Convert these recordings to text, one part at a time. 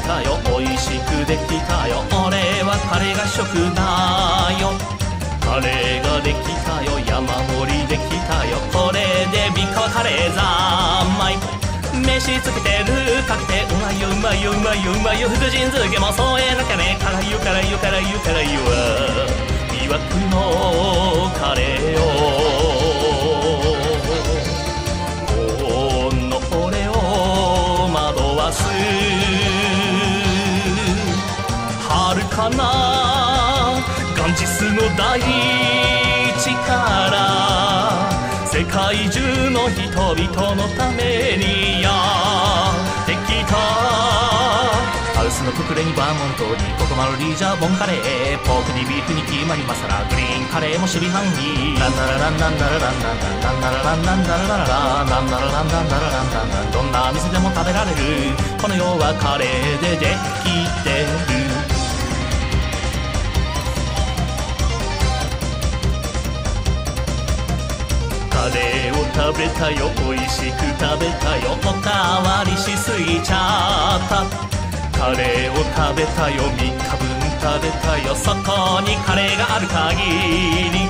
たよ、美味しくできたよ、俺はカレーが食だよ。カレーができたよ、山盛りできたよ、これで三河カレー三昧。飯つけてるかけてうまいようまいようまいようまいよ、福神漬けも添えなきゃね、辛いよ辛いよ辛いよ辛いよ、魅惑のカレーをこの俺を惑わす。遥かなガンジスの大地から世界中の人々のためにやってきた。ハウスのククレにバーモントにココマロリージャーボンカレー、ポークにビーフにキーマにマサラ、グリーンカレーも守備範囲。ランナラランランナラランランランナラランランナラララランナラランランナラランランラン、どんな店でも食べられるこの世はカレーでできてる。カレーを食べたよ、美味しく食べたよ、おかわりしすぎちゃった。カレーを食べたよ、3日分食べたよ、そこにカレーがある限り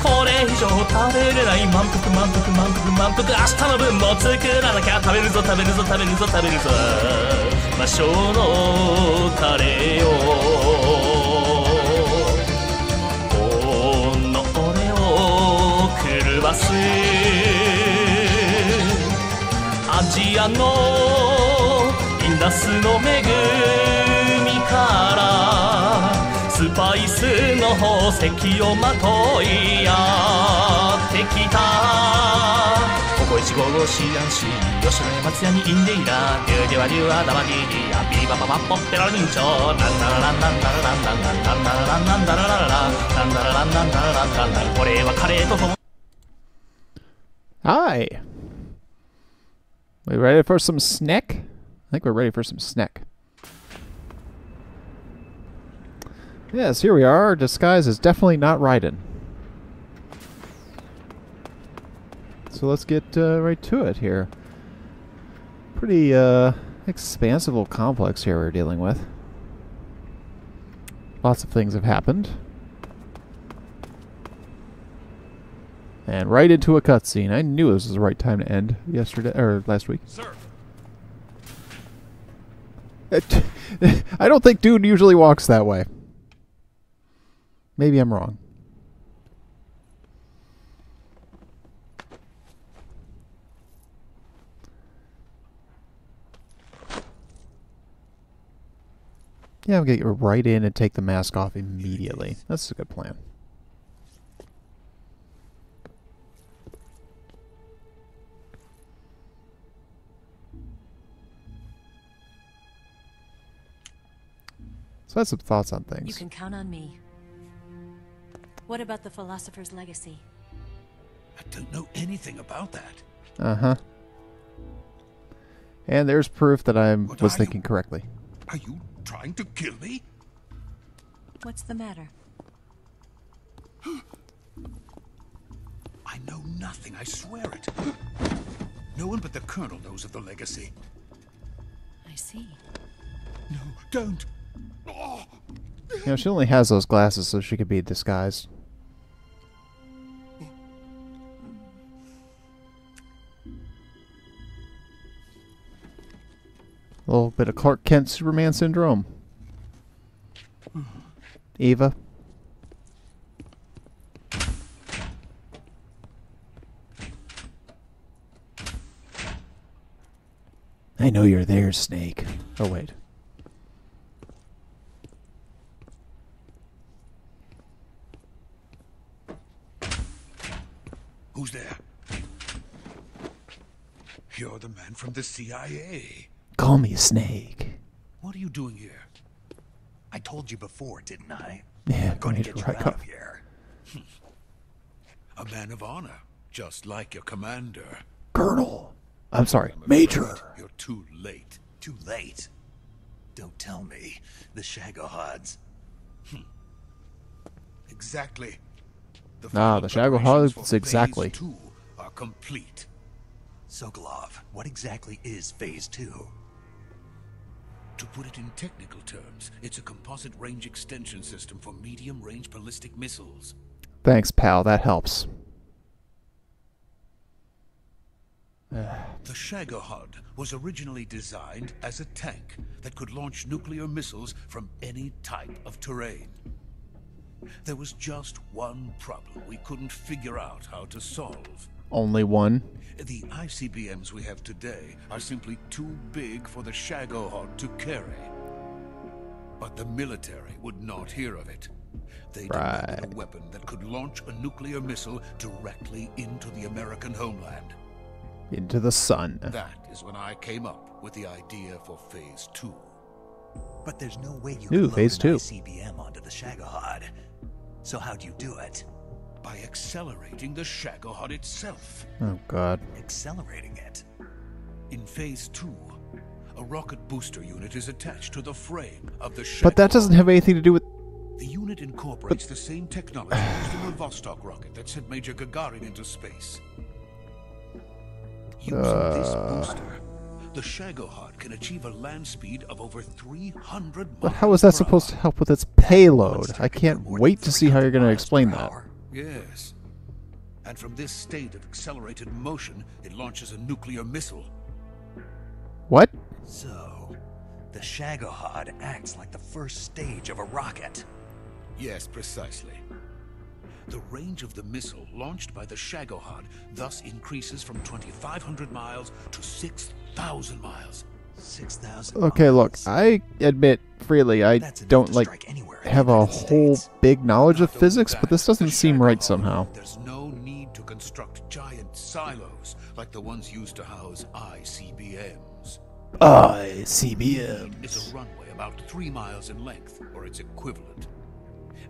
これ以上食べれない。満腹満腹満腹満腹、明日の分も作らなきゃ、食べるぞ食べるぞ食べるぞ食べるぞ、魔性のカレーをこの俺を狂わす。アジアのインダスの恵みからスパイスの宝石をまといやってきた。ココイチゴーゴーシーアンシー、吉野家松屋にインデイラ、デューデュアデュアダバディディア、ビーバババポッペラルミンチョ、ランダラランダンダラランダンダンダンダラランダンダララララランダラランダンダラランダンダン、これはカレーととも。Hi. We ready for some snack? I think we're ready for some snack. Yes, here we are. Our disguise is definitely not Raiden. So let's get right to it here. Pretty expansive little complex here we're dealing with. Lots of things have happened. And right into a cutscene. I knew this was the right time to end yesterday or last week. Sir. I don't think dude usually walks that way. Maybe I'm wrong. Yeah, I'll get you right in and take the mask off immediately. That's a good plan. So I had some thoughts on things. You can count on me. What about the philosopher's legacy? I don't know anything about that. Uh-huh. And there's proof that I was thinking correctly. Are you trying to kill me? What's the matter? I know nothing, I swear it. No one but the Colonel knows of the legacy. I see. No, don't. Oh. You know, she only has those glasses so she could be disguised. A little bit of Clark Kent Superman syndrome. Eva. I know you're there, Snake. Oh, wait. Who's there? You're the man from the CIA. Call me Snake. What are you doing here? I told you before, didn't I? Yeah, I'm going to made get it you right out up. of here. A man of honor, just like your commander. Colonel. I'm sorry, Major. You're too late. Too late. Don't tell me. The Shagohods. Exactly. The Ah, the preparations Shagohods, for exactly. Phase 2 are complete. Sokolov, what exactly is Phase 2? To put it in technical terms, it's a composite range extension system for medium-range ballistic missiles. Thanks, pal. That helps. The Shagohod was originally designed as a tank that could launch nuclear missiles from any type of terrain. There was just one problem we couldn't figure out how to solve. Only one. The ICBMs we have today are simply too big for the Shagohod to carry. But the military would not hear of it. They demanded a weapon that could launch a nuclear missile directly into the American homeland. Into the sun. That is when I came up with the idea for Phase 2. But there's no way you Ooh, can load Phase an 2. ICBM onto the Shagohod. So how'd you do it? By accelerating the Shagohod itself. Oh, God. Accelerating it? In Phase 2, a rocket booster unit is attached to the frame of the Shagohod. But that doesn't have anything to do with... The unit incorporates the same technology used in the Vostok rocket that sent Major Gagarin into space. Using this booster, the Shagohod can achieve a land speed of over 300 miles But how is that supposed to help with its payload? I can't wait to see how you're going to explain that. Yes. And from this state of accelerated motion, it launches a nuclear missile. What? So, the Shagohod acts like the first stage of a rocket. Yes, precisely. The range of the missile launched by the Shagohod thus increases from 2,500 miles to 6,000 miles. 6,000 Okay, look, miles. I admit freely I That's enough don't to like strike anywhere in have the a United whole States. big knowledge of Not only physics, that, but this doesn't the seem right Shagohod, somehow. There's no need to construct giant silos like the ones used to house ICBMs. It's a runway about 3 miles in length, or its equivalent.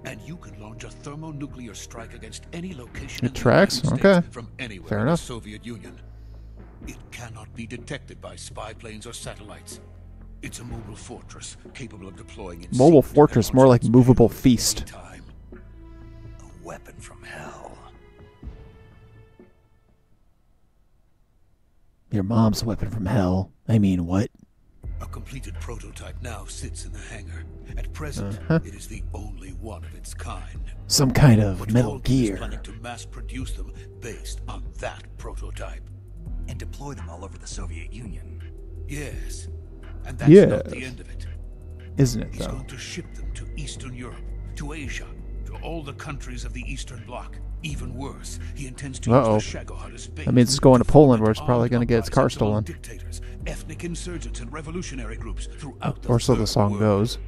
And you can launch a thermonuclear strike against any location It in the tracks? United Okay. States from anywhere Fair in enough. the Soviet Union. It cannot be detected by spy planes or satellites. It's a mobile fortress capable of deploying in Mobile secret fortress, and more like launching its movable payload feast. anytime. A weapon from hell. Your mom's weapon from hell. I mean, what? A completed prototype now sits in the hangar. At present, it is the only one of its kind. Some kind of But Metal Volkyn is Gear. planning to mass produce them based on that prototype. And deploy them all over the Soviet Union. Yes. And that's not the Yes. end of it. Isn't it, He's though? going to ship them to Eastern Europe, to Asia, to all the countries of the Eastern Bloc. Even worse, he intends to Uh-oh. use the Shagohod as bait. That means it's going to Poland, where it's foment probably going to get its car uprisings among stolen. Dictators, ethnic insurgents, and revolutionary groups throughout the Or so the third song world. goes.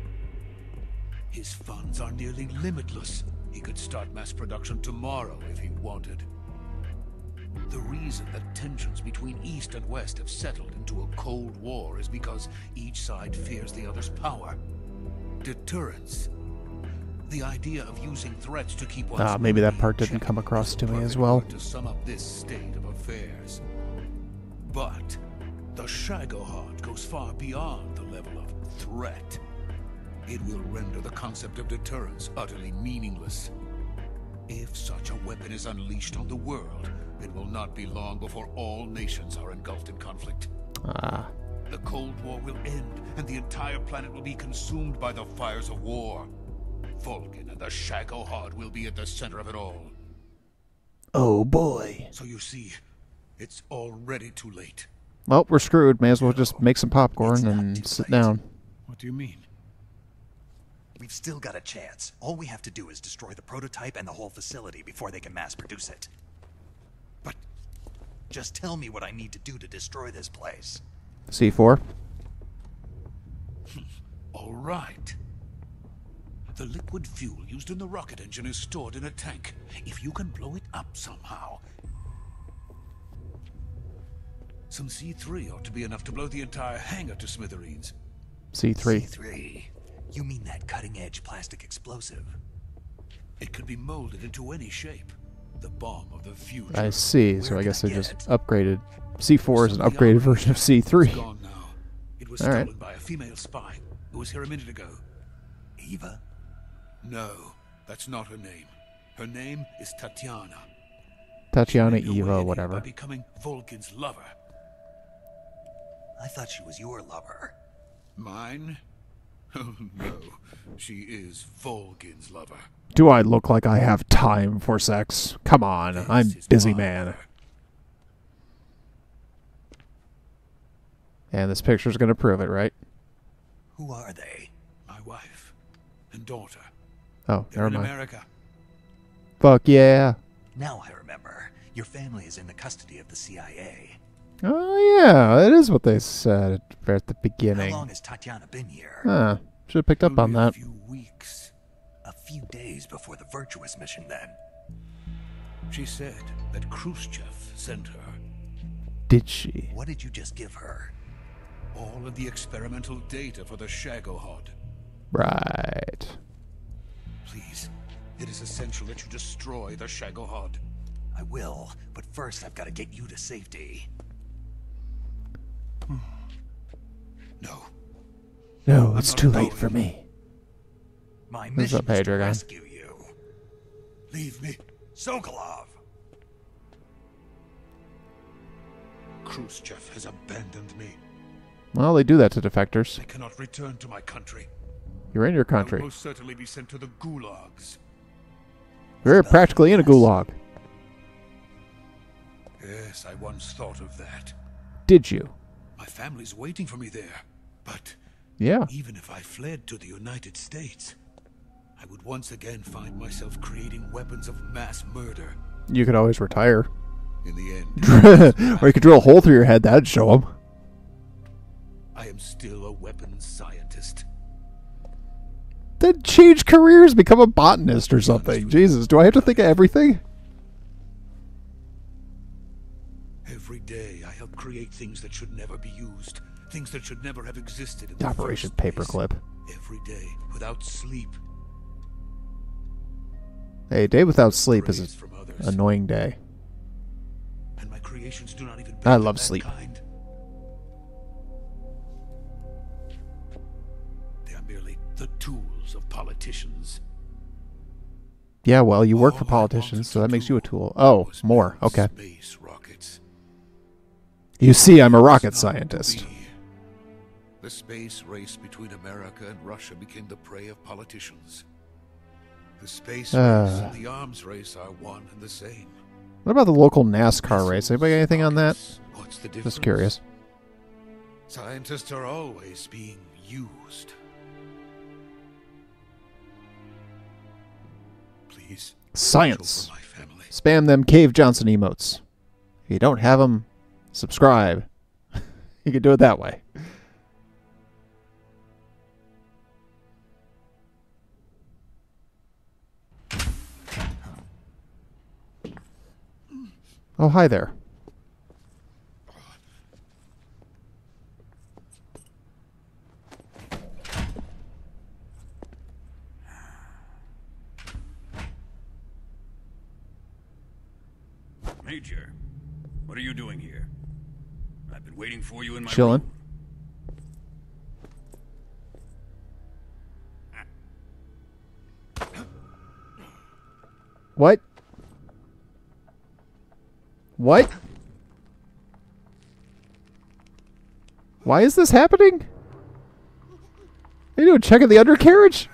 His funds are nearly limitless. He could start mass production tomorrow if he wanted. The reason that tensions between East and West have settled into a Cold War is because each side fears the other's power. Deterrence. The idea of using threats to keep one's Maybe that enemy part in didn't check come across is to the me as perfect well. word to sum up this state of affairs. But the Shagohod goes far beyond the level of threat. It will render the concept of deterrence utterly meaningless. If such a weapon is unleashed on the world, it will not be long before all nations are engulfed in conflict. The Cold War will end, and the entire planet will be consumed by the fires of war. Vulcan and the Shagohod will be at the center of it all. Oh, boy. So you see, it's already too late. Well, we're screwed. May as well just make some It's popcorn not and too sit late. down. What do you mean? We've still got a chance. All we have to do is destroy the prototype and the whole facility before they can mass produce it. But Just tell me what I need to do to destroy this place. C4. all right. The liquid fuel used in the rocket engine is stored in a tank. If you can blow it up somehow. Some C3 ought to be enough to blow the entire hangar to smithereens. C3. C3. You mean that cutting-edge plastic explosive? It could be molded into any shape. The bomb of the future. I see. So Where I can guess I they get just it? upgraded. C4 is an Some of the upgraded operators version of It's C3. gone now. It was All right. stolen by a female spy who was here a minute ago. Eva? No, that's not her name. Her name is Tatiana. Tatiana, She made her way in Eva, here whatever. By becoming Vulcan's lover. I thought she was your lover. Mine? Oh no, she is Volgin's lover. Do I look like I have time for sex? Come on, I'm This is busy my man. lover. And this picture's gonna prove it, right? Who are they? My wife and daughter. Oh, They're never in mind. America. Fuck yeah. Now I remember. Your family is in the custody of the CIA. Oh yeah, that is what they said at the How beginning. long has Tatiana been here? Huh. Should have picked up on Only a that. few weeks. A few days before the Virtuous mission, then. She said that Khrushchev sent her Did she? What did you just give her? all of the experimental data for the Shagohod. Right. Please, it is essential that you destroy the Shagohod. I will, but first I've got to get you to safety. No. No, it's not too late going. for me. My Who's mission up, is to Pedro guy? rescue you. Leave me. Sokolov! Khrushchev has abandoned me. Well, they do that to defectors. I cannot return to my country. You're in your I will country. most certainly be sent to the gulags. You're practically in a gulag. Yes, I once thought of that. Did you? My family's waiting for me there. But Yeah. even if I fled to the United States, I would once again find myself creating weapons of mass murder. You could always retire. In the end, Or you could drill a hole through your head. That'd show them. I am still a weapons scientist. Then change careers. Become a botanist or something. Jesus, do I have to think of everything? Every day, I help create things that should never be used, things that should never have existed in the Operation first place. Paperclip. Every day, without sleep. A day without sleep Praise is from an others. annoying day. And my creations do not even I benefit love sleep. mankind. They are merely the tools of politicians. Yeah, well, you work for All I politicians, wanted so that to makes you a do tool. Oh, was more. build Okay. Space rockets. You see, I'm a rocket It's not to scientist. be. The space race between America and Russia became the prey of politicians. The space race and the arms race are one and the same. What about the local NASCAR race? Anybody got anything on that? Rockets. What's the difference? Just curious. Scientists are always being used. Please. Science. watch over my family. Spam them Cave Johnson emotes. If you don't have them, subscribe. You can do it that way. Oh, hi there. Major, what are you doing here? I've been waiting for you in my Chillin'. room. What? What? Why is this happening? Are you doing checking the undercarriage?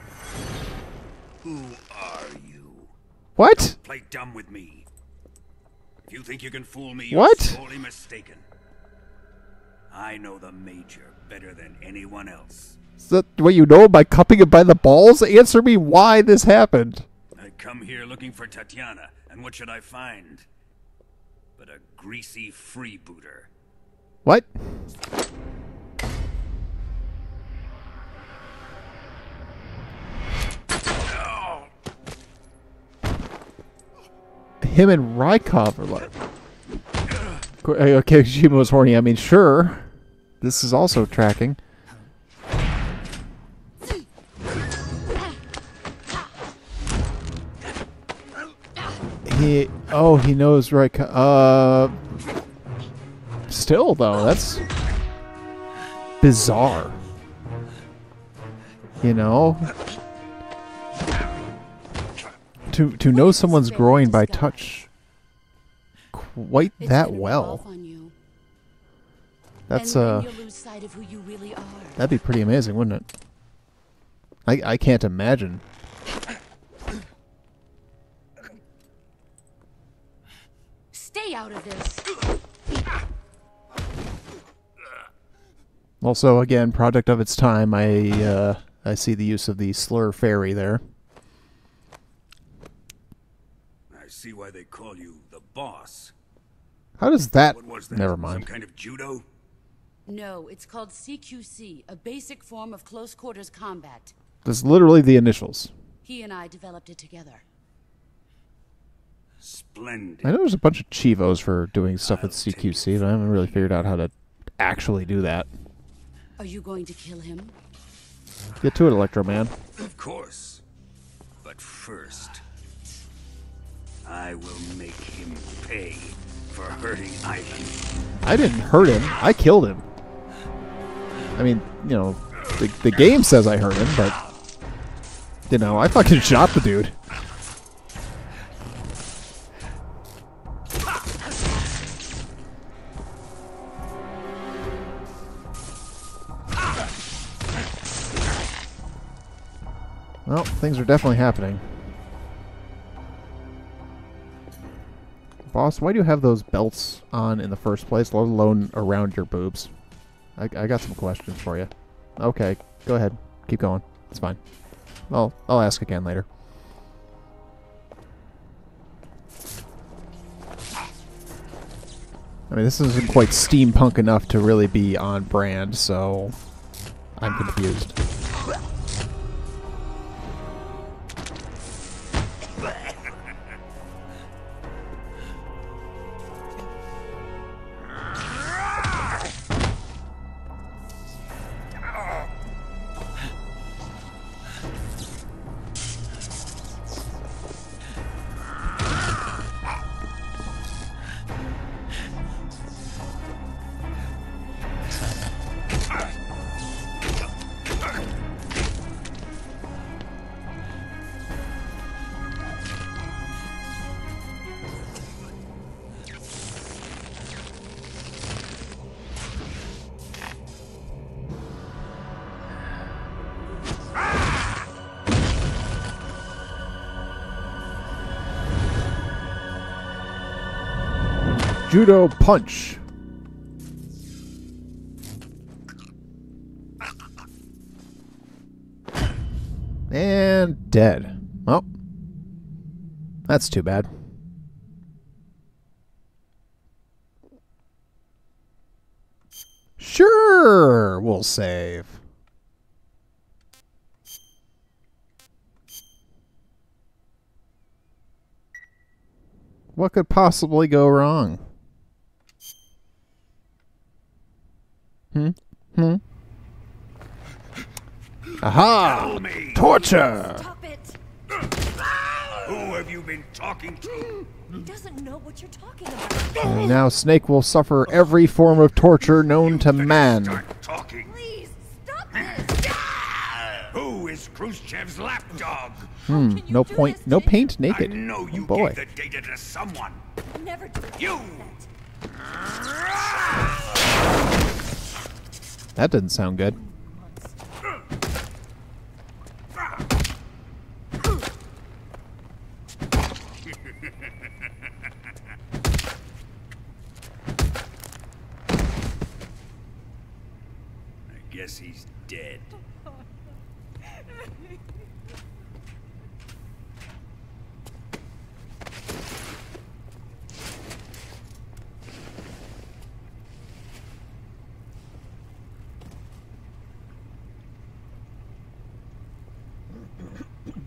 Who are you? What? Play dumb with me. If you think you can fool me, you're What? sorely mistaken. I know the Major better than anyone else. Is that what you know by cupping it by the balls? Answer me why this happened. I come here looking for Tatiana, and what should I find? But a greasy freebooter. What? Him and Rykov are like... Okay, Kojima was horny. I mean, sure. This is also tracking. He knows Rykov. Still, though, that's bizarre. You know? To know someone's groin by touch quite It's that gonna rub well. off on you. That's and then you'll lose sight of who you really are. that'd be pretty amazing, wouldn't it? I can't imagine. Stay out of this. Also, again, product of its time. I see the use of the slur fairy there. I see why they call you the boss. How does that? What was that? Never mind. Some kind of judo? No, it's called CQC, a basic form of close quarters combat. That's literally the initials. He and I developed it together. Splendid. I know there's a bunch of Chivos for doing stuff at CQC, but I haven't really figured out how to actually do that. Are you going to kill him? Get to it, Electro Man. Of course. But first, I will make him pay for hurting Ivan. I didn't hurt him. I killed him. I mean, you know, the game says I hurt him, but, you know, I fucking shot the dude. Well, things are definitely happening. Boss, why do you have those belts on in the first place, let alone around your boobs? I got some questions for you. Okay, go ahead. Keep going. It's fine. I'll ask again later. I mean, this isn't quite steampunk enough to really be on brand, so I'm confused. Judo punch. And dead. Well, that's too bad. Sure, we'll save. What could possibly go wrong? Aha! Torture! Stop it! Who have you been talking to? He doesn't know what you're talking about. And now Snake will suffer every form of torture known to man. Start talking. Please, stop this! Who is Khrushchev's lapdog? No point, no paint naked. I know you Oh boy. gave the data to someone. Never do that. You! That didn't sound good. I guess he's dead.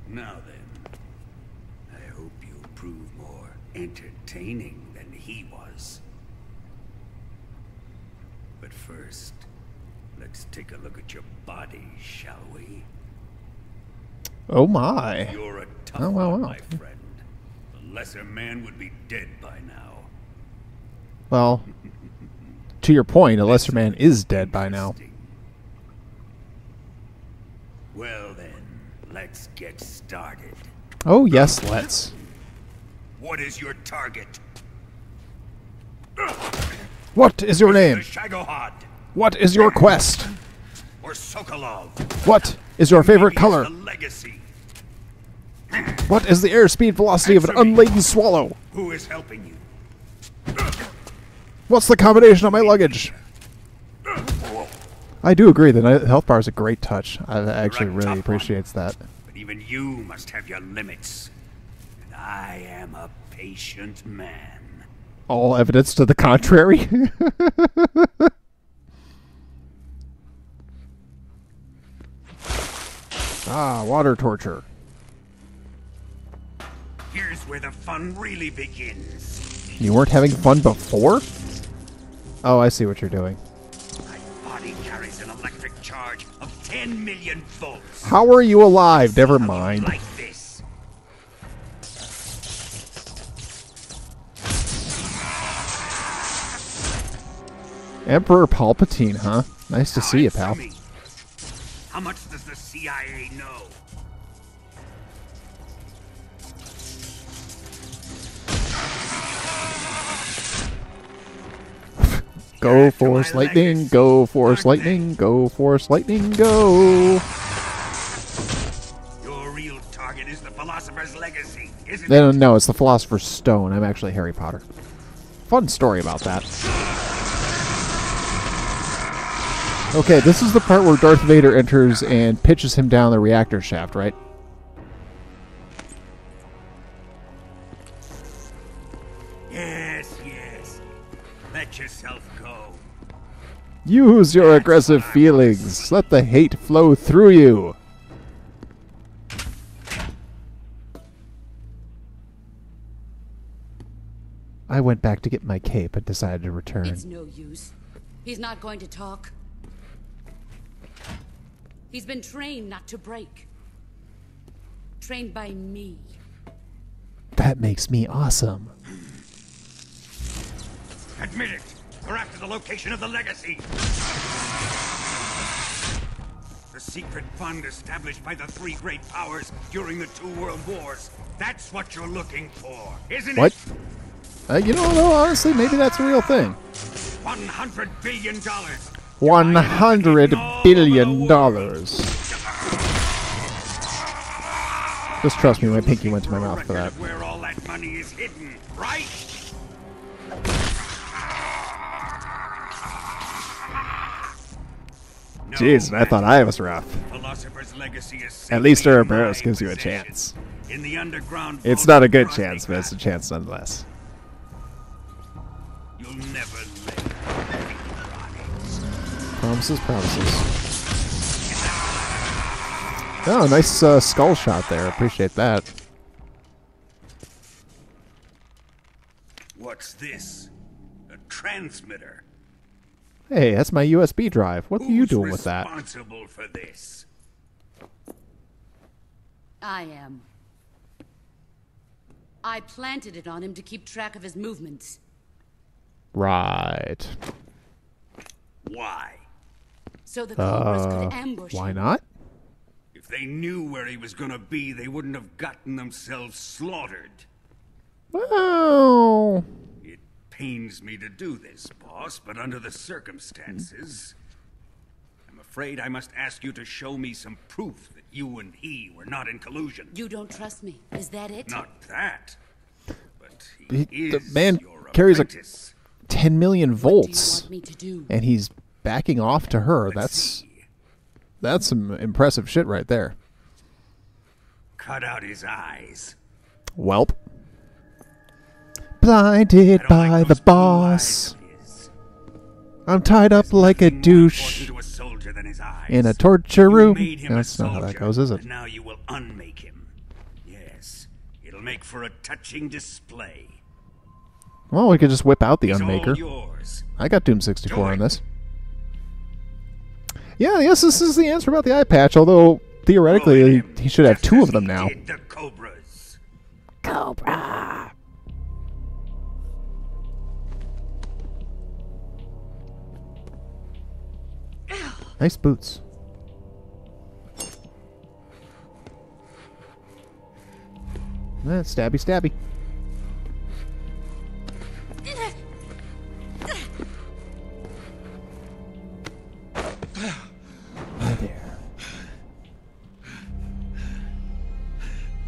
Now then, I hope you'll prove more entertaining than he was. But first, let's take a look at your body, shall we? Oh my. You're a tough Oh, wow, one, wow. my friend. A lesser man would be dead by now. Well, to your point, a lesser man is dead by now. Interesting. Well then, let's get started. Oh yes, let's. What is your target? What is your name? The Shagohod. What is your quest? Or Sokolov. What is your favorite Maybe it's color? the legacy. What is the airspeed velocity of an Answer me. unladen swallow? Who is helping you? What's the combination of my luggage? I do agree that the health bar is a great touch. I actually Right, really top appreciates that. But even you must have your limits. And I am a patient man. All evidence to the contrary. Ah, water torture. Here's where the fun really begins. You weren't having fun before? Oh, I see what you're doing. My body carries an electric charge of 10 million volts. How are you alive? Never How do you mind. like this? Emperor Palpatine, huh? Nice to Now see you, answer pal. me. How much does the CIA know? Go Back to Force my Lightning, legacy, go Force aren't they? Lightning, go Force Lightning, go! Your real target is the Philosopher's Legacy, isn't No, it? no, it's the Philosopher's Stone. I'm actually Harry Potter. Fun story about that. Okay, this is the part where Darth Vader enters and pitches him down the reactor shaft, right? Yes, yes. Let yourself go. Use your aggressive feelings. Let the hate flow through you. I went back to get my cape and decided to return. It's no use. He's not going to talk. He's been trained not to break. Trained by me. That makes me awesome. Admit it. We're after the location of the legacy. The secret fund established by the three great powers during the two world wars. That's what you're looking for, isn't What? it? You know, though, honestly, maybe that's a real thing. $100 billion. $100 billion. Just trust me, my pinky went to my mouth for that. Where all that money is hidden, right? No Jeez, I thought I was rough. Philosopher's Legacy is At least safely in Ouroboros my gives you a possession. chance. In the underground It's vault not a of good Krasny chance, but it's a Krasny. chance nonetheless. You'll never live. Promises, promises. Oh, nice skull shot there. Appreciate that. What's this? A transmitter. Hey, that's my USB drive. What are you Who's doing with that? responsible for this? I am. I planted it on him to keep track of his movements. Right. Why? So the Cobras could ambush Why him. not? If they knew where he was gonna be, they wouldn't have gotten themselves slaughtered. Well, It pains me to do this, boss, but under the circumstances, I'm afraid I must ask you to show me some proof that you and he were not in collusion. You don't trust me. Is that it? Not that, but He- he the is man your carries a- apprentice. 10 million What do you volts, want me to do? and he's backing off to her. Let's That's see. some impressive shit right there. Cut out his eyes. Welp. Blinded I don't by like the those blue boss. eyes of his. I'm tied up like a Nothing more douche important to a soldier than his eyes. in a torture You room. made him a That's not how that soldier, goes, is it? and now you will unmake him. Yes, it'll make for a touching display. Well, we could just whip out the He's all Unmaker. yours. I got Doom 64 Do on it. this. Yeah, I guess this is the answer about the eye patch, although theoretically Ruin him, he should have just two as of them he now. did the Cobras. Cobra! Nice boots. Stabby, stabby.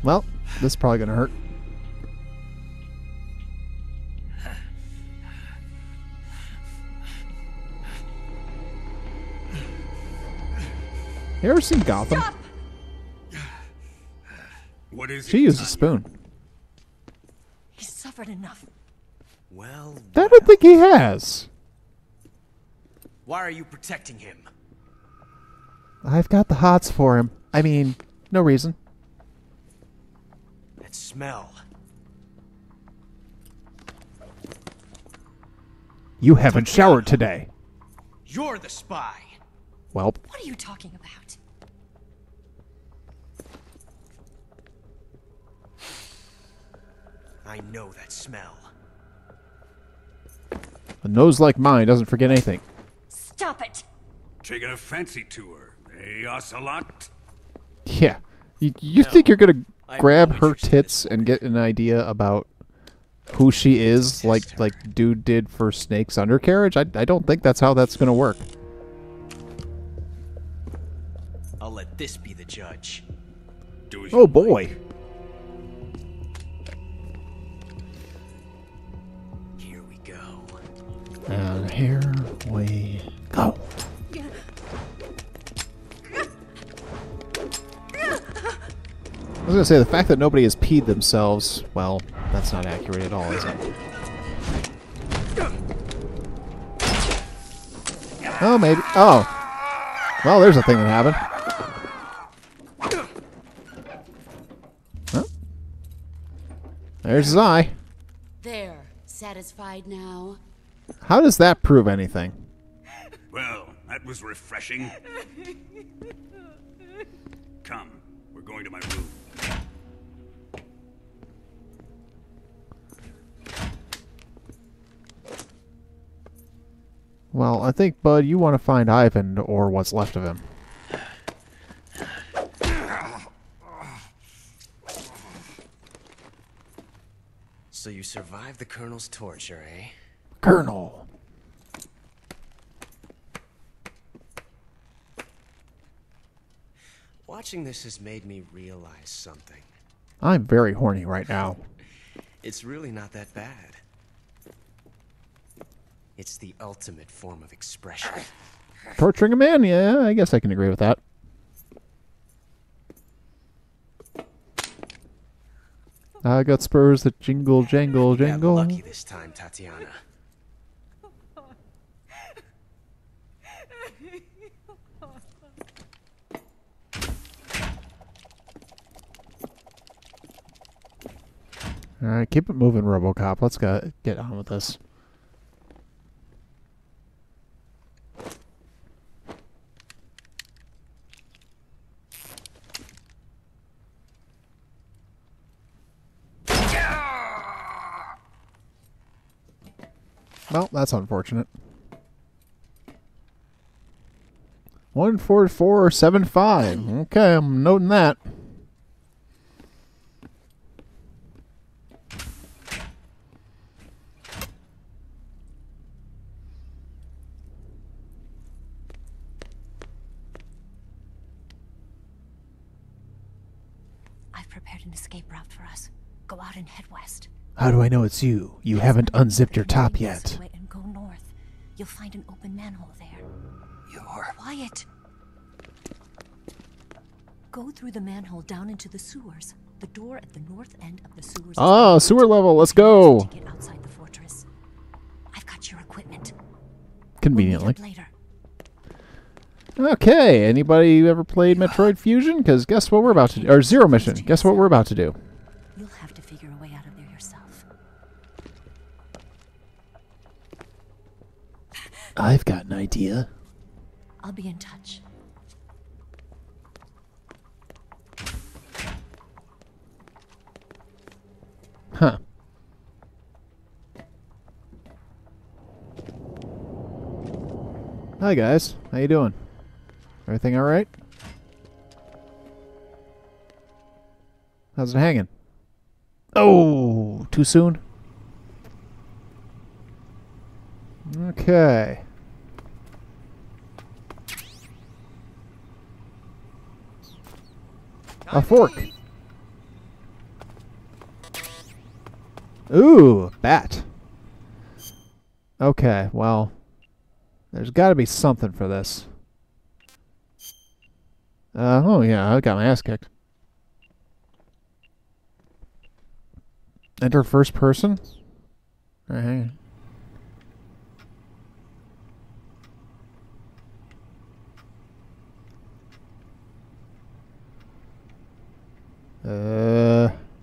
Well, this is probably gonna hurt. You ever seen Gotham? Stop! What is She it, used a Tanya? spoon. He's suffered enough. Well, I don't think he has. why are you protecting him? I've got the hots for him. I mean, no reason. That smell. You haven't showered today. You're the spy. Well, What are you talking about? I know that smell. a nose like mine doesn't forget anything. Stop it! Taking a fancy to her, eh, Ocelot? Yeah. You think you're gonna I'm grab not her interested in tits and get an idea about who she is, like dude did for Snake's undercarriage? I don't think that's how that's gonna work. I'll let this be the judge. Do as Oh you boy. like. Here we go. And here we go. I was gonna say, the fact that nobody has peed themselves, well, that's not accurate at all, is it? Oh, maybe. Oh. Well, there's a thing that happened. Huh? There's his eye. There. Satisfied now? How does that prove anything? Well, that was refreshing. Come, we're going to my room. Well, I think, Bud, you want to find Ivan or what's left of him. So you survived the Colonel's torture, eh? Colonel. Watching this has made me realize something. I'm very horny right now. It's really not that bad. It's the ultimate form of expression. Torturing a man? Yeah, I guess I can agree with that. I got spurs that jingle, jangle, You got jangle. lucky this time, Tatiana. Alright, keep it moving, RoboCop. Let's get on with this. Well, that's unfortunate. 14475. Okay, I'm noting that. I've prepared an escape route for us. Go out and head west. How do I know it's you? You haven't unzipped your top Head yet. this way and go north. You'll find an open manhole there. You're... Quiet! Go through the manhole down into the sewers. The door at the north end of the sewers. Oh, is sewer level. Let's to go. get outside the fortress. I've got your equipment. Conveniently. We'll meet up later. Okay, anybody ever played Metroid Fusion? Because guess what we're about to do? Or Zero Mission. Guess what we're about to do? You'll have to figure a way out of there yourself. I've got an idea. I'll be in touch. Huh. Hi guys, how you doing? Everything all right? How's it hanging? Oh, too soon? Okay. A fork. Ooh, bat. Okay, well, there's got to be something for this. Oh yeah, I got my ass kicked. Enter first person? Alright, hang on.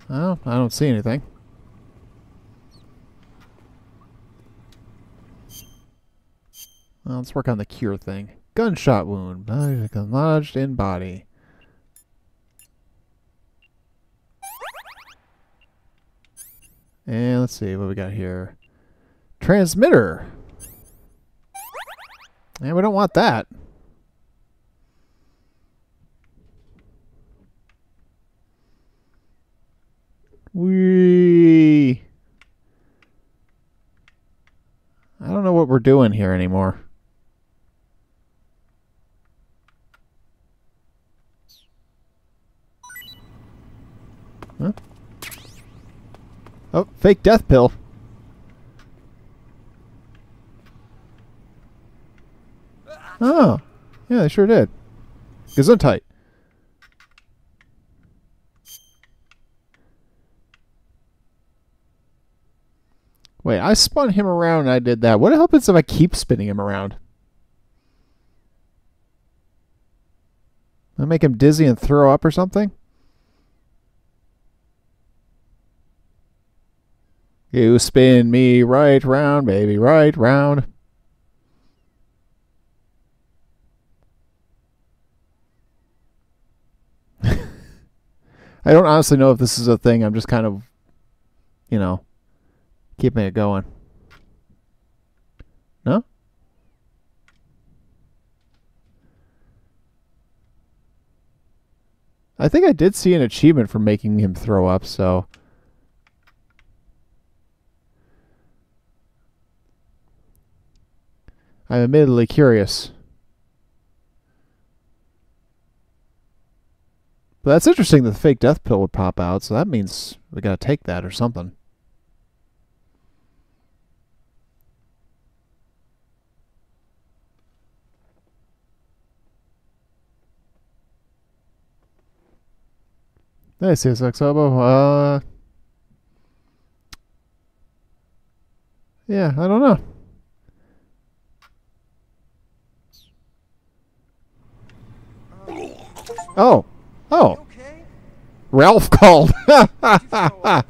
Well, I don't see anything. Well, let's work on the cure thing. Gunshot wound. Lodged in body. And let's see what we got here. Transmitter. And we don't want that. I don't know what we're doing here anymore. Huh? Oh, fake death pill. Oh, yeah, they sure did. Gesundheit. Wait, I spun him around and I did that. What happens if I keep spinning him around? I make him dizzy and throw up or something? You spin me right round, baby, right round. I don't honestly know if this is a thing. I'm just kind of, you know, keeping it going. No? I think I did see an achievement for making him throw up, so... I'm admittedly curious. But that's interesting that the fake death pill would pop out, so that means we gotta take that or something. Hey, CSX Elbow. Yeah, I don't know. Oh. Oh. Okay? Ralph called. Oh,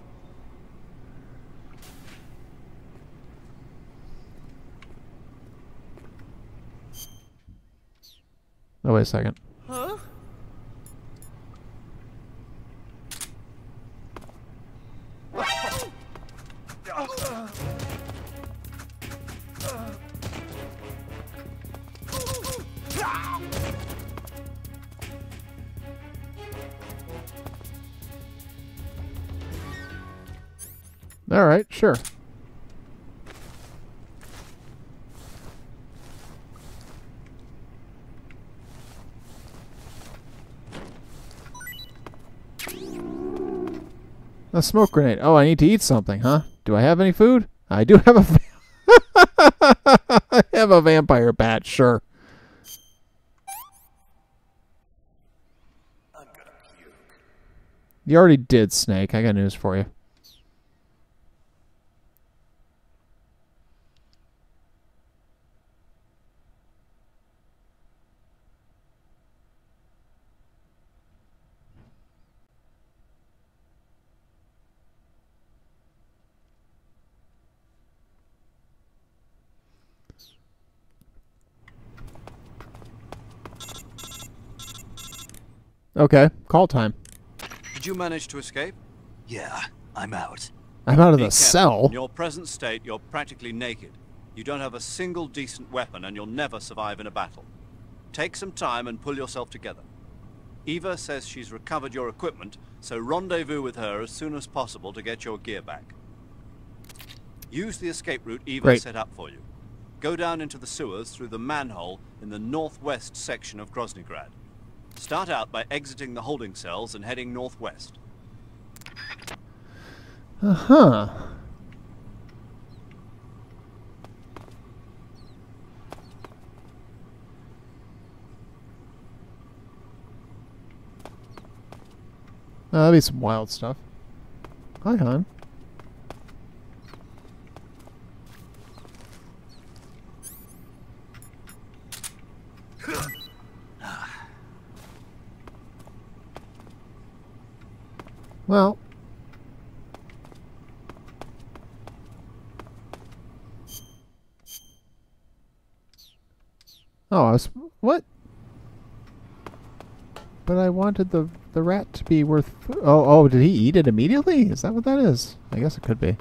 wait a second. Huh? All right, sure. A smoke grenade. Oh, I need to eat something, huh? Do I have any food? I do have a... I have a vampire bat, sure. I'm gonna puke. You already did, Snake. I got news for you. Okay, call time. Did you manage to escape? Yeah, I'm out. I'm out of Be the careful. cell. In your present state, you're practically naked. You don't have a single decent weapon, and you'll never survive in a battle. Take some time and pull yourself together. Eva says she's recovered your equipment, so rendezvous with her as soon as possible to get your gear back. Use the escape route Eva Great. set up for you. Go down into the sewers through the manhole in the northwest section of Groznygrad. Start out by exiting the holding cells and heading northwest. Uh-huh. That'll be some wild stuff. Hi, hon. Well. Oh, I was... What? But I wanted the rat to be worth... Oh, did he eat it immediately? Is that what that is? I guess it could be.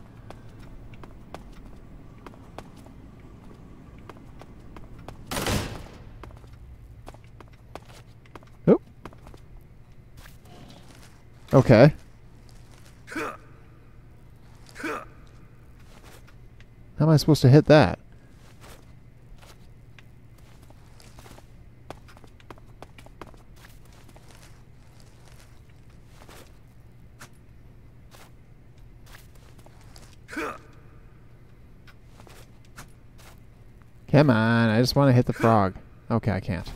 Oh. Okay. How am I supposed to hit that? Come on, I just want to hit the frog. Okay, I can't.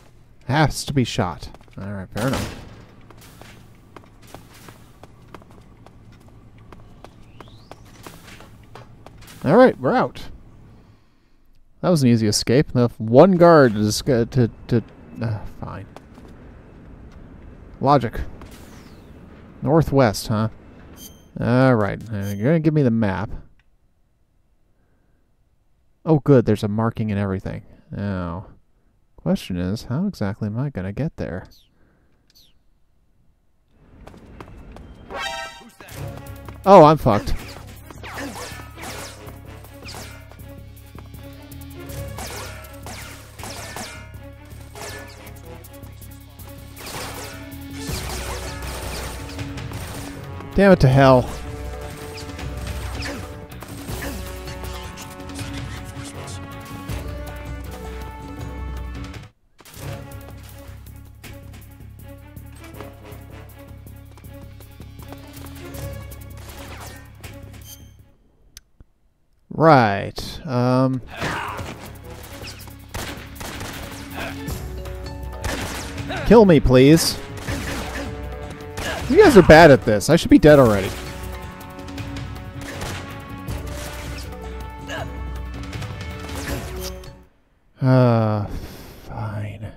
Has to be shot. Alright, fair enough. Alright, we're out. That was an easy escape. The one guard is to fine. Logic. Northwest, huh? Alright, you're gonna give me the map. Oh, good, there's a marking and everything. Now, question is, how exactly am I gonna get there? Oh, I'm fucked. Damn it to hell. Right. Kill me, please. You guys are bad at this. I should be dead already. Fine.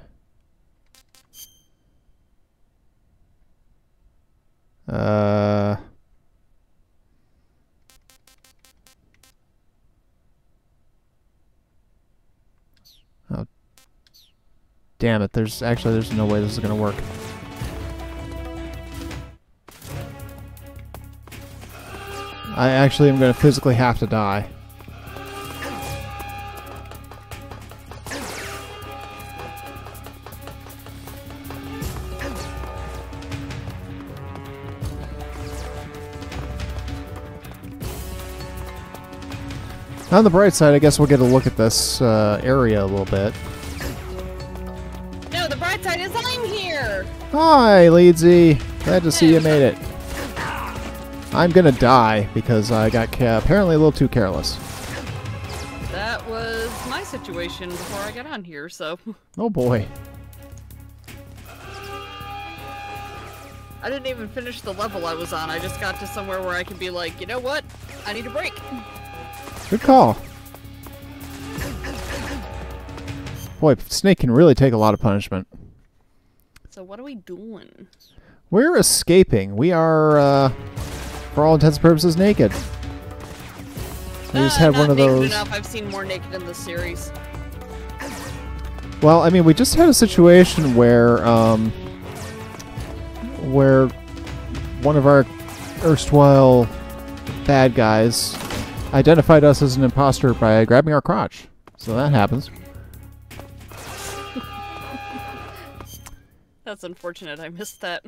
Oh. Damn it, there's no way this is gonna work. I actually am gonna physically have to die. On the bright side, I guess we'll get a look at this area a little bit. No, the bright side is I'm here! Hi, Leedsy. Glad to see you made it. I'm gonna die because I got apparently a little too careless. That was my situation before I got on here, so... Oh boy. I didn't even finish the level I was on. I just got to somewhere where I could be like, you know what? I need a break. Good call. Boy, Snake can really take a lot of punishment. So what are we doing? We're escaping. We are, for all intents and purposes, naked. We just had one of those... Enough. I've seen more naked in this series. Well, I mean, we just had a situation where one of our erstwhile bad guys identified us as an imposter by grabbing our crotch. So that happens. That's unfortunate. I missed that.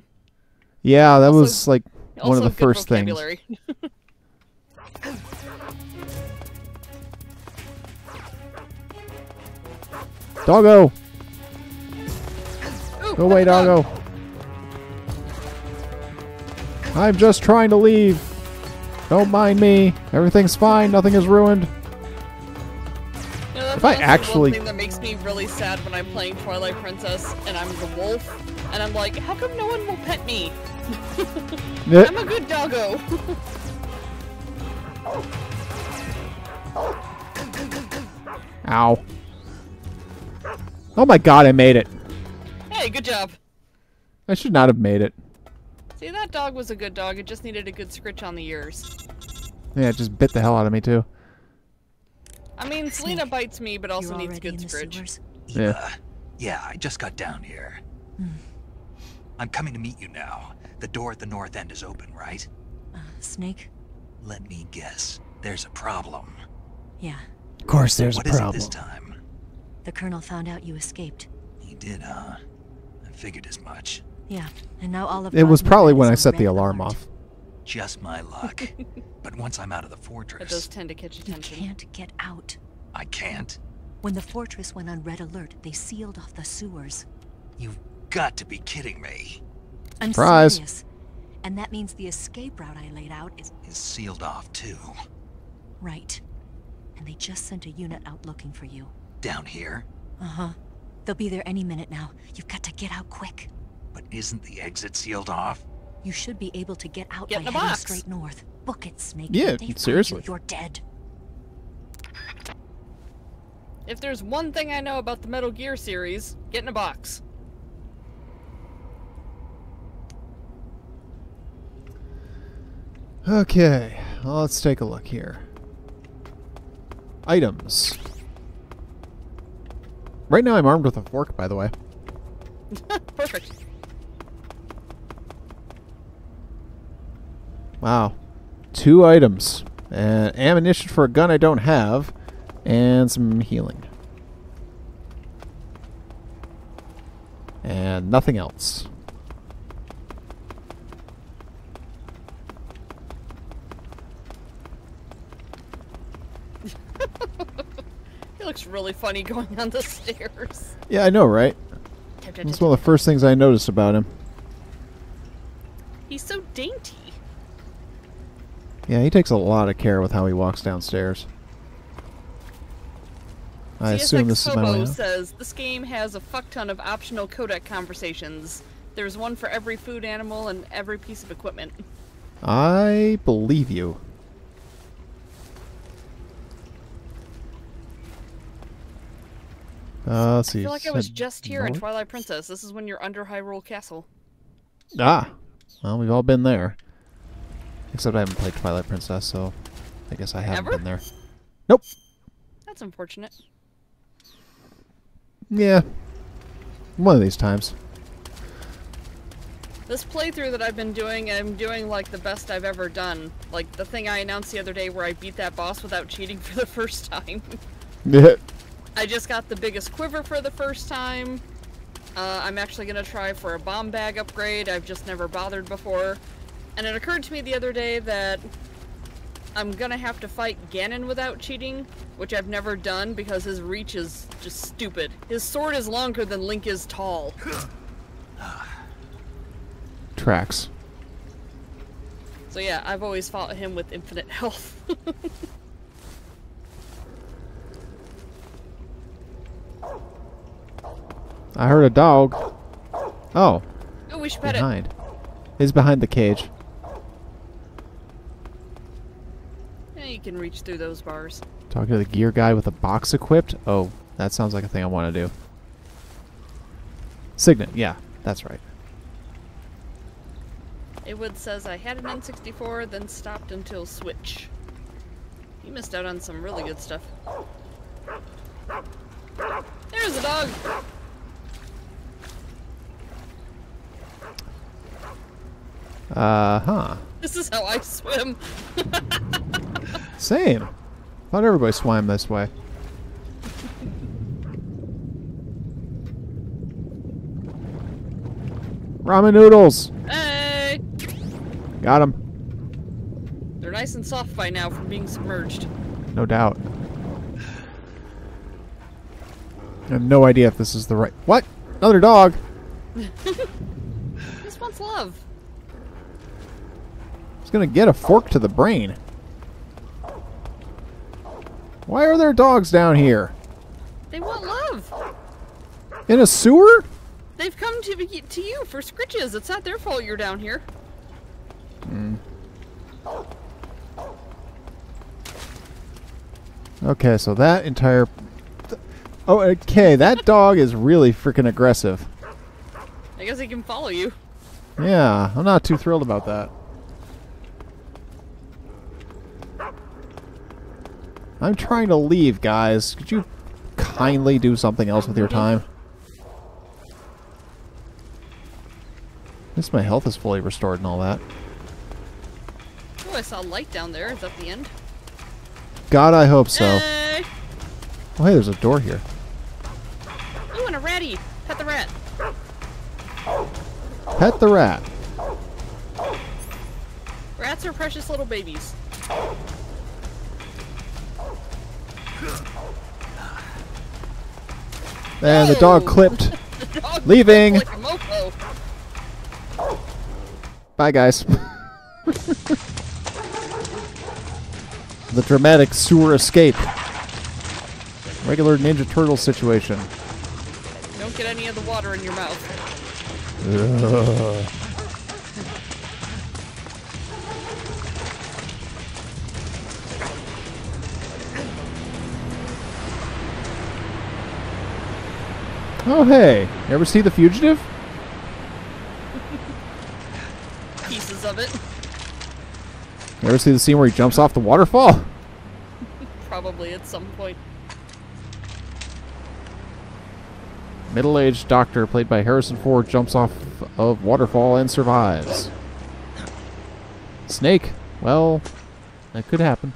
Yeah, that was like one of the first things. Doggo! Ooh, go away, doggo! I'm just trying to leave. Don't mind me. Everything's fine. Nothing is ruined. You know, if I actually... one thing that makes me really sad when I'm playing Twilight Princess and I'm the wolf, and I'm like, how come no one will pet me? I'm a good doggo. Ow. Oh my god, I made it. Hey, good job. I should not have made it. See, that dog was a good dog. It just needed a good scritch on the ears. Yeah, it just bit the hell out of me, too. I mean, Selena bites me, but also You're needs already good in the scritch. sewers? Yeah. Yeah, I just got down here. I'm coming to meet you now. The door at the north end is open, right? Snake? Let me guess. There's a problem. Yeah. Of course there's What a is it problem. this time? The Colonel found out you escaped. He did, huh? I figured as much. Yeah, and now all of It was Godmother probably is when I on set the red alarm alert. off. Just my luck. But once I'm out of the It fortress, does tend to catch You attention. can't get out. I can't. When the fortress went on red alert, they sealed off the sewers. You've got to be kidding me. I'm Surprise. serious. And that means the escape route I laid out is Is sealed off too. right. And they just sent a unit out looking for you. Down here? Uh-huh. They'll be there any minute now. You've got to get out quick. But isn't the exit sealed off? You should be able to get out Get by in a heading box. straight north. Book it, Snake. Yeah, If they find seriously. You're dead. If there's one thing I know about the Metal Gear series, get in a box. Okay, well, let's take a look here. Items. Right now I'm armed with a fork, by the way. Perfect. Wow. 2 items. And ammunition for a gun I don't have. And some healing. And nothing else. He looks really funny going on the stairs. Yeah, I know, right? That's one of the first things I noticed about him. He's so dainty. Yeah, he takes a lot of care with how he walks downstairs. I assume this is my way Hobo out. says this game has a fuck ton of optional codec conversations. There's one for every food animal and every piece of equipment. I believe you. Let's see. I feel like I was said just here in north? Twilight Princess. This is when you're under Hyrule Castle. Ah, well, we've all been there. Except I haven't played Twilight Princess, so I guess I haven't Ever? been there. Nope. That's unfortunate. Yeah. One of these times. This playthrough that I've been doing, I'm doing like the best I've ever done. Like the thing I announced the other day where I beat that boss without cheating for the first time. Yeah. I just got the biggest quiver for the first time. I'm actually gonna try for a bomb bag upgrade. I've just never bothered before. And it occurred to me the other day that I'm gonna have to fight Ganon without cheating, which I've never done because his reach is just stupid. His sword is longer than Link is tall. Tracks. So yeah, I've always fought him with infinite health. I heard a dog. Oh, Oh, we should pet it. behind. He's behind the cage. Yeah, you can reach through those bars. Talking to the gear guy with a box equipped? Oh, that sounds like a thing I want to do. Signet, yeah, that's right. It says I had an N64, then stopped until Switch. You missed out on some really good stuff. There's a dog! Huh. This is how I swim. Same. Thought everybody swam this way. Ramen noodles! Hey! Got him. They're nice and soft by now from being submerged. No doubt. I have no idea if this is the right... What? Another dog! This wants love. He's gonna get a fork to the brain. Why are there dogs down here? They want love. In a sewer? They've come to you for scritches. It's not their fault you're down here. Okay, so that entire... Oh, okay, that dog is really freaking aggressive. I guess he can follow you. Yeah, I'm not too thrilled about that. I'm trying to leave, guys. Could you kindly do something else with your time? At least my health is fully restored and all that. Oh, I saw a light down there. Is that the end? God, I hope so. Hey! Oh, hey, there's a door here. Ooh, and a ratty. Pet the rat. Pet the rat. Rats are precious little babies. And the dog clipped. The dog Leaving. Like a mofo. Bye, guys. The dramatic sewer escape. Regular Ninja Turtle situation. Don't get any of the water in your mouth. Ugh. Oh, hey. You ever see The Fugitive? Pieces of it. You ever see the scene where he jumps off the waterfall? Probably at some point. Middle-aged doctor, played by Harrison Ford, jumps off of waterfall and survives. Snake? Well, that could happen.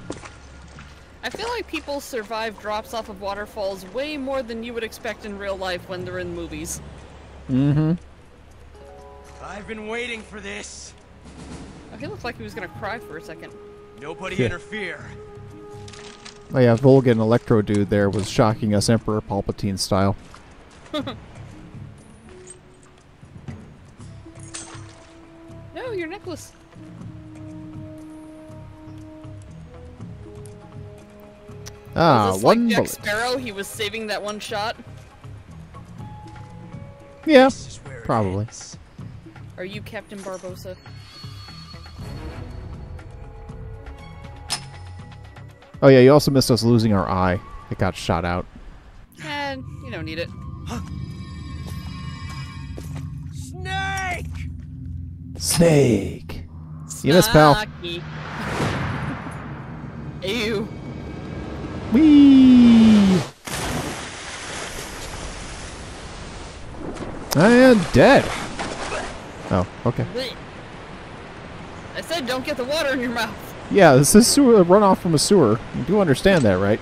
I feel like people survive drops off of waterfalls way more than you would expect in real life when they're in movies. Mm-hmm. I've been waiting for this. Oh, he looked like he was gonna cry for a second. Nobody interfere. Oh yeah, Volgan Electro Dude there was shocking us Emperor Palpatine style. No, your necklace. Ah, Is this one like Jack bullet. Sparrow? He was saving that one shot. Yeah, probably. Are you Captain Barbossa? Oh yeah, you also missed us losing our eye. It got shot out. And you don't need it. Snake! Snake! You missed, pal. Snarky. Ew. Whee! And dead. Oh, okay. I said don't get the water in your mouth. Yeah, this is sewer runoff from a sewer. You do understand that, right?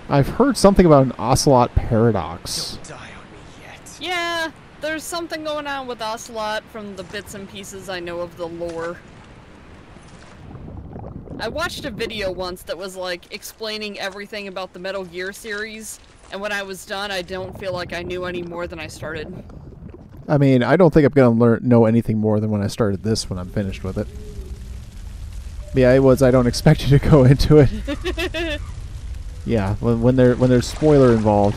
I've heard something about an ocelot paradox. Don't die on me yet. Yeah, there's something going on with Ocelot from the bits and pieces I know of the lore. I watched a video once that was like explaining everything about the Metal Gear series, and when I was done, I don't feel like I knew any more than I started. I mean, I don't think I'm gonna know anything more than when I started this when I'm finished with it. Yeah, it was. I don't expect you to go into it. Yeah, when there's spoiler involved.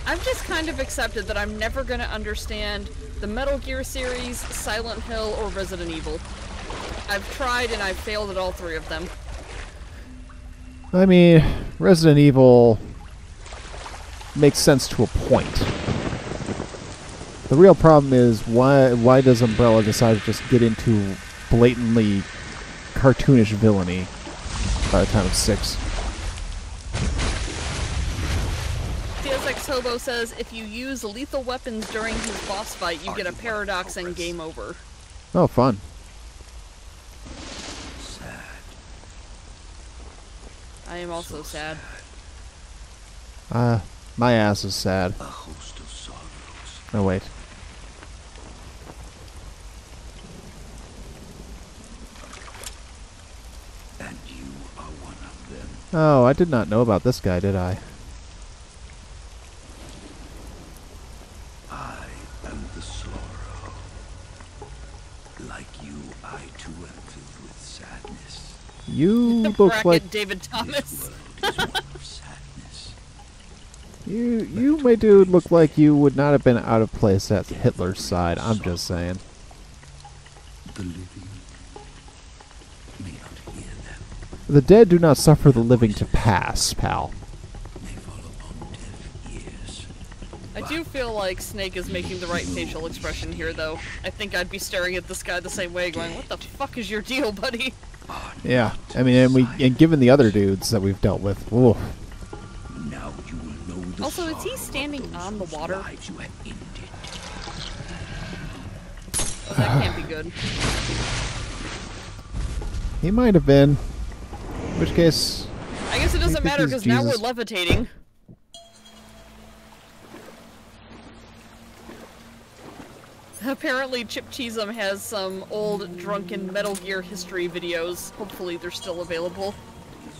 I've just kind of accepted that I'm never gonna understand the Metal Gear series, Silent Hill, or Resident Evil. I've tried and I've failed at all three of them. I mean, Resident Evil makes sense to a point. The real problem is why does Umbrella decide to just get into blatantly cartoonish villainy by the time of 6? TSX Hobo says if you use lethal weapons during his boss fight, you get a paradox and game over. Oh, fun. I am also sad. My ass is sad. A host of sorrows. Oh, wait. And you are one of them. Oh, I did not know about this guy, did I? I am the sorrow. Like you, I too am filled with sadness. You The look bracket like David Thomas. This world is one of sadness. You, my dude, look like you would not have been out of place at Hitler's side. I'm just saying. The living may not hear them. The dead do not suffer the living to pass, pal. May fall upon deaf ears. I do feel like Snake is making the right facial expression here, though. I think I'd be staring at this guy the same way, going, "What the fuck is your deal, buddy?" Yeah, I mean, and given the other dudes that we've dealt with, ooh. Now you will know the Also, is he standing on the water? lives you have ended. Oh, that can't be good. He might have been. In which case... I guess it doesn't matter, because now we're Jesus. levitating. Apparently Chip Cheesem has some old drunken Metal Gear history videos. Hopefully they're still available.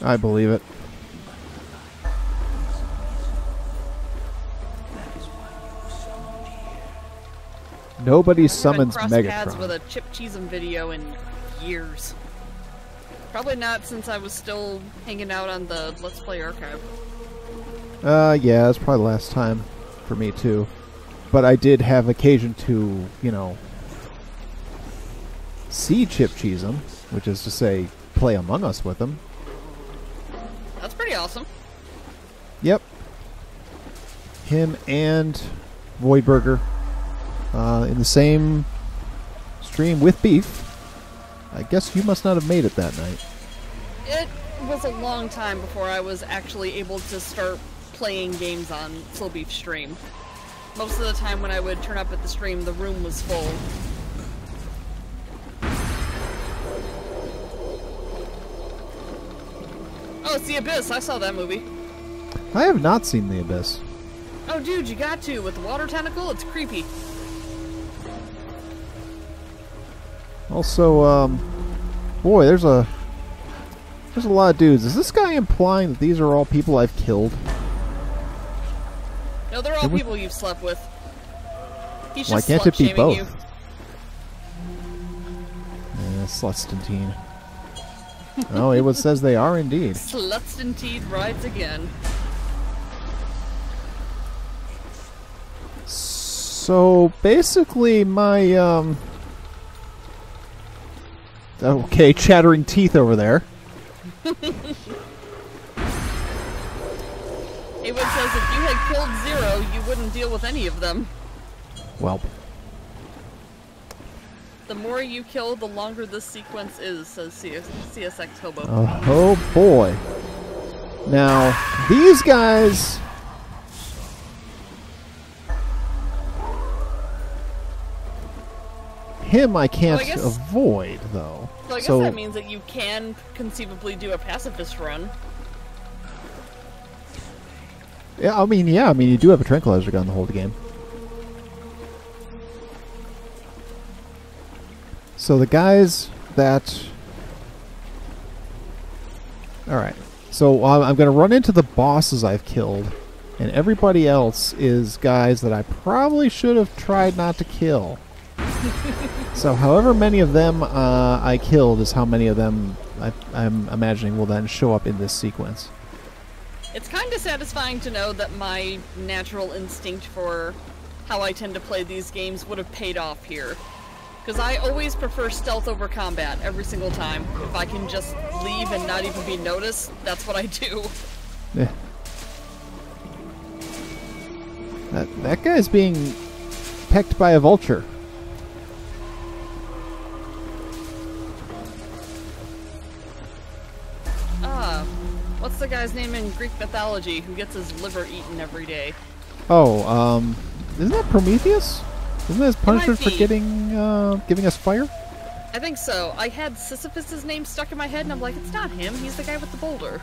I believe it. Nobody summons I haven't crossed paths Megatron. with a Chip Cheesem video in years. Probably not since I was still hanging out on the Let's Play archive. Yeah, that's probably the last time for me too. But I did have occasion to, you know, see Chip Cheesem, which is to say, play Among Us with him. That's pretty awesome. Yep. Him and Voidburger in the same stream with Beef. I guess you must not have made it that night. It was a long time before I was actually able to start playing games on Slow Beef stream. Most of the time when I would turn up at the stream, the room was full. Oh, it's The Abyss. I saw that movie. I have not seen The Abyss. Oh, dude, you got to. With the water tentacle, it's creepy. Also, boy, there's a lot of dudes. Is this guy implying that these are all people I've killed? No, they're all people you've slept with. He's Why just can't it be slut-shaming both? you. Slutstantine. Oh, it says they are indeed. Slutstantine rides again. So basically, my okay, chattering teeth over there. Haywood says if you had killed Zero, you wouldn't deal with any of them. Welp. The more you kill, the longer this sequence is, says CSX Hobo. Oh boy. Now, these guys... Him I can't avoid, though. So I guess that means that you can conceivably do a pacifist run. Yeah, I mean, you do have a tranquilizer gun the whole game. So the guys that... Alright. So I'm going to run into the bosses I've killed, and everybody else is guys that I probably should have tried not to kill. So however many of them I killed is how many of them I'm imagining will then show up in this sequence. It's kind of satisfying to know that my natural instinct for how I tend to play these games would have paid off here. Because I always prefer stealth over combat every single time. If I can just leave and not even be noticed, that's what I do. Yeah. That guy's being pecked by a vulture. What's the guy's name in Greek mythology who gets his liver eaten every day? Oh, isn't that Prometheus? Isn't that his punishment for giving us fire? I think so. I had Sisyphus' name stuck in my head, and I'm like, it's not him. He's the guy with the boulder.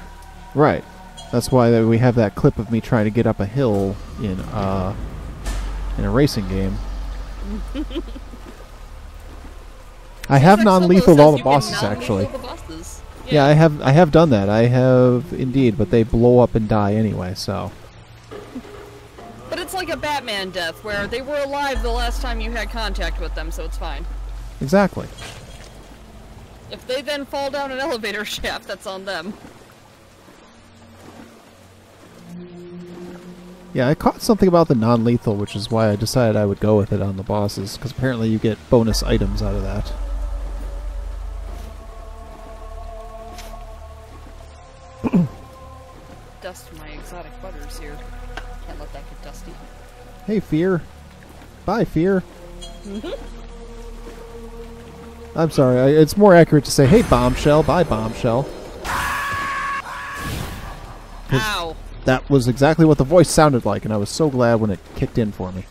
Right. That's why we have that clip of me trying to get up a hill in a racing game. I have non-lethal all the bosses, actually. Yeah, I have done that. I have indeed, but they blow up and die anyway, so. But it's like a Batman death, where they were alive the last time you had contact with them, so it's fine. Exactly. If they then fall down an elevator shaft, that's on them. Yeah, I caught something about the non-lethal, which is why I decided I would go with it on the bosses, because apparently you get bonus items out of that. Dust my exotic butters here. Can't let that get dusty. Hey, Fear. Bye, Fear. I'm sorry, it's more accurate to say, hey, Bombshell. Bye, Bombshell. Ow! That was exactly what the voice sounded like, and I was so glad when it kicked in for me.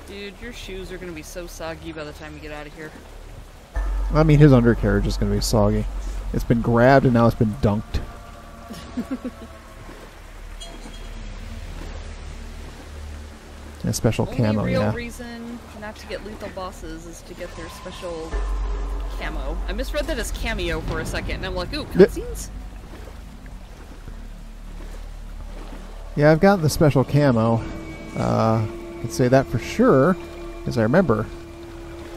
Dude, your shoes are gonna be so soggy by the time you get out of here. I mean, his undercarriage is going to be soggy. It's been grabbed, and now it's been dunked. A special camo, Only real yeah. reason not to get lethal bosses is to get their special camo. I misread that as cameo for a second, and I'm like, ooh, cutscenes? Yeah, I've got the special camo. I can say that for sure, because I remember.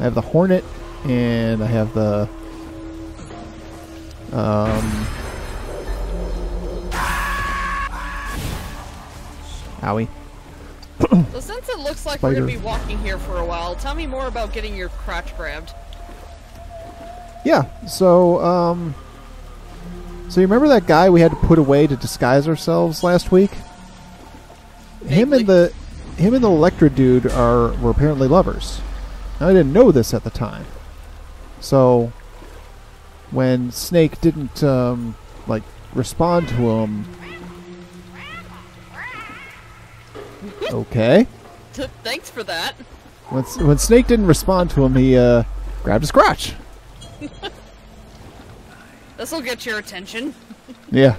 I have the Hornet, and I have the... Owie. So since it looks like we're going to be walking here for a while, tell me more about getting your crotch grabbed. Yeah, so, so you remember that guy we had to put away to disguise ourselves last week? Him and the Electra dude were apparently lovers. Now, I didn't know this at the time. So, when Snake didn't, like, respond to him... Okay. Thanks for that. When Snake didn't respond to him, he, grabbed his crotch. This'll get your attention. Yeah.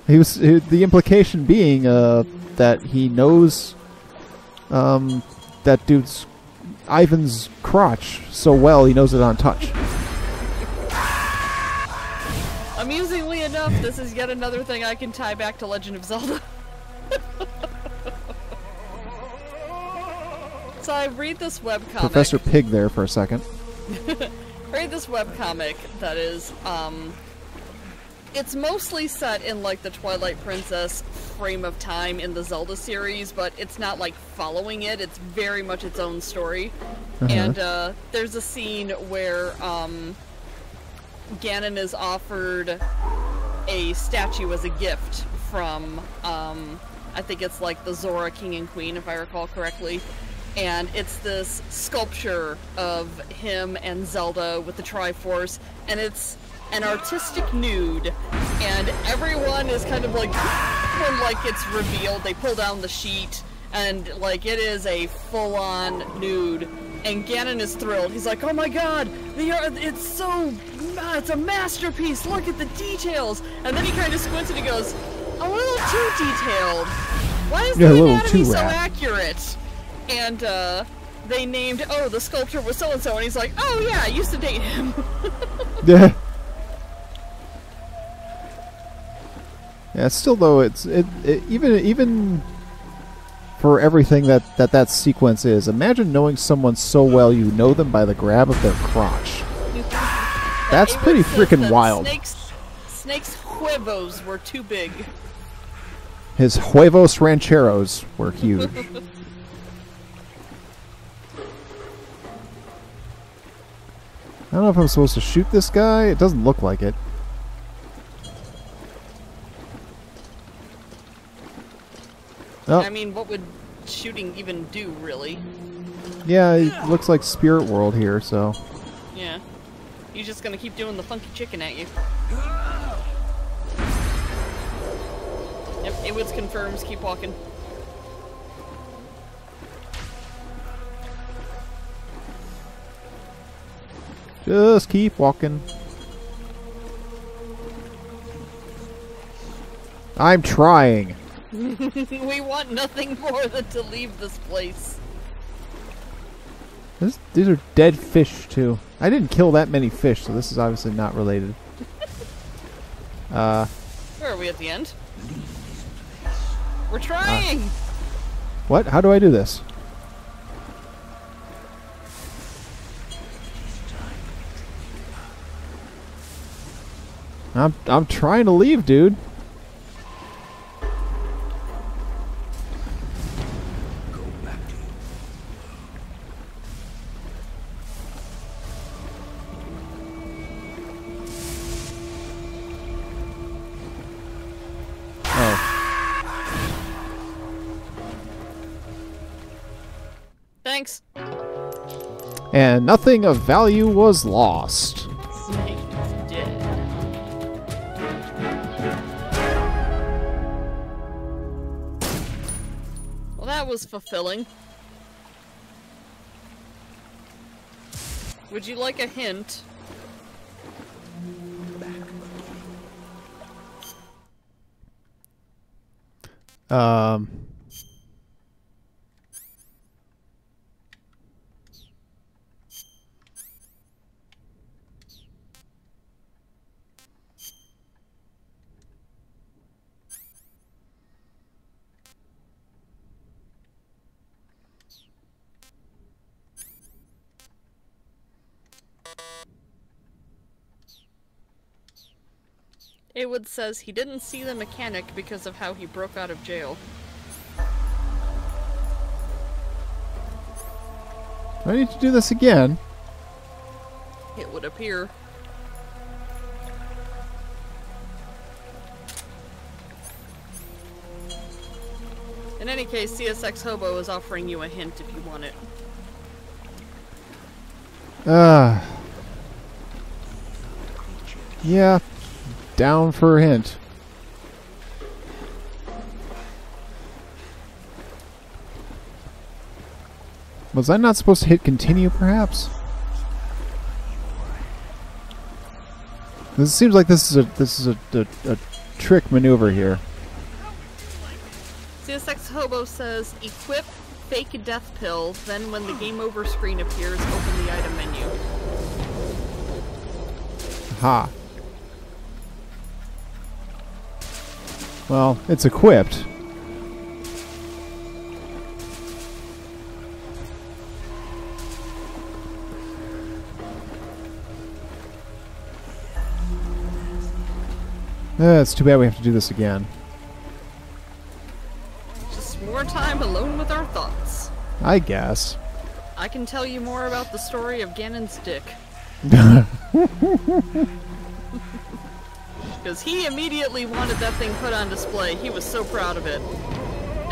The implication being, that he knows, that dude's Ivan's crotch so well he knows it on touch. Amusingly enough, this is yet another thing I can tie back to Legend of Zelda. So I read this webcomic. Professor Pig there for a second. Read this webcomic that is, it's mostly set in, like, the Twilight Princess frame of time in the Zelda series, but it's not, like, following it. It's very much its own story. And, there's a scene where, Ganon is offered a statue as a gift from, I think it's, like, the Zora King and Queen, if I recall correctly. And it's this sculpture of him and Zelda with the Triforce, and it's an artistic nude, and everyone is kind of like, when, like, it's revealed, they pull down the sheet, and, like, it is a full-on nude, and Ganon is thrilled. He's like, oh my god, it's a masterpiece, look at the details! And then he kind of squints and he goes, a little too detailed. Why is the anatomy so accurate? And, they named, the sculptor was so-and-so, and he's like, oh yeah, I used to date him. Yeah. Yeah, still though, even for everything that sequence is, imagine knowing someone so well you know them by the grab of their crotch. That's pretty freaking wild. Snake's huevos were too big. His huevos rancheros were huge. I don't know if I'm supposed to shoot this guy. It doesn't look like it. Oh. I mean, what would shooting even do, really? Yeah, it looks like Spirit World here, so... Yeah. He's just gonna keep doing the funky chicken at you. Yep, Awoods confirms, keep walking. Just keep walking. I'm trying. We want nothing more than to leave this place. These are dead fish, too. I didn't kill that many fish, so this is obviously not related. Where are we at the end? We're trying! What? How do I do this? I'm trying to leave, dude. Thanks. And nothing of value was lost. Snake is dead. Well, that was fulfilling. Would you like a hint? Haywood says he didn't see the mechanic because of how he broke out of jail. Do I need to do this again? It would appear. In any case, CSX Hobo is offering you a hint if you want it. Yeah. Down for a hint. Was I not supposed to hit continue, perhaps? This seems like this is a trick maneuver here. CSX Hobo says, equip fake death pill, then when the game over screen appears, open the item menu. Ha. Well, it's equipped. It's too bad we have to do this again. Just more time alone with our thoughts. I guess. I can tell you more about the story of Ganon's dick. Because he immediately wanted that thing put on display. He was so proud of it.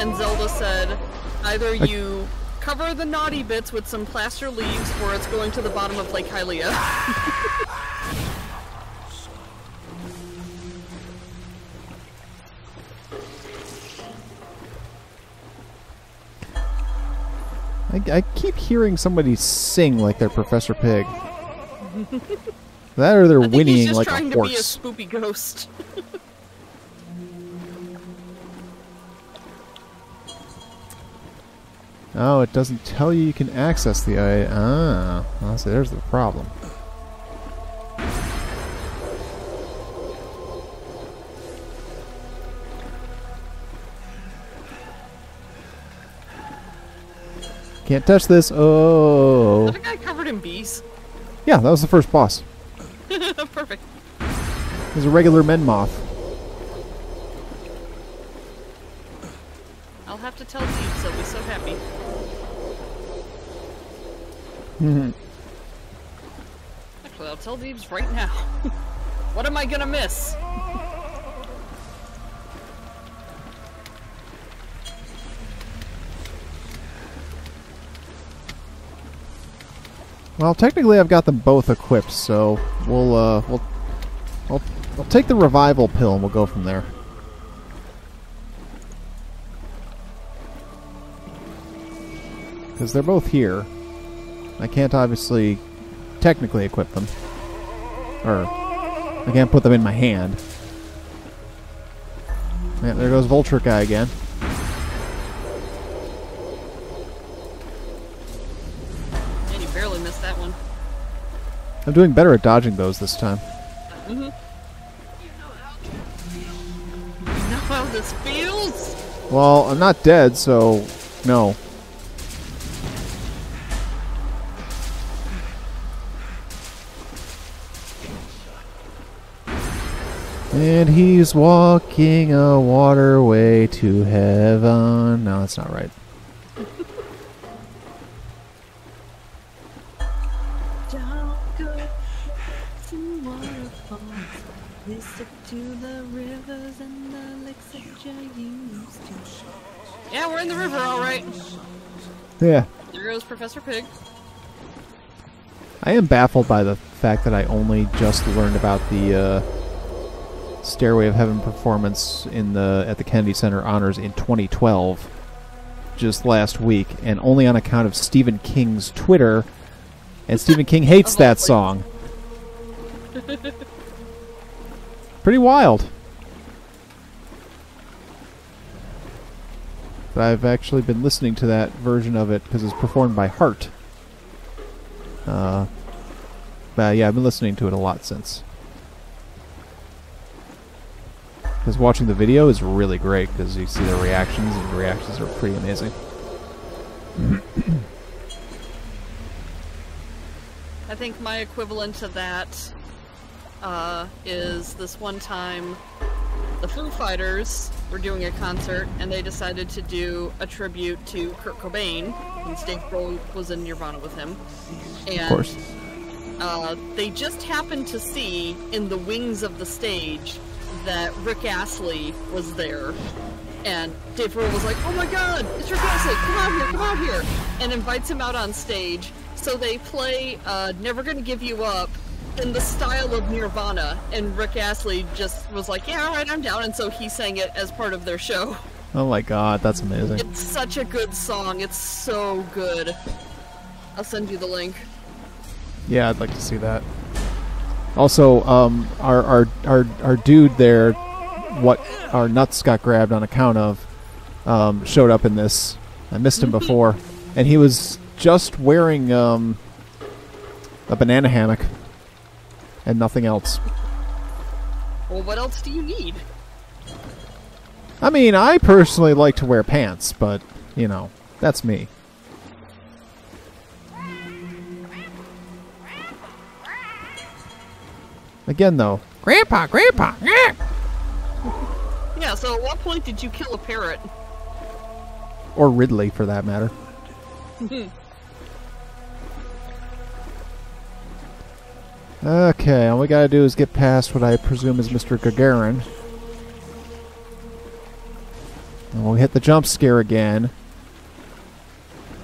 And Zelda said, either you cover the naughty bits with some plaster leaves, or it's going to the bottom of Lake Hylia. I keep hearing somebody sing like they're Professor Pig. That or they're whinnying like a horse. He's just trying to be a spoopy ghost. Oh, it doesn't tell you can access the eye. Ah, well, so there's the problem. Can't touch this. Oh. Is that a guy covered in bees? Yeah, that was the first boss. Perfect. There's a regular Menmoth. I'll have to tell Deebs, they'll be so happy. Actually, I'll tell Deebs right now. What am I gonna miss? Well, technically I've got them both equipped, so I'll take the revival pill and we'll go from there. Because they're both here. I can't obviously technically equip them. Or I can't put them in my hand. Yeah, there goes Vulture guy again. I'm doing better at dodging those this time. Mm-hmm. You know how this feels? Well, I'm not dead, so no. And he's walking a waterway to heaven. No, that's not right. Yeah, we're in the river, all right. Yeah. There goes Professor Pig. I am baffled by the fact that I only just learned about the Stairway of Heaven performance at the Kennedy Center Honors in 2012, just last week, and only on account of Stephen King's Twitter, and Stephen King hates that song. Pretty wild. But I've actually been listening to that version of it because it's performed by Heart. But yeah, I've been listening to it a lot since. Because watching the video is really great because you see the reactions, and the reactions are pretty amazing. I think my equivalent to that is this one time the Foo Fighters were doing a concert and they decided to do a tribute to Kurt Cobain, since Dave Grohl was in Nirvana with him. And, of course. They just happened to see in the wings of the stage that Rick Astley was there. And Dave Grohl was like, "Oh my god, it's Rick Astley, come out here," and invites him out on stage. So they play Never Gonna Give You Up in the style of Nirvana, and Rick Astley just was like, "Yeah, alright, I'm down," and so he sang it as part of their show. Oh my god, that's amazing. It's such a good song, it's so good. I'll send you the link. Yeah, I'd like to see that. Also, our dude there, what our nuts got grabbed on account of, showed up in this. I missed him before, and he was just wearing a banana hammock and nothing else. Well, what else do you need? I mean, I personally like to wear pants, but, you know, that's me. Again, though, Grandpa! Yeah! Yeah, so at what point did you kill a parrot? Or Ridley, for that matter. Okay, all we gotta do is get past what I presume is Mr. Gagarin. And we'll hit the jump scare again.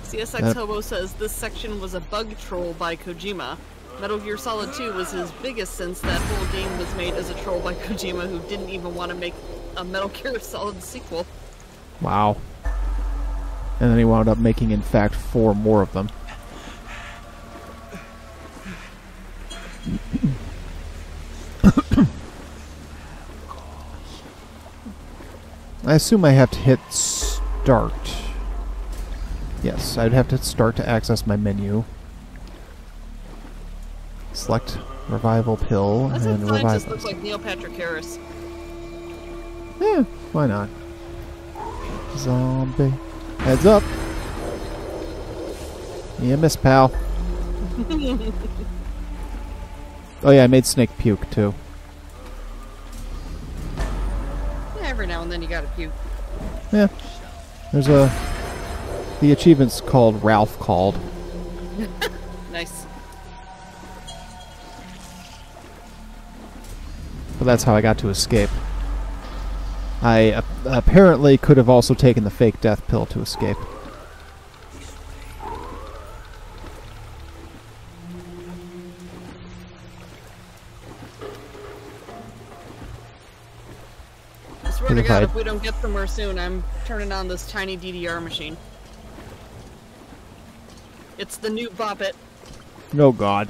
CSX Hobo says this section was a bug troll by Kojima. Metal Gear Solid 2 was his biggest since that whole game was made as a troll by Kojima, who didn't even want to make a Metal Gear Solid sequel. Wow. And then he wound up making, in fact, 4 more of them. I assume I have to hit start. Yes, I'd have to start to access my menu. Select revival pill and revival. Scientist looks like Neil Patrick Harris. Yeah, why not? Zombie. Heads up. You miss, pal. Oh yeah, I made Snake puke too. Yeah, every now and then you gotta puke. Yeah. There's the achievement's called Ralph Called. Nice. But that's how I got to escape. I apparently could have also taken the fake death pill to escape. I swear to God, if we don't get somewhere soon, I'm turning on this tiny DDR machine. It's the new Bop It. Oh God.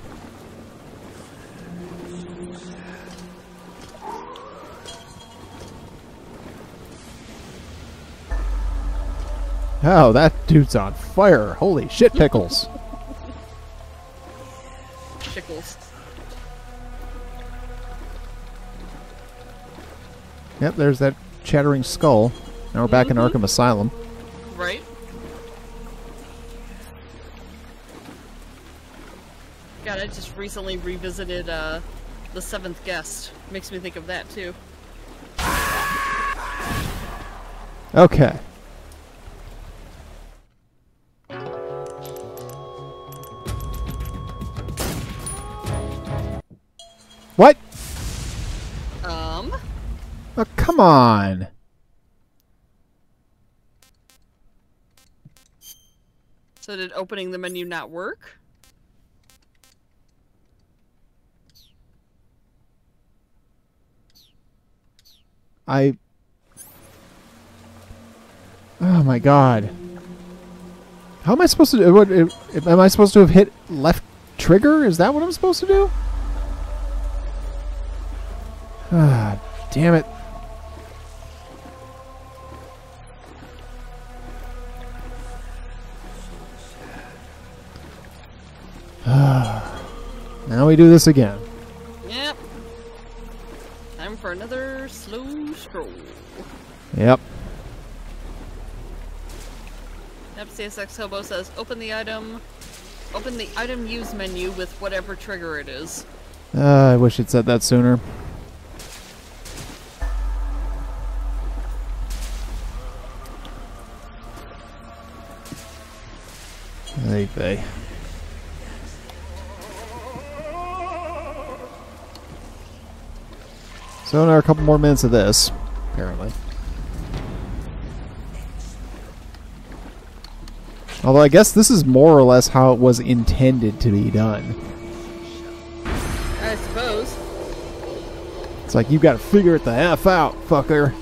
Oh, that dude's on fire. Holy shit pickles. Pickles. Yep, there's that chattering skull. Now we're back in Arkham Asylum. Right? God, I just recently revisited The Seventh Guest. Makes me think of that, too. Okay. What? Oh, come on. So did opening the menu not work? Oh my god. How am I supposed to do? What, am I supposed to have hit left trigger? Is that what I'm supposed to do? Ah, damn it. Now we do this again. Yep. Time for another slow stroll. Yep. Yep, CSX Hobo says, open the item use menu with whatever trigger it is. I wish it said that sooner. Hey. So now a couple more minutes of this, apparently. Although I guess this is more or less how it was intended to be done. I suppose. It's like, you gotta figure it the F out, fucker.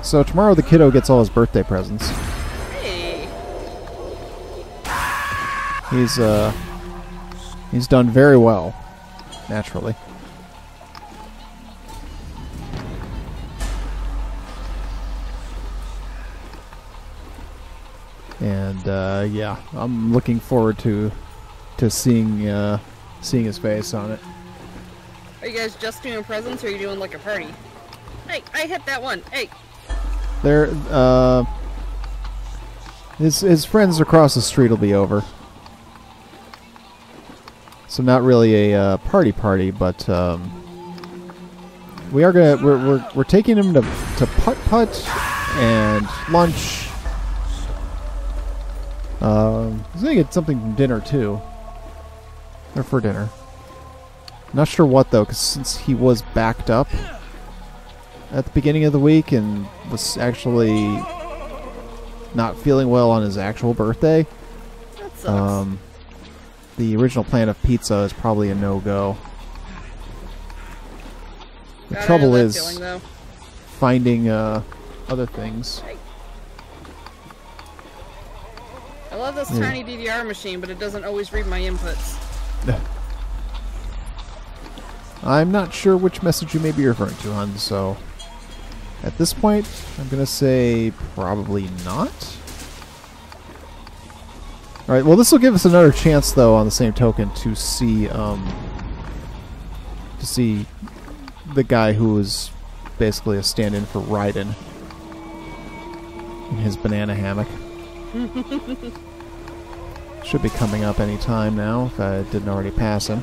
So tomorrow the kiddo gets all his birthday presents. Hey. He's done very well, naturally. And yeah, I'm looking forward to seeing his face on it. Are you guys just doing presents, or are you doing like a party? Hey, I hit that one. Hey. There, his friends across the street will be over. So not really a party, but we are we're taking him to putt and lunch. He's gonna get something from dinner too, or for dinner. Not sure what though, because since he was backed up at the beginning of the week and was actually not feeling well on his actual birthday. That sucks. The original plan of pizza is probably a no-go. The trouble is finding other things. I love this tiny DVR machine, but it doesn't always read my inputs. I'm not sure which message you may be referring to, hon, so at this point, I'm going to say probably not. Alright, well this will give us another chance, though, on the same token, to see the guy who is basically a stand-in for Raiden in his banana hammock. Should be coming up any time now, if I didn't already pass him.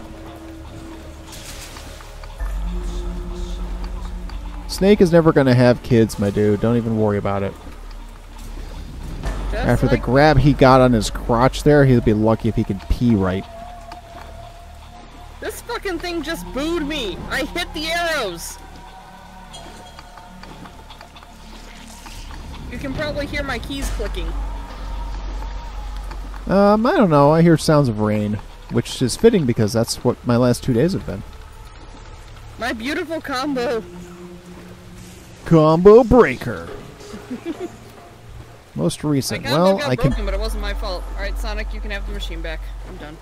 Snake is never going to have kids, my dude. Don't even worry about it. After the grab he got on his crotch there, he'll be lucky if he can pee right. This fucking thing just booed me! I hit the arrows! You can probably hear my keys clicking. I don't know. I hear sounds of rain, which is fitting because that's what my last 2 days have been. My beautiful combo. Combo breaker. Most recent. Well, got broken, but it wasn't my fault. Alright, Sonic, you can have the machine back. I'm done.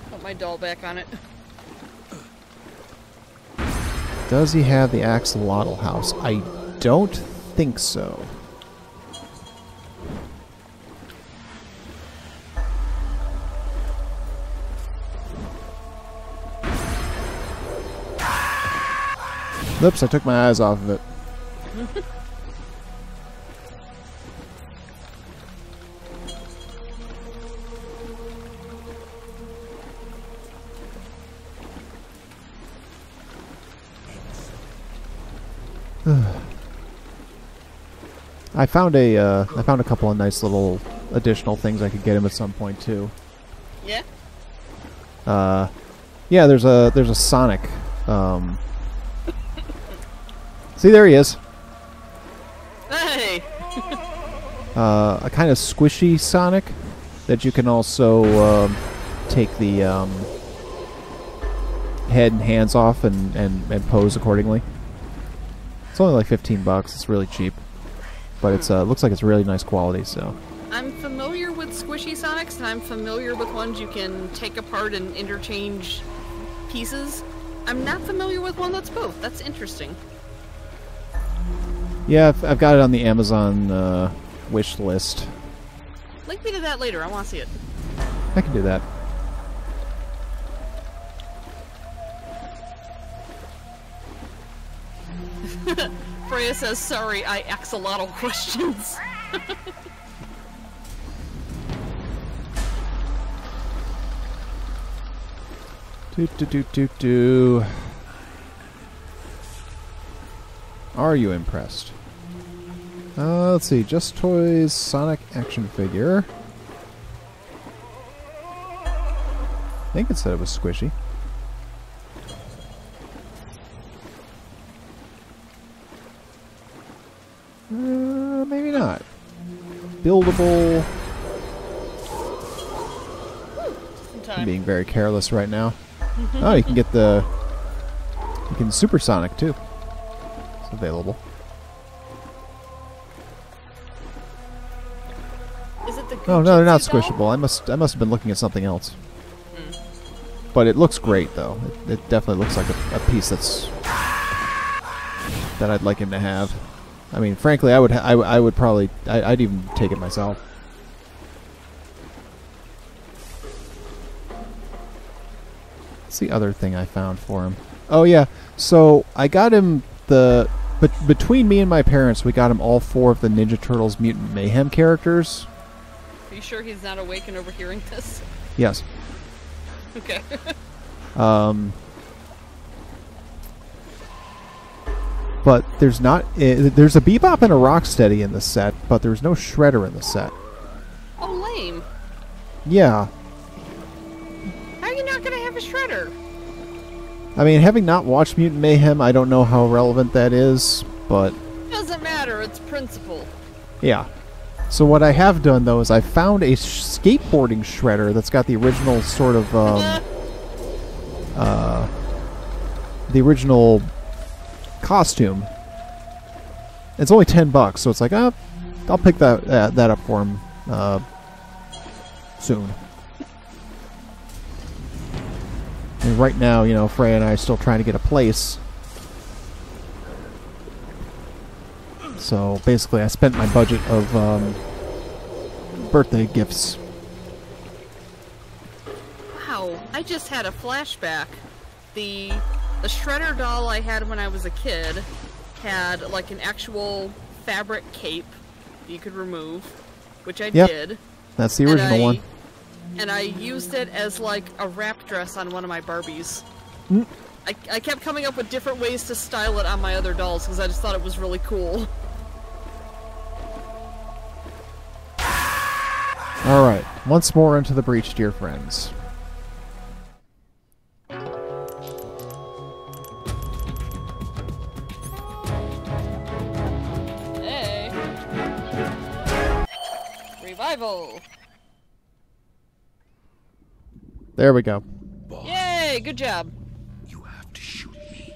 Put my doll back on it. Does he have the axolotl house? I don't think so. Oops, I took my eyes off of it. I found a couple of nice little additional things I could get him at some point too. Yeah. Yeah, there's a Sonic. See, there he is. Hey! A kind of squishy Sonic that you can also take the head and hands off and pose accordingly. It's only like $15. It's really cheap, but it's looks like it's really nice quality. So I'm familiar with squishy Sonics, and I'm familiar with ones you can take apart and interchange pieces. I'm not familiar with one that's both. That's interesting. yeah, I've got it on the Amazon wish list. Link me to that later. I want to see it. I can do that. Freya says, sorry, I ask a lot of questions. Do. Are you impressed? Let's see. Just Toys Sonic action figure. I think it said it was squishy. Maybe not. Buildable. I'm being very careless right now. Oh, you can get the... You can Supersonic, too. It's available. Is it the Oh, no, they're not Gujitsu doll? squishable. I must have been looking at something else. But it looks great, though. It definitely looks like a piece that I'd like him to have. I mean, frankly, I would probably... I'd even take it myself. What's the other thing I found for him? Oh, yeah. So, I got him the... But between me and my parents, we got him all 4 of the Ninja Turtles Mutant Mayhem characters. Are you sure he's not awake and overhearing this? Yes. Okay. But there's not... there's a Bebop and a Rocksteady in the set, but there's no Shredder in the set. Oh, lame. Yeah. How are you not gonna have a Shredder? I mean, having not watched Mutant Mayhem, I don't know how relevant that is, but... Doesn't matter, it's principle. Yeah. So what I have done, though, is I found a skateboarding Shredder that's got the original sort of, the original costume. It's only $10, so it's like, I'll pick that up for him soon. And right now, you know, Freya and I are still trying to get a place. So basically, I spent my budget of birthday gifts. Wow, I just had a flashback. The Shredder doll I had when I was a kid had like an actual fabric cape you could remove, which I did. That's the original one. And I used it as like a wrap dress on one of my Barbies. I kept coming up with different ways to style it on my other dolls because I just thought it was really cool. Alright, once more into the breach, dear friends. Hey! Revival! There we go. Yay! Good job. You have to shoot me.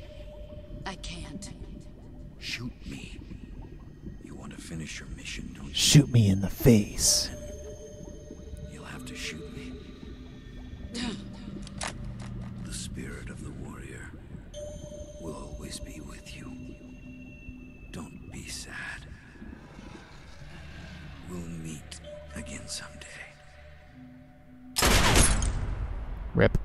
I can't. Shoot me. You want to finish your mission, don't you? Shoot me in the face. You'll have to shoot me. The spirit of the warrior will always be with you. Don't be sad. We'll meet again someday. Rip.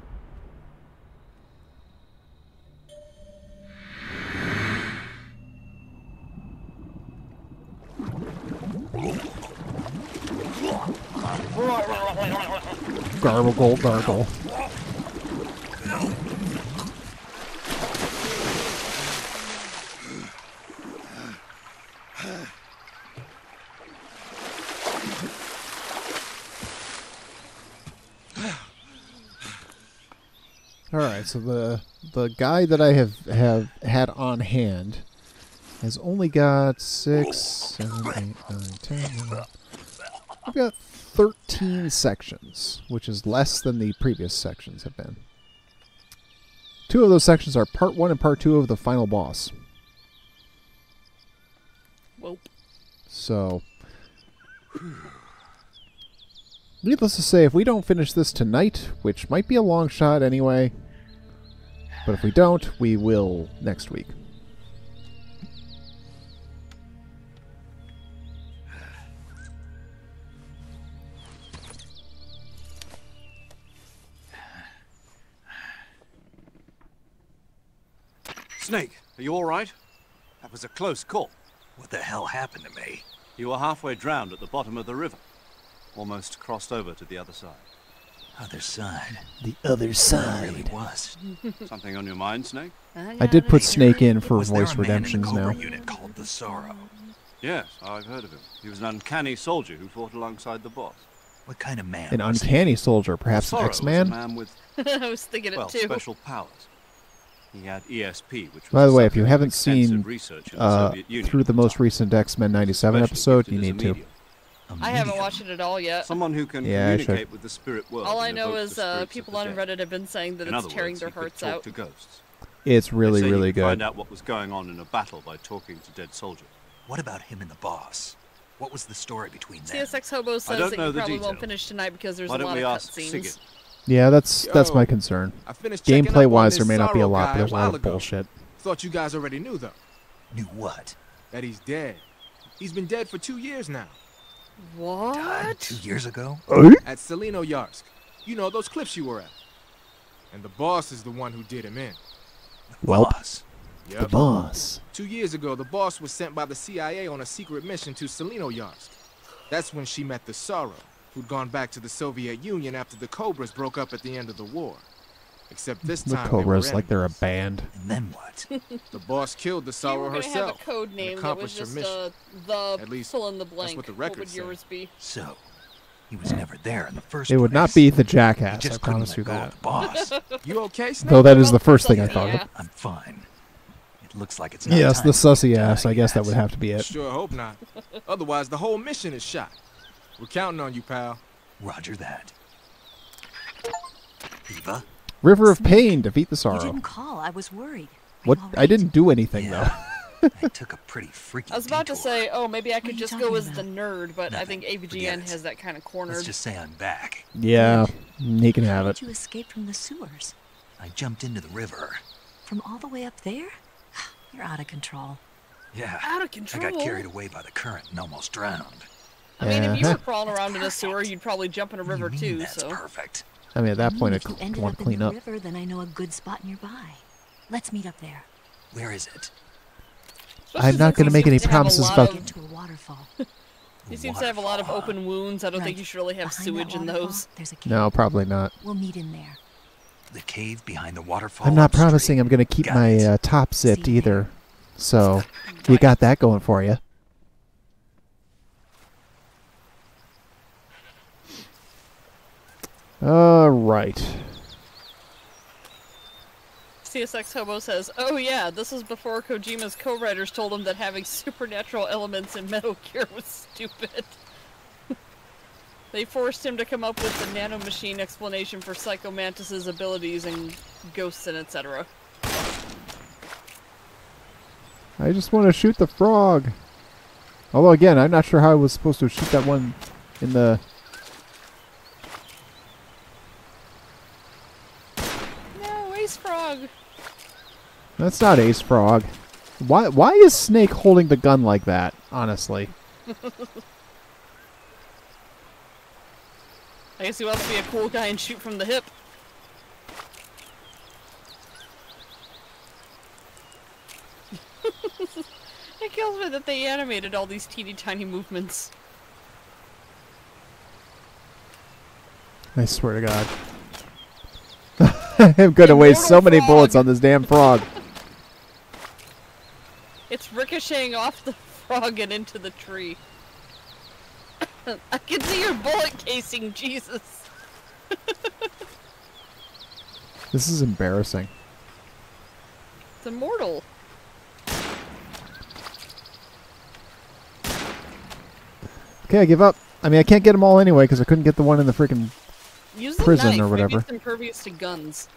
Gargle, gargle. All right, so the guy that I have had on hand has only got 6, 7, 8, 9, 10. 11. I've got 13 sections, which is less than the previous sections have been. 2 of those sections are part 1 and part 2 of the final boss. Whoa. So, needless to say, if we don't finish this tonight, which might be a long shot anyway, but if we don't, we will next week. Snake, are you all right? That was a close call. What the hell happened to me? You were halfway drowned at the bottom of the river. Almost crossed over to the other side. Other side. The other It side. really was. Something on your mind, Snake? I did put Snake in for Was there voice a man in the redemptions Cobra now. unit called the Sorrow? Yes, I've heard of him. He was an uncanny soldier who fought alongside the boss. What kind of man? An was he? uncanny soldier, perhaps an Sorrow was a X-Man? man with, I was thinking well, it too. special powers. He had ESP, which was By the way, if subject you of haven't extensive seen research in the Soviet Union through at the most time. recent X-Men 97 Especially episode, gifted you as a need to. medium. I haven't watched it at all yet. Someone who can Yeah, I should. communicate with the spirit world. All I and know evoke is the spirits of people the on dead. Reddit have been saying that In it's other tearing words, their he could hearts talk out. to ghosts. It's really, They say really you can good. Find out what was going on in a battle by talking to dead soldiers. What about him and the boss? What was the story between them? CSX Hobo says don't that know you the probably won't details. finish tonight because there's Why a don't lot we of ask cutscenes. Sigurd? Yeah, that's my Yo, concern. I finished checking up on Gameplay-wise, this there may not be a Sorrow lot, guy but there's a while lot of ago. bullshit. Thought you guys already knew, though. Knew what? That he's dead. He's been dead for 2 years now. What? Died 2 years ago? At Selino Yarsk. You know, those cliffs you were at. And the boss is the one who did him in. Welp. Boss. Yep. The boss. 2 years ago, the boss was sent by the CIA on a secret mission to Selino Yarsk. That's when she met the Sorrow, who'd gone back to the Soviet Union after the Cobras broke up at the end of the war. Except this The time Cobras, they were like they're a enemies. band. And then what? The boss killed the You Sorrow were gonna have a herself. code name that was accomplished her just mission. the At least, fill in the blank. what the What records would say. yours be? So, he was never there in the first It would not place. be the He jackass, just I couldn't promise let you go that. of the boss. You okay, Snake? Though that is the Well, first thing I sussy thought of. ass. I'm fine. It looks like it's not Yes, time the for me sussy to ass, die I guess that yet. would have to be it. Sure hope not. Otherwise, the whole mission is shot. We're counting on you, pal. Roger that. Eva? River of Pain, defeat the You Sorrow. didn't call. I was worried. What? All I right. didn't do anything, Yeah. I took a pretty freaky I was about to detour. say, oh, maybe I What are could you just talking go as about? the nerd, but I think Nothing. Forget AVGN it. has that kind of cornered. Let's just say I'm back. though. Yeah, he can have How it. did you escape from the sewers? I jumped into the river. From all the way up there? You're out of control. Yeah. Out of I control. got carried away by the current and almost drowned. I mean, if you Uh-huh. were crawling around in a sewer, perfect. you'd probably jump in a What do you river mean too. that's So perfect. I mean, at that point, If you I ended want up to in clean the up. river, then I know a good spot nearby. Let's meet up there. Where is it? especially I'm not since going to he make any seems to have a promises lot about. of- Into a waterfall. He seems to have a lot of Waterfall, huh? open wounds. I don't think Right. you should really have Behind that sewage in waterfall, those. There's a cave. No, probably not. We'll meet in there. The cave behind the waterfall. I'm not upstream. promising I'm going to keep Got my it. top zipped See you either. So, you Right. got that going for you. Alright. CSX Hobo says, oh yeah, this was before Kojima's co-writers told him that having supernatural elements in Metal Gear was stupid. They forced him to come up with the nanomachine explanation for Psycho Mantis's abilities and ghosts and etc. I just want to shoot the frog. Although, again, I'm not sure how I was supposed to shoot that one in the... No, Ace Frog! That's not Ace Frog. Why is Snake holding the gun like that, honestly? I guess he wants to be a cool guy and shoot from the hip. It kills me that they animated all these teeny tiny movements. I swear to God. I'm going to waste so many frog. bullets on this damn frog. It's ricocheting off the frog and into the tree. I can see your bullet casing, Jesus. This is embarrassing. It's immortal. Okay, I give up. I mean, I can't get them all anyway because I couldn't get the one in the freaking Use the prison knife. or whatever. Maybe it's impervious to guns.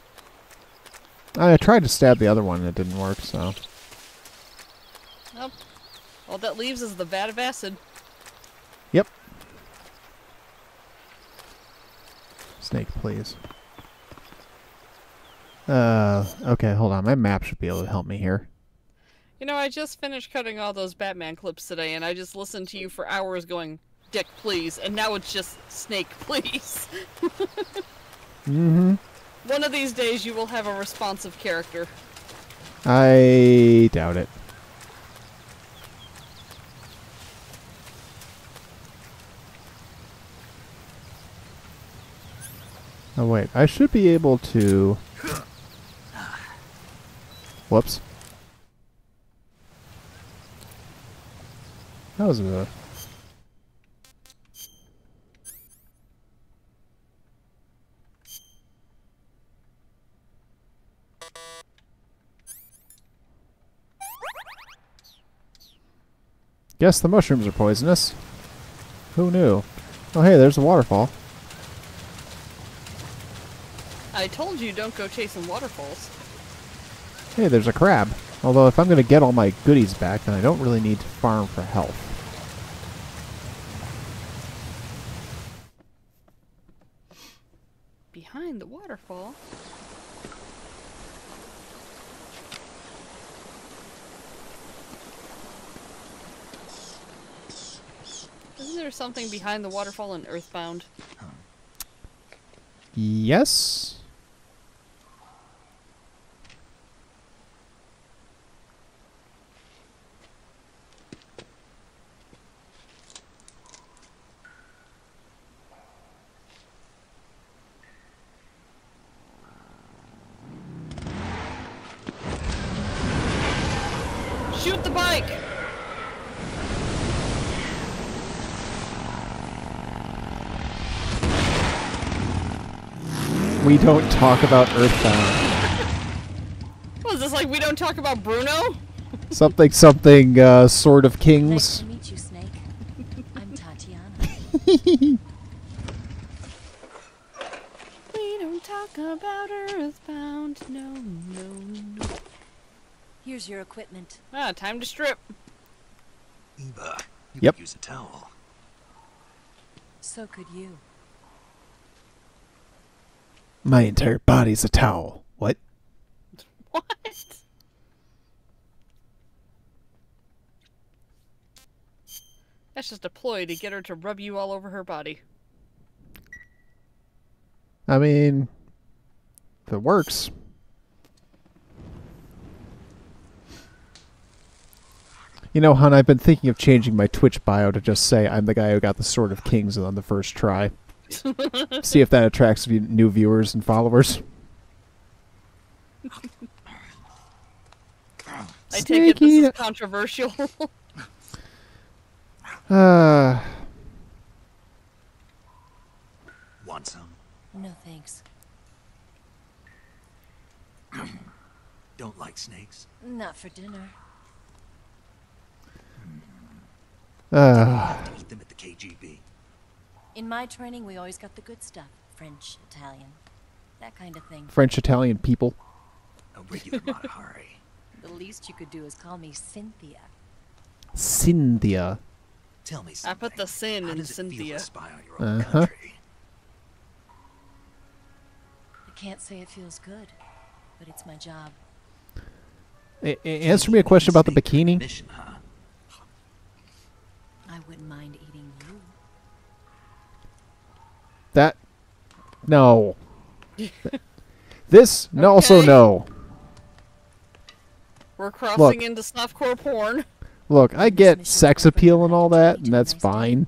I tried to stab the other one and it didn't work, so. Nope. All that leaves is the vat of acid. Yep. Snake, please. Okay, hold on. My map should be able to help me here. You know, I just finished cutting all those Batman clips today, and I just listened to you for hours going, Dick, please, and now it's just Snake, please. Mm-hmm. One of these days you will have a responsive character. I doubt it. Oh wait, I should be able to... Whoops. That was a... Guess the mushrooms are poisonous. Who knew? Oh hey, there's a waterfall. I told you don't go chasing waterfalls. Hey, there's a crab. Although if I'm going to get all my goodies back, then I don't really need to farm for health. Behind the waterfall? Isn't there something behind the waterfall in Earthbound? Yes? Shoot the bike! We don't talk about Earthbound. What is this, like we don't talk about Bruno? Something, Sword of Kings. Nice to meet you, Snake. I'm Tatiana. We don't talk about Earthbound, no, no. Here's your equipment. Ah, time to strip. Eva, you Yep. could use a towel. So could you. My entire body's a towel. What? What? That's just a ploy to get her to rub you all over her body. I mean, if it works. You know, hon, I've been thinking of changing my Twitch bio to just say I'm the guy who got the Sword of Kings on the first try. See if that attracts new viewers and followers. I take it this is controversial. Want some? No thanks. Don't like snakes? Not for dinner. Have to eat them at the KGB. In my training, we always got the good stuff. French, Italian, that kind of thing. French-Italian people. A regular Mata Hari. The least you could do is call me Cynthia. Cynthia. Tell me I something. put the sin How in does it feel Cynthia. to spy on your own Uh-huh. country? I can't say it feels good, but it's my job. Answer me a question about the bikini. Mission, huh? I wouldn't mind eating you. That... No. This? No, also Okay. no. We're crossing Look. into softcore porn. Look, I get sex appeal and all that, and that's fine.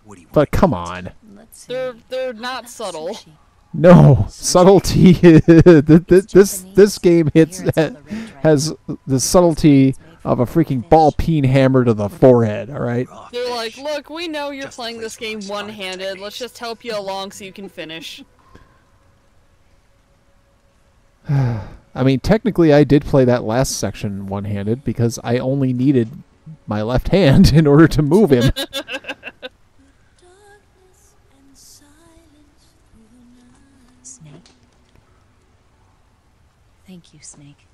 What do you But come on. Let's see. They're not subtle. Sushi. No, subtlety. This game has the subtlety of a freaking ball peen hammer to the forehead. All right. raw They're fish? like, look, we know you're Just the playing place this where game we started one-handed. Let's Chinese. just help you along so you can finish. I mean, technically, I did play that last section one-handed because I only needed my left hand in order to move him. Snake. Thank you, Snake.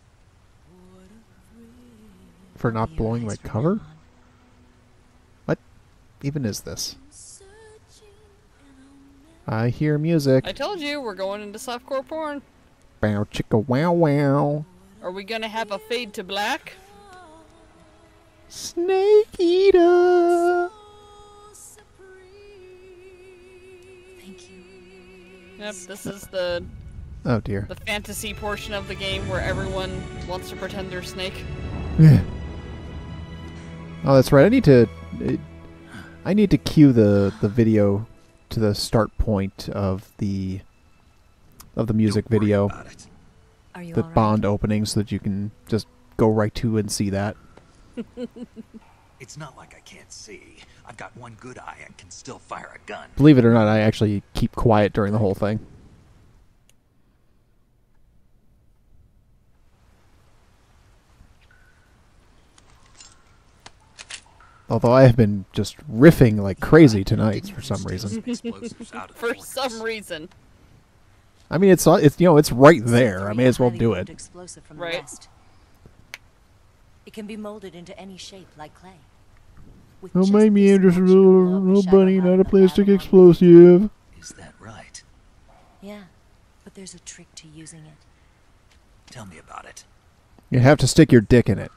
For not blowing my cover? What even is this? I hear music. I told you, we're going into softcore porn. Bow chicka wow wow. Are we gonna have a fade to black? Snake Eater. Thank you. Yep, this is the Oh dear. fantasy portion of the game where everyone wants to pretend they're Snake. Oh, that's right. I need to cue the video to the start point of the music video. Are you The all right? Bond opening, so that you can just go right to and see that. It's not like I can't see. I've got one good eye and can still fire a gun. Believe it or not, I actually keep quiet during the whole thing. Although I have been just riffing like crazy tonight for some reason. For some reason. I mean, it's it's right there. I may as well do it. Explosive from the Right. West. It can be molded into any shape like clay. With Don't just make me this just a much, you can blow up little the bunny, shadow not a of the plastic Babylon. explosive. Is that right? Yeah, but there's a trick to using it. Tell me about it. You have to stick your dick in it.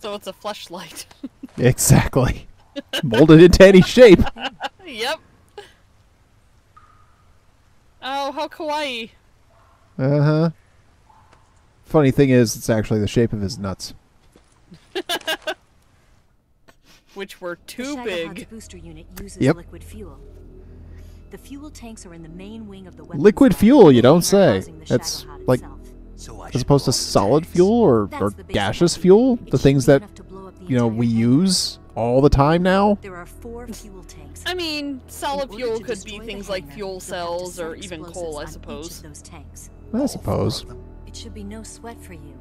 So it's a fleshlight. Exactly. Molded into any shape. Yep. Oh, how kawaii. Uh-huh. Funny thing is, it's actually the shape of his nuts. Which were The too Shagohod's big. booster unit uses Yep. liquid fuel. The fuel tanks are in the main wing of the weapons Liquid lab, fuel, you don't say. housing the That's Shagohod like, itself. So I as should opposed to blow up the solid tanks. fuel or That's the basic gaseous idea. fuel, It the should things be that enough to blow up the we entire tank. use all the time now. There are 4 fuel tanks. I mean, solid In order fuel to could be destroy things the like hangar, fuel you'll have to cells set or even explosives coal, I on each suppose. of those tanks. I suppose. It should be no sweat for you.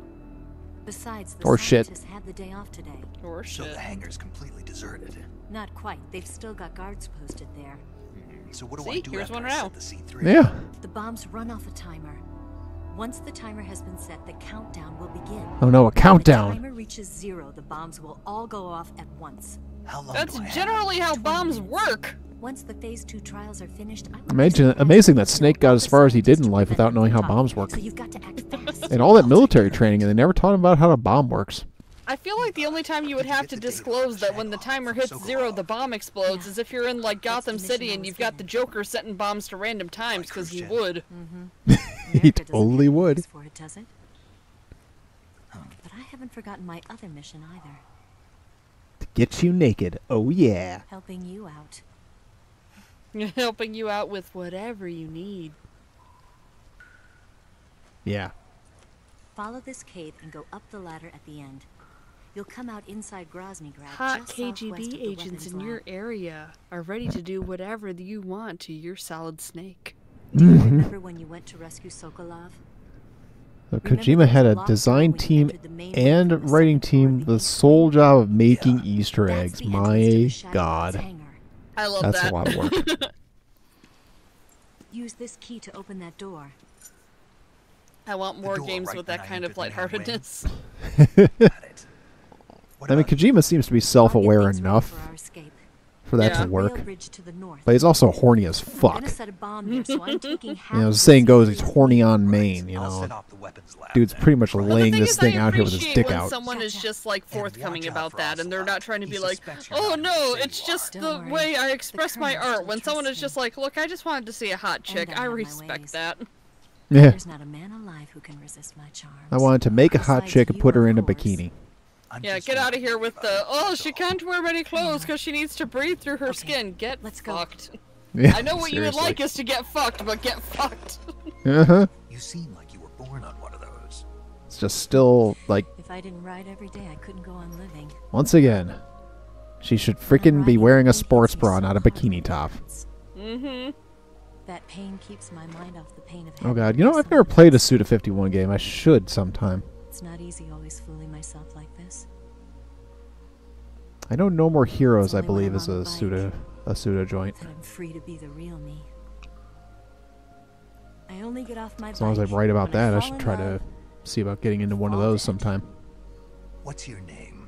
Besides, the Or shit. scientists had the day off today. Or So shit. the hangar's completely deserted. Not quite. They've still got guards posted there. So what do See, I do here's after one I now. set the C3? Yeah. The bombs run off a timer. Once the timer has been set, the countdown will begin. Oh no, a When the countdown. timer reaches 0, the bombs will all go off at once. How long That's do I have? generally how bombs work. Once the phase 2 trials are finished, I will Amazing that Snake got as far as he did in life without knowing how bombs work. So you've got to act fast. And all that military training, and they never taught him about how a bomb works. I feel like the only time you would have to disclose that when the timer hits 0, the bomb explodes is if you're in like Gotham City and you've got the Joker setting bombs to random times, because he would. He America doesn't totally have would. names for it, does it? But I haven't forgotten my other mission either. To get you naked. Oh yeah. Helping you out. Helping you out with whatever you need. Yeah. Follow this cave and go up the ladder at the end. You'll come out inside Groznygrad, Hot just southwest KGB of the agents weapons in your lab. area are ready to do whatever you want to your Solid Snake. Remember when you went to rescue Sokolov? So Kojima had a design team and writing team, the sole job of making Easter eggs. My god. I love That's that. a lot of work. Use this key to open that door. I want more door games right with when that I kind of entered the main wing. lightheartedness. I mean, Kojima seems to be self-aware enough For our escape. for that Yeah. to work. Rail bridge to the north. But he's also horny as I'm fuck. gonna set a bomb there, so I'm taking half You know, of the the saying goes, he's security. horny on main, you I'll know. set off the weapons lab. Dude's pretty much Well, the laying thing this is, thing I out here with his appreciate dick when out. someone is just like forthcoming watch out about for that, and they're not trying to He be like, suspects you're "Oh not no, the same it's you just are." the Don't way worry. I The express my Colonel art." When still someone is trusts just me. like, "Look, I just wanted to see a hot chick," I I have my respect ways. that. Yeah. There's not a man alive who can resist my charms. I wanted to make a hot Besides chick and you, put her of in a course. bikini. I'm Yeah, just get out of wondering here with about the, it, "Oh, that's she all. can't wear many clothes because she needs to breathe through her Okay, skin." Get let's go. fucked. Yeah, I know what you would seriously. like is to get fucked, but get fucked. Uh-huh. You seem like you were born on one of those. It's just still, like, If I didn't ride every day, I couldn't go on living. once again, she should frickin' be wearing a sports bra, not a bikini top. Mm-hmm. that pain keeps my mind off the pain of Oh god, you know, I've never played a Suda51 game. I should sometime. It's not easy always fooling myself like this. I know No More Heroes, I It's only when believe, is I'm on a Suda joint. that I'm free to be the real me. I only get off my As long as I'm bike right about when I that, I fall should in try love. to see about getting into one of those sometime. What's your name?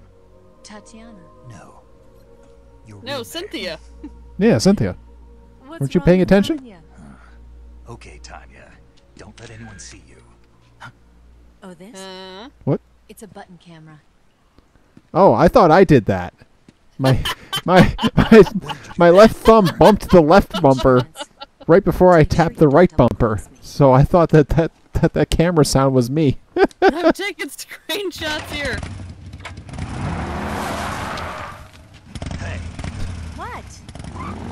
Tatiana. No. Your No, real Cynthia. Yeah, Cynthia. What's Weren't you wrong paying with attention? Tanya? Okay, Tanya. Don't let anyone see you. Oh, this? What? It's a button camera. Oh, I thought I did that. My my left thumb bumped the left bumper right before I tapped the right bumper. So I thought that camera sound was me. I'm taking screenshots here. Hey, What?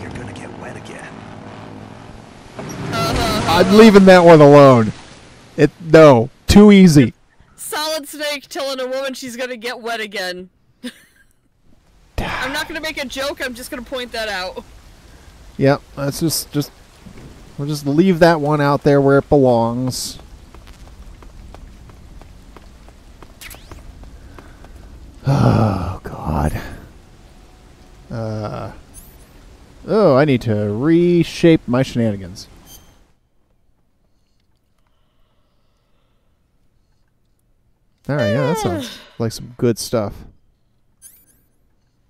you're gonna get wet again. I'm leaving that one alone. No, too easy. Solid Snake telling a woman she's gonna get wet again. I'm not gonna make a joke, I'm just gonna point that out. Yep, let's just we'll just leave that one out there where it belongs. Oh god. Oh, I need to reshape my shenanigans. Alright, yeah, that sounds like some good stuff.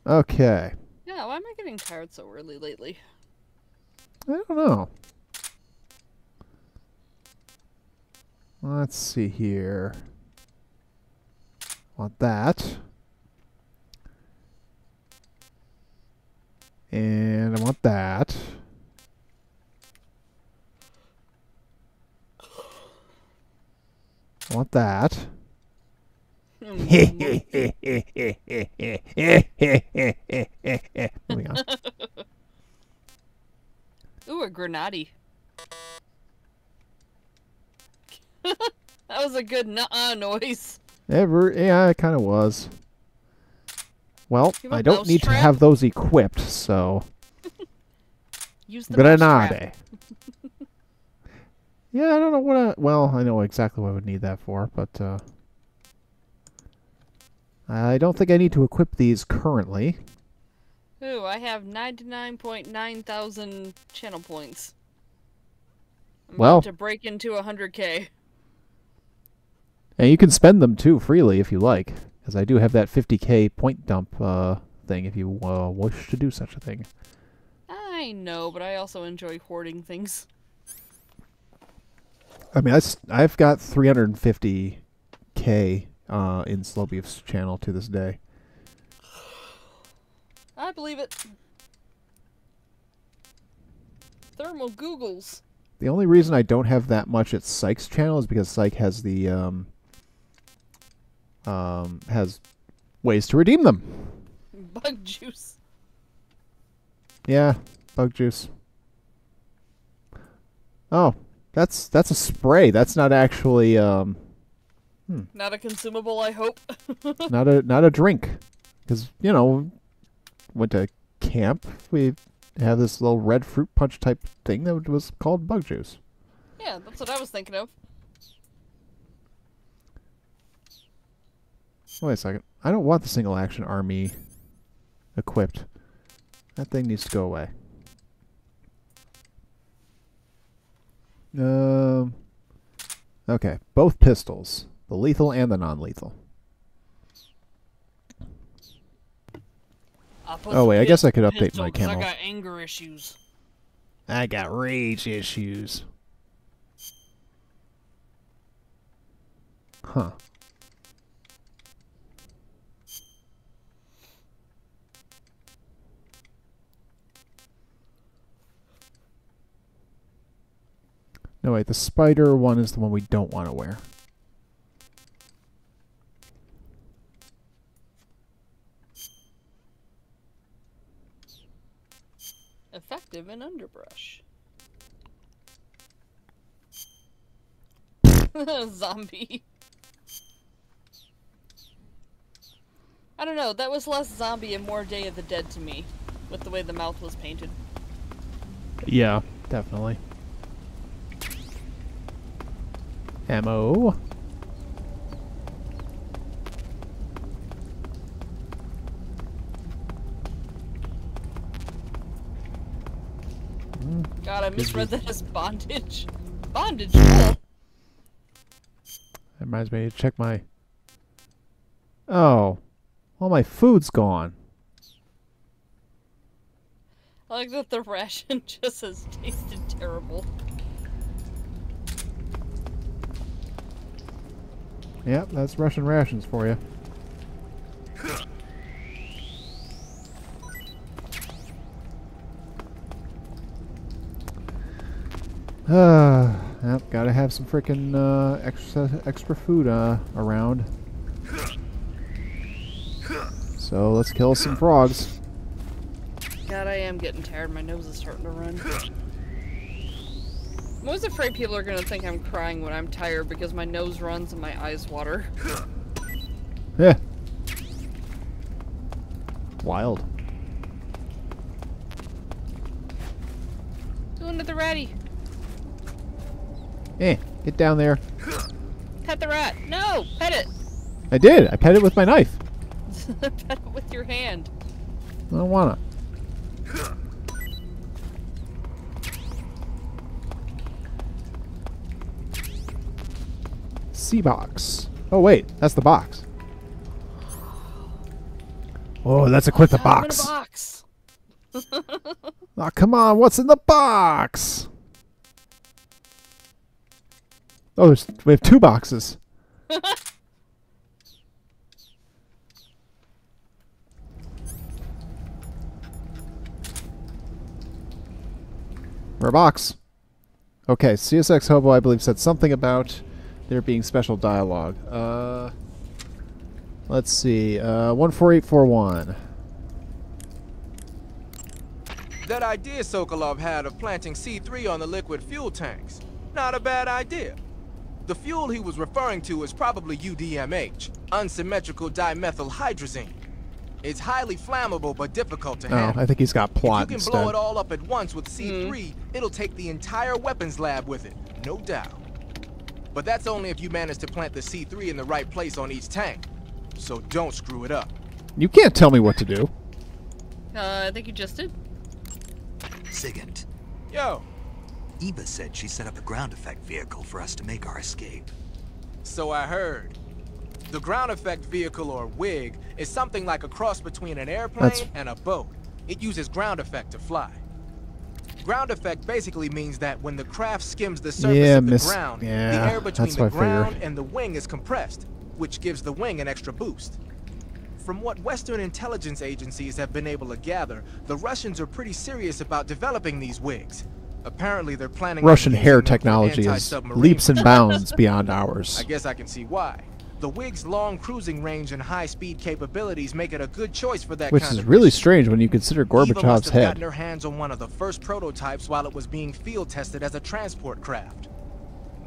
Okay. Yeah, why am I getting tired so early lately? I don't know. Let's see here. Want that. And I want that. I want that. Moving on. Ooh, a Grenade. That was a good nuh-uh noise. Yeah, it kind of was. Well, You have a I don't need to mousetrap? have those equipped, so... Use the Grenade. mousetrap. Yeah, I don't know what well, I know exactly what I would need that for, but, I don't think I need to equip these currently. Ooh, I have 99.9 thousand channel points. I'm Well- about to break into 100k. And you can spend them, too, freely, if you like. Because I do have that 50k point dump, thing, if you, wish to do such a thing. I know, but I also enjoy hoarding things. I mean, I've got 350k, in Slowbeef's channel to this day. I believe it. Thermal Googles. The only reason I don't have that much at Psych's channel is because Psych has the, has ways to redeem them. Bug juice. Yeah, bug juice. Oh, that's a spray. That's not actually, Not a consumable, I hope. not a drink. Because, you know, went to camp. We have this little red fruit punch type thing that was called bug juice. Yeah, that's what I was thinking of. Wait a second. I don't want the single action army equipped. That thing needs to go away. Okay, both pistols. The lethal and the non-lethal. Oh wait, I guess I could update my Pistol, 'cause camo. I got anger issues. I got rage issues. Huh. No, wait, the spider one is the one we don't want to wear. Effective in underbrush. Zombie. I don't know, that was less zombie and more Day of the Dead to me, with the way the mouth was painted. Yeah, definitely. Ammo. God, I misread that as bondage. Bondage? Cool. That reminds me to check my... Oh. All my food's gone. I like that the ration just says tasted terrible. Yep, that's Russian rations for you. Yep, gotta have some freaking extra food around. So let's kill some frogs. God, I am getting tired. My nose is starting to run. I'm always afraid people are gonna think I'm crying when I'm tired because my nose runs and my eyes water. Yeah. Wild. Doing to the ratty. Get down there. Pet the rat. No! Pet it! I did. I pet it with my knife. Pet it with your hand. I don't wanna. C box. Oh wait, that's the box. Oh, let's equip the box. Box. Oh, come on, what's in the box? Oh, we have 2 boxes. For a box. Okay, CSX Hobo, I believe, said something about there being special dialogue. Let's see. 14841. That idea Sokolov had of planting C3 on the liquid fuel tanks. Not a bad idea. The fuel he was referring to is probably UDMH, unsymmetrical dimethylhydrazine. It's highly flammable but difficult to handle. I think he's got plot If you can instead. blow it all up at once with C3, it'll take the entire weapons lab with it, no doubt. But that's only if you manage to plant the C3 in the right place on each tank. So don't screw it up. You can't tell me what to do. I think you just did. Sigint. Yo. Eva said she set up a ground effect vehicle for us to make our escape. So I heard. The ground effect vehicle, or WIG, is something like a cross between an airplane and a boat. It uses ground effect to fly. Ground effect basically means that when the craft skims the surface of the ground, the air between the ground and the wing is compressed, which gives the wing an extra boost. From what Western intelligence agencies have been able to gather, the Russians are pretty serious about developing these WIGs. Apparently they're planning Russian on using hair them for technology is anti-submarine leaps and bounds beyond ours. I guess I can see why. The WIG's long cruising range and high-speed capabilities make it a good choice for that Which kind is of really mission. strange when you consider Eva must Gorbachev's have head. gotten her hands on one of the first prototypes while it was being field tested as a transport craft.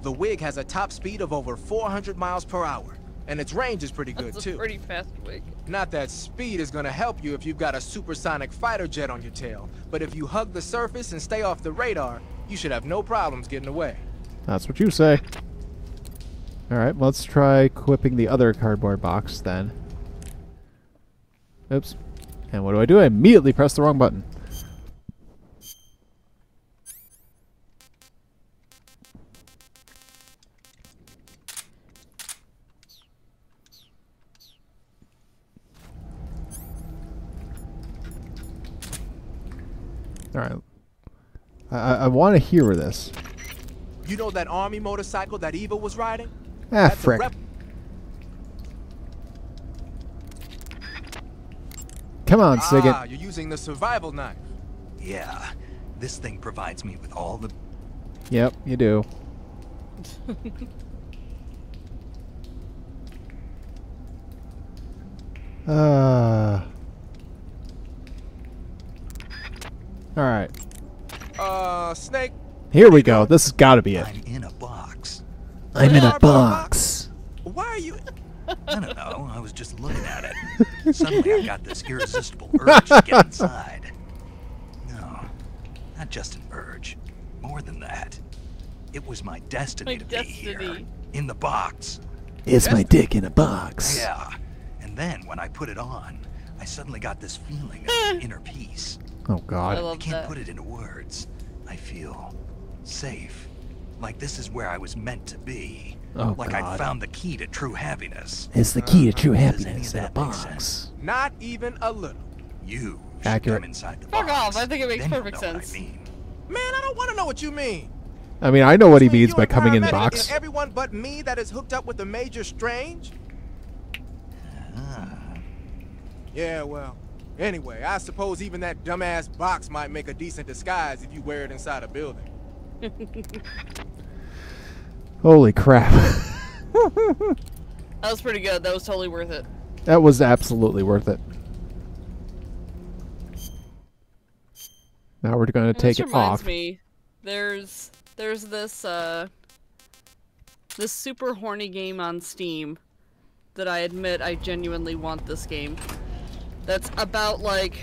The WIG has a top speed of over 400 miles per hour, and its range is pretty good That's too. a pretty fast WIG. Not that speed is gonna help you if you've got a supersonic fighter jet on your tail, but if you hug the surface and stay off the radar, you should have no problems getting away. That's what you say. Alright, let's try equipping the other cardboard box then. Oops. And what do? I immediately press the wrong button. Alright. I want to hear this. You know that army motorcycle that Eva was riding? Ah, That's a frick. Come on, Sigint. Ah, you're using the survival knife. Yeah, this thing provides me with all the... Yep, you do. Alright. Snake. Here we go. This has got to be it. I'm in a box. I'm in a box. Why are you... I don't know, I was just looking at it. Suddenly I got this irresistible urge to get inside. No, not just an urge. More than that. It was my destiny to be here. in the box. It's my dick in a box. Yeah. And then when I put it on, I suddenly got this feeling of inner peace. Oh God. I can't put it into words. I feel safe. Like this is where I was meant to be. Oh, like God. I found the key to true happiness. It's the key to true Does any happiness of in a that make box. sense? Not even a little. You should Accurate. come inside the Fuck box. off, I think it makes Then you'll perfect know what sense. I mean. Man, I don't want to know what you mean. I mean, I know what he Between means you by and coming in the Paramedic box. and everyone but me that is hooked up with the Major Strange? Yeah, well, anyway, I suppose even that dumbass box might make a decent disguise if you wear it inside a building. Holy crap. That was pretty good. That was totally worth it. That was absolutely worth it. Now we're going to take This it reminds off. me, there's this this super horny game on Steam that I admit I genuinely want this game. That's about like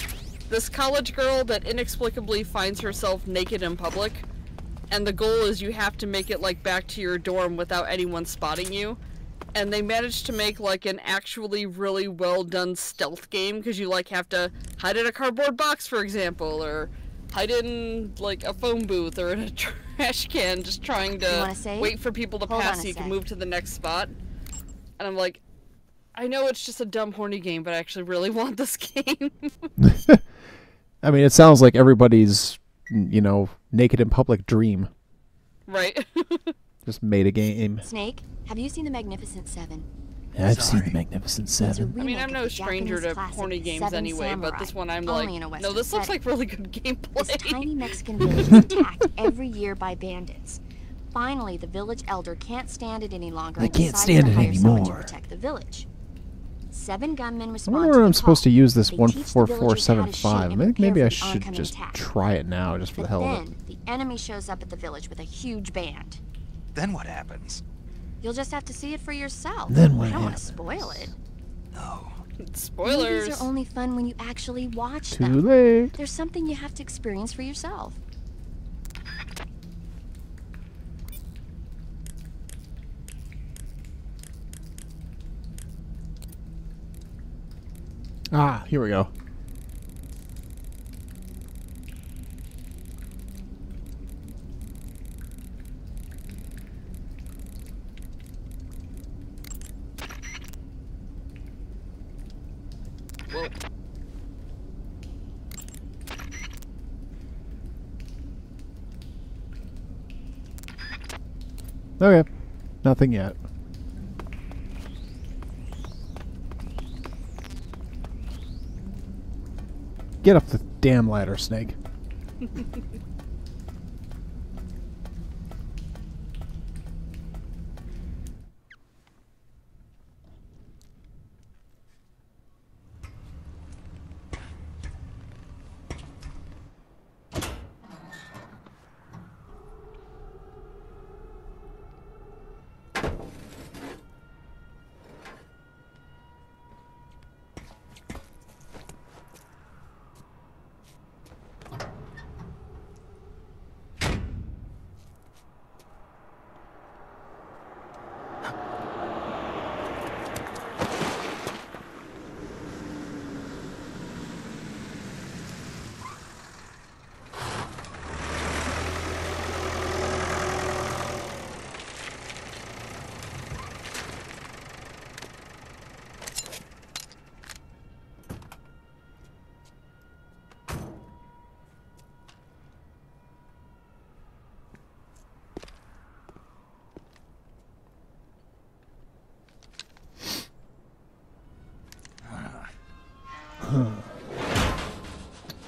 this college girl that inexplicably finds herself naked in public, and the goal is you have to make it like back to your dorm without anyone spotting you. And they managed to make like an actually really well done stealth game because you like have to hide in a cardboard box, for example, or hide in like a phone booth or in a trash can, just trying to wait for people to Hold on pass a so you can sec. move to the next spot. And I'm like, I know it's just a dumb horny game, but I actually really want this game. I mean, it sounds like everybody's, you know, naked in public dream. Right. Just made a game. Snake, have you seen The Magnificent Seven? I've seen The Magnificent Seven. I mean, I'm no stranger to horny games anyway, but this one I'm like, no, this looks like really good gameplay. This tiny Mexican village is attacked every year by bandits. Finally, the village elder can't stand it any longer. I and can't decides stand to it hire someone anymore. To protect the village. 7 gunmen I respond wonder to where the I'm supposed to call. use this They teach the villagers how to shoot 14475. and Maybe prepare I for the should oncoming just attack. try it now, just for the But hell of then, it. the enemy shows up at the village with a huge band. Then what happens? You'll just have to see it for yourself. Then what I don't want to happens? spoil it. No. Spoilers. Movies are only fun when you actually watch Too them. late. There's something you have to experience for yourself. Ah, here we go. Whoa. Okay. Nothing yet. Get up the damn ladder, Snake.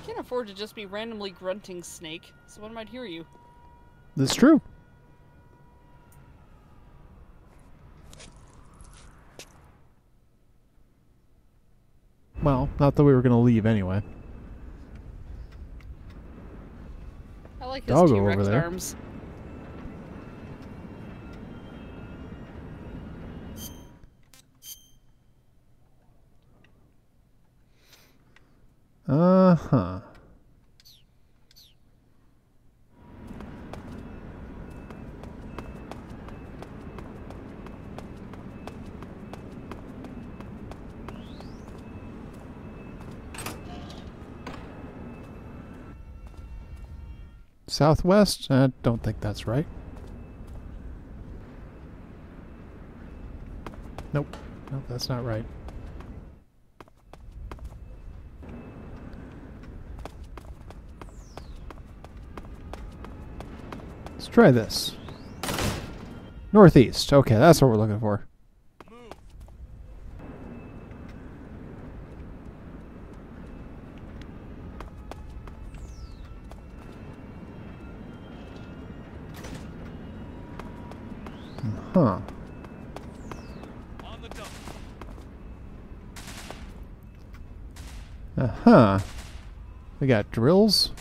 Can't afford to just be randomly grunting, Snake. Someone might hear you. That's true. Well, not that we were going to leave anyway. I like his Doggo T-Rex over there. arms. Uh-huh. Southwest? I don't think that's right. Nope. Nope, that's not right. Let's try this. Northeast. Okay, that's what we're looking for. Huh. Uh-huh. We got drills.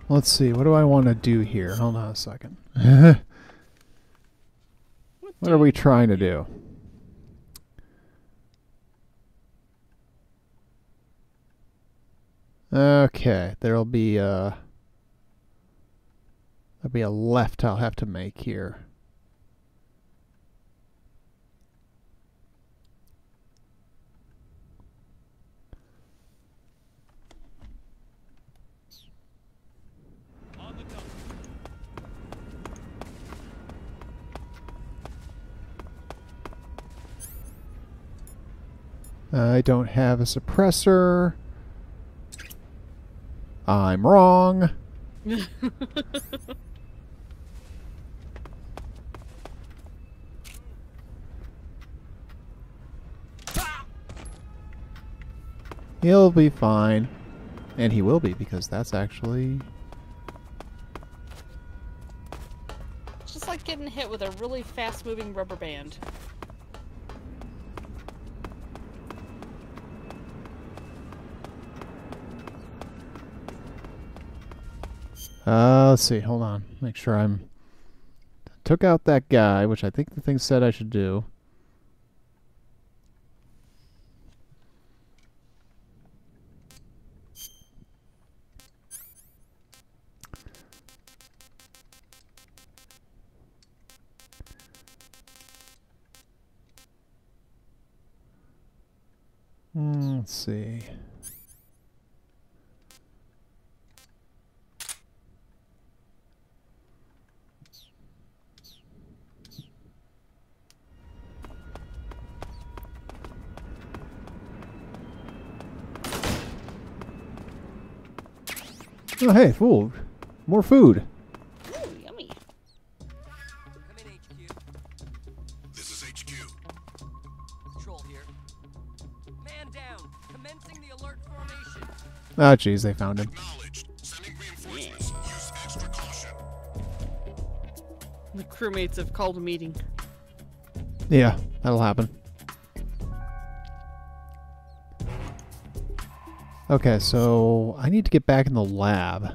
Let's see, what do I want to do here? Hold on a second. What are we trying to do? Okay, there'll be a left I'll have to make here. I don't have a suppressor. I'm wrong. He'll be fine. And he will be, because that's actually... It's just like getting hit with a really fast-moving rubber band. Let's see, hold on. Make sure I'm... Took out that guy, which I think the thing said I should do. Let's see. Oh, hey, food. More food. Ooh, yummy. Come in, HQ. This is HQ. Control here. Man down. Commencing the alert formation. Ah, jeez, they found him. Acknowledged. Sending reinforcements. Use extra caution. The crewmates have called a meeting. Yeah, that'll happen. Okay, so I need to get back in the lab.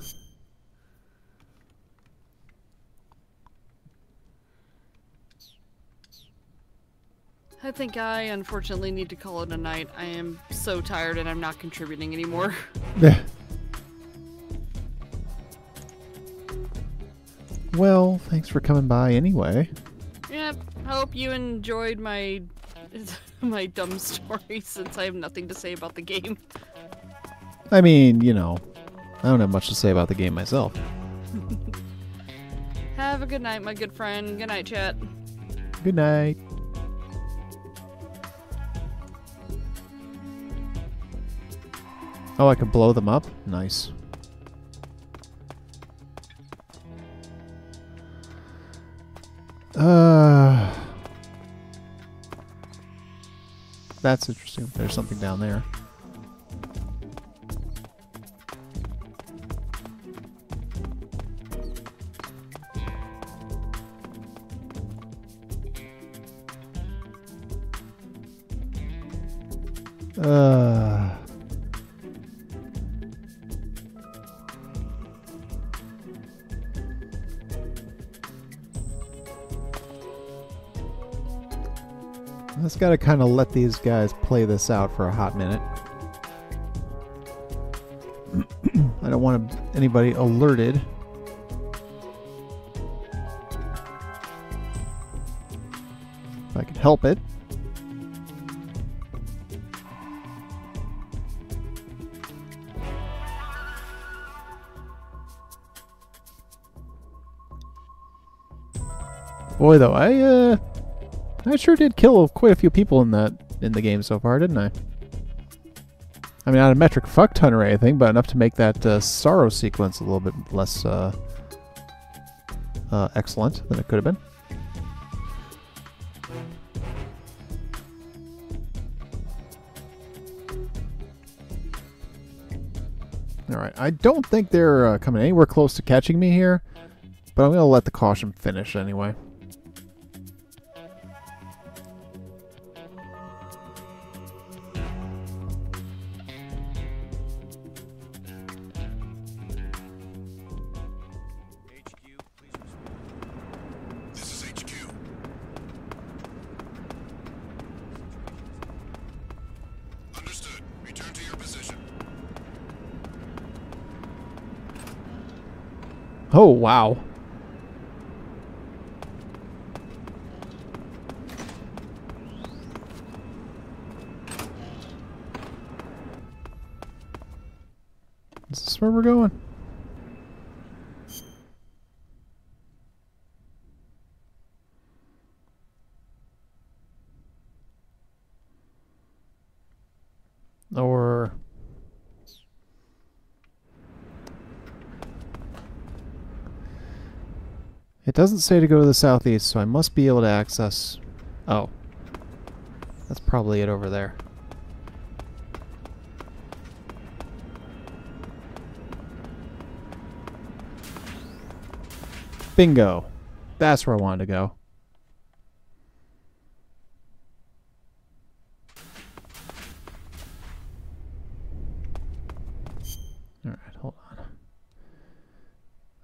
I think I unfortunately need to call it a night. I am so tired and I'm not contributing anymore. Well, thanks for coming by anyway. Yep, hope you enjoyed my my dumb story since I have nothing to say about the game. I mean, you know, I don't have much to say about the game myself. Have a good night, my good friend. Good night, chat. Good night. Oh, I can blow them up? Nice. That's interesting. There's something down there. I just gotta kind of let these guys play this out for a hot minute. I don't want to anybody alerted. If I can help it. Boy, though, I sure did kill quite a few people in the game so far, didn't I? I mean, not a metric fuck ton or anything, but enough to make that sorrow sequence a little bit less excellent than it could have been. Alright, I don't think they're coming anywhere close to catching me here, but I'm going to let the caution finish anyway. Oh, wow. Is this where we're going? Or... It doesn't say to go to the southeast, so I must be able to access... Oh. That's probably it over there. Bingo. That's where I wanted to go. Alright, hold on.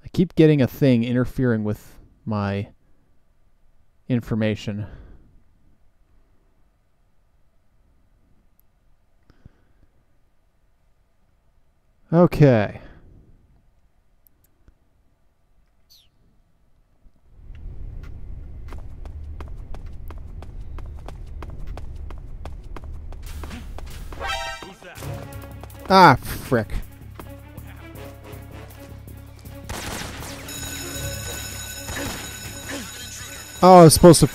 I keep getting a thing interfering with my information. Okay. Ah, frick. Oh, I was supposed to...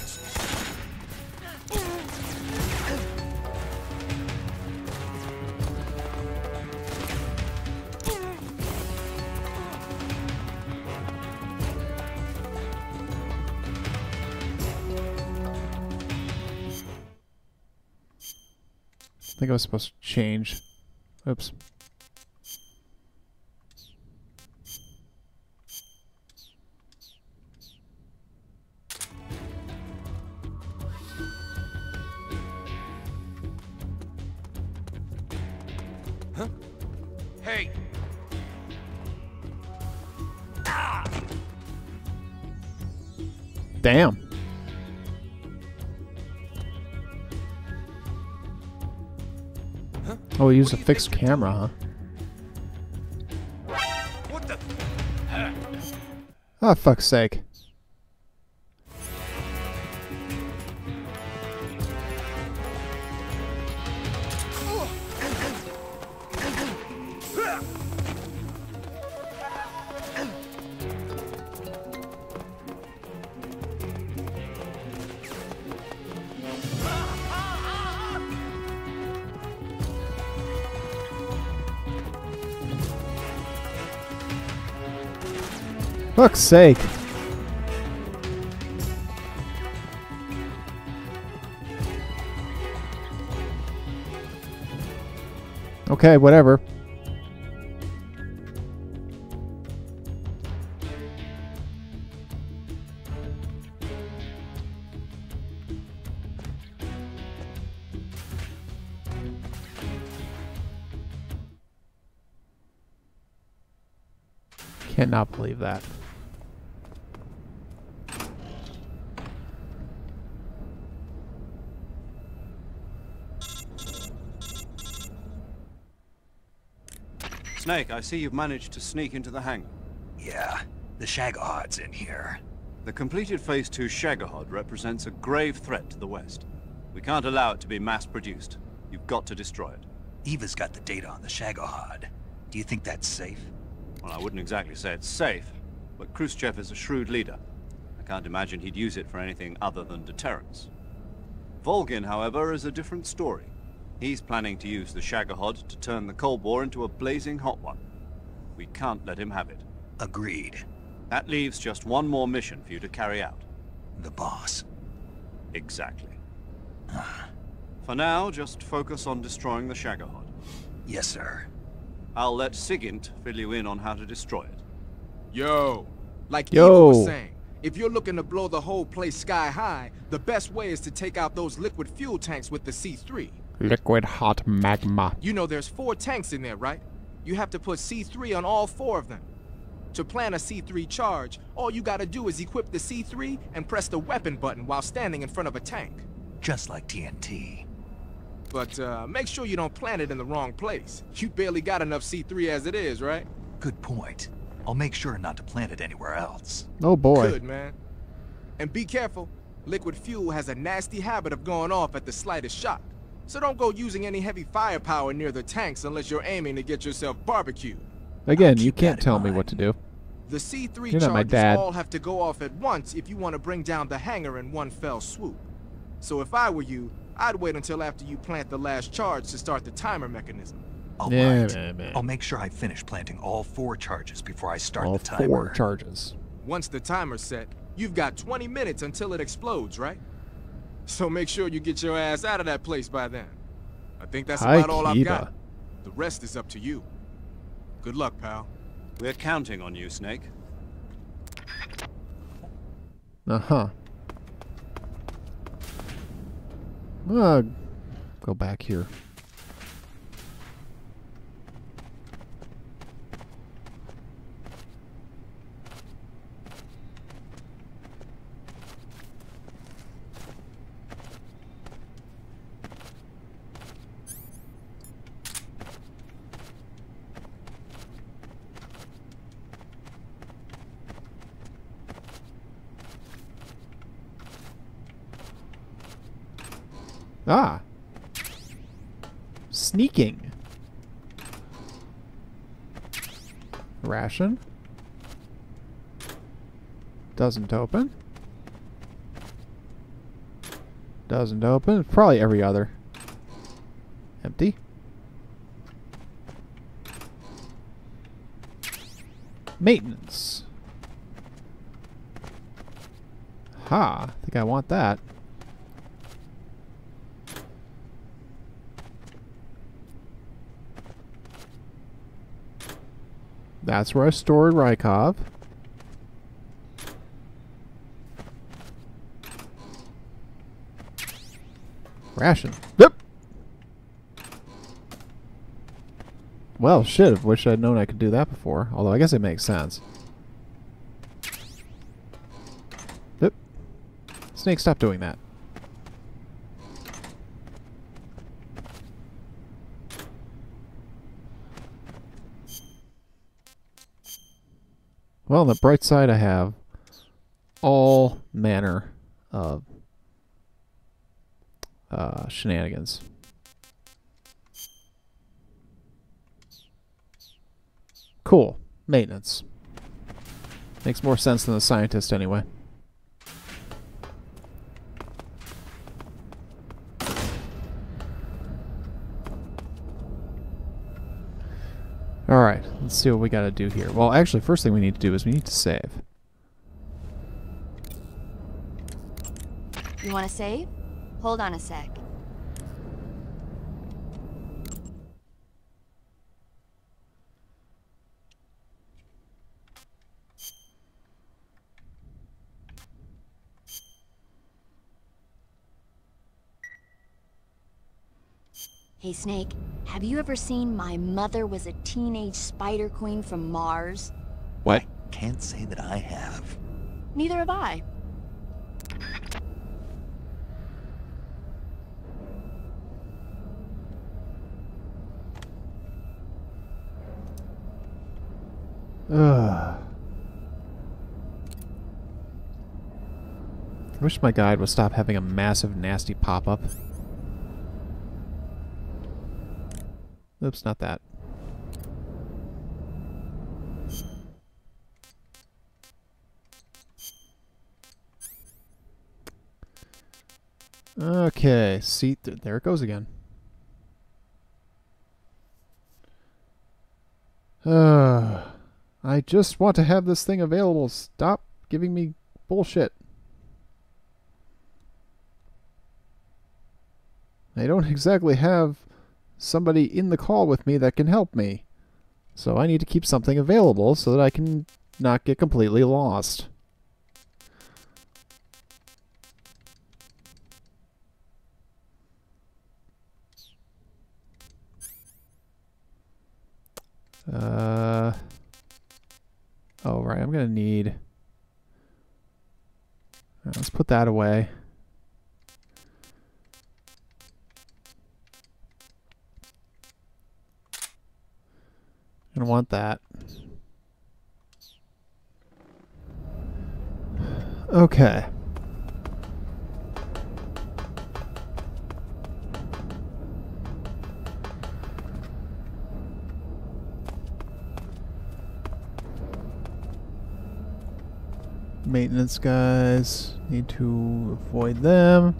I think I was supposed to change. Oops. Huh? Hey! Damn. Oh, we used a fixed camera, huh? What the? Oh, fuck's sake. Fuck's sake. Okay, whatever. Cannot believe that. Snake, I see you've managed to sneak into the hangar. Yeah, the Shagohod's in here. The completed Phase 2 Shagohod represents a grave threat to the West. We can't allow it to be mass-produced. You've got to destroy it. Eva's got the data on the Shagohod. Do you think that's safe? Well, I wouldn't exactly say it's safe, but Khrushchev is a shrewd leader. I can't imagine he'd use it for anything other than deterrence. Volgin, however, is a different story. He's planning to use the Shagohod to turn the Cold War into a blazing hot one. We can't let him have it. Agreed. That leaves just one more mission for you to carry out. The boss. Exactly. For now, just focus on destroying the Shagohod. Yes, sir. I'll let Sigint fill you in on how to destroy it. Yo, like Yo. Eva was saying, if you're looking to blow the whole place sky high, the best way is to take out those liquid fuel tanks with the C3. Liquid hot magma. You know there's 4 tanks in there, right? You have to put C3 on all 4 of them. To plan a C3 charge, all you gotta do is equip the C3 and press the weapon button while standing in front of a tank. Just like TNT. But make sure you don't plant it in the wrong place. You barely got enough C3 as it is, right? Good point. I'll make sure not to plant it anywhere else. Oh boy. Good, man. And be careful. Liquid fuel has a nasty habit of going off at the slightest shock. So don't go using any heavy firepower near the tanks unless you're aiming to get yourself barbecued. Again, you can't tell me what to do. The C3 You're not my charges dad. all have to go off at once if you want to bring down the hangar in one fell swoop. So if I were you, I'd wait until after you plant the last charge to start the timer mechanism. All right. I'll make sure I finish planting all 4 charges before I start All the timer. 4 charges. Once the timer's set, you've got 20 minutes until it explodes, right? So make sure you get your ass out of that place by then. I think that's about all I've got. The rest is up to you. Good luck, pal. We're counting on you, Snake. Uh-huh. Go back here. Ah. Sneaking. Ration. Doesn't open. Doesn't open. Probably every other. Empty. Maintenance. Ha. I think I want that. That's where I stored Rykov. Ration. Yep. Well, shit. I wish I'd known I could do that before. Although I guess it makes sense. Yep. Snake, stop doing that. Well, on the bright side, I have all manner of shenanigans. Cool. Maintenance. Makes more sense than the scientist, anyway. Alright, let's see what we gotta do here. Well, actually, first thing we need to do is we need to save. You want to save? Hold on a sec. Hey, Snake, have you ever seen My Mother Was a Teenage Spider Queen from Mars? What? Can't say that I have. Neither have I. I wish my guide would stop having a massive, nasty pop-up. Oops, not that. Okay, see, there it goes again. I just want to have this thing available. Stop giving me bullshit. I don't exactly have somebody in the call with me that can help me. So I need to keep something available so that I can not get completely lost. Oh, right, I'm going to need... let's put that away. I don't want that. Okay. Maintenance guys, need to avoid them.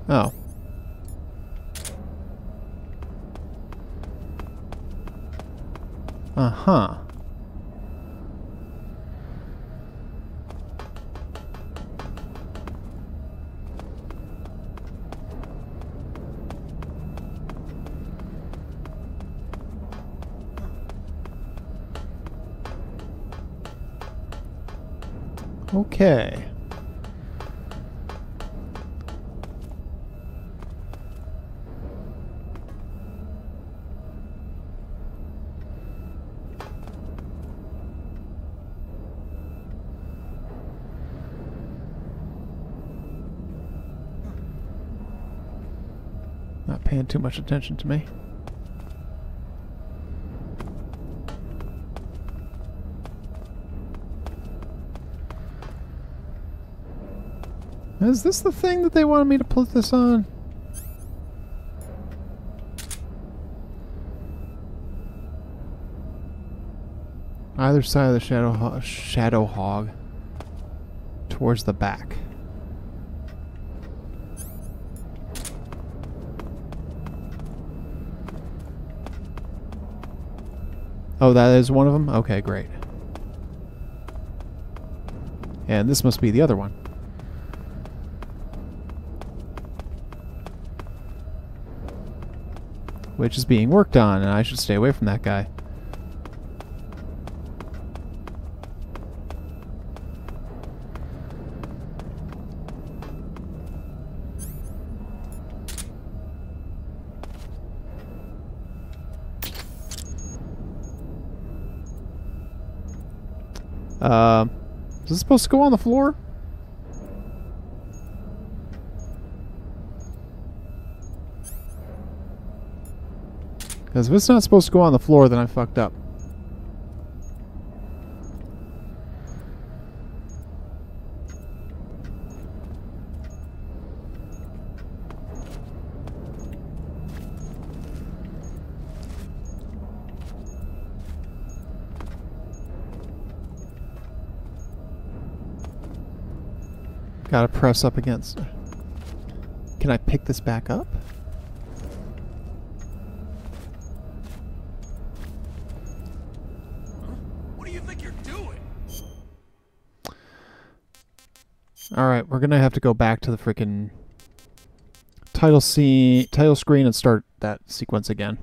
Oh. Uh-huh. Okay. Not paying too much attention to me. Is this the thing that they wanted me to put this on? Either side of the shadow hog towards the back. Oh, that is one of them? Okay, great. And this must be the other one. Which is being worked on, and I should stay away from that guy. Is this supposed to go on the floor? Because if it's not supposed to go on the floor, then I fucked up. Gotta press up against. Can I pick this back up? What do you think you're doing? Alright, we're gonna have to go back to the frickin' title screen and start that sequence again.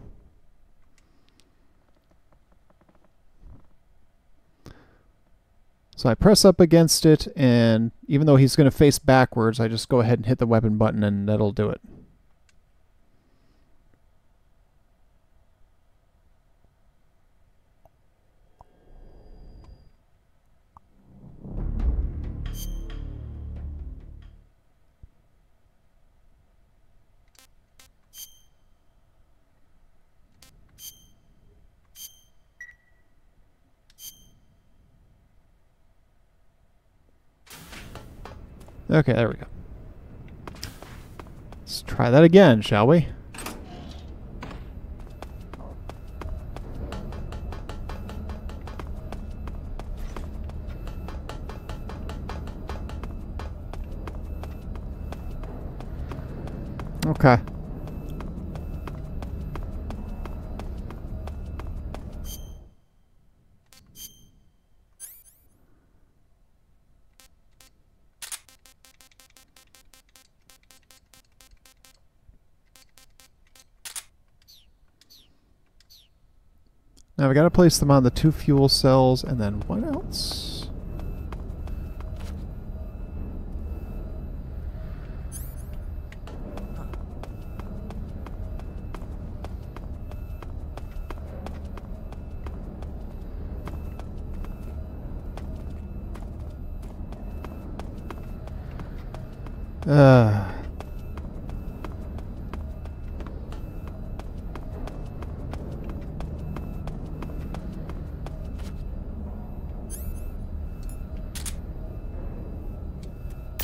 So I press up against it, and even though he's going to face backwards, I just go ahead and hit the weapon button, and that'll do it. Okay, there we go. Let's try that again, shall we? Okay. Now we gotta place them on the 2 fuel cells, and then what else?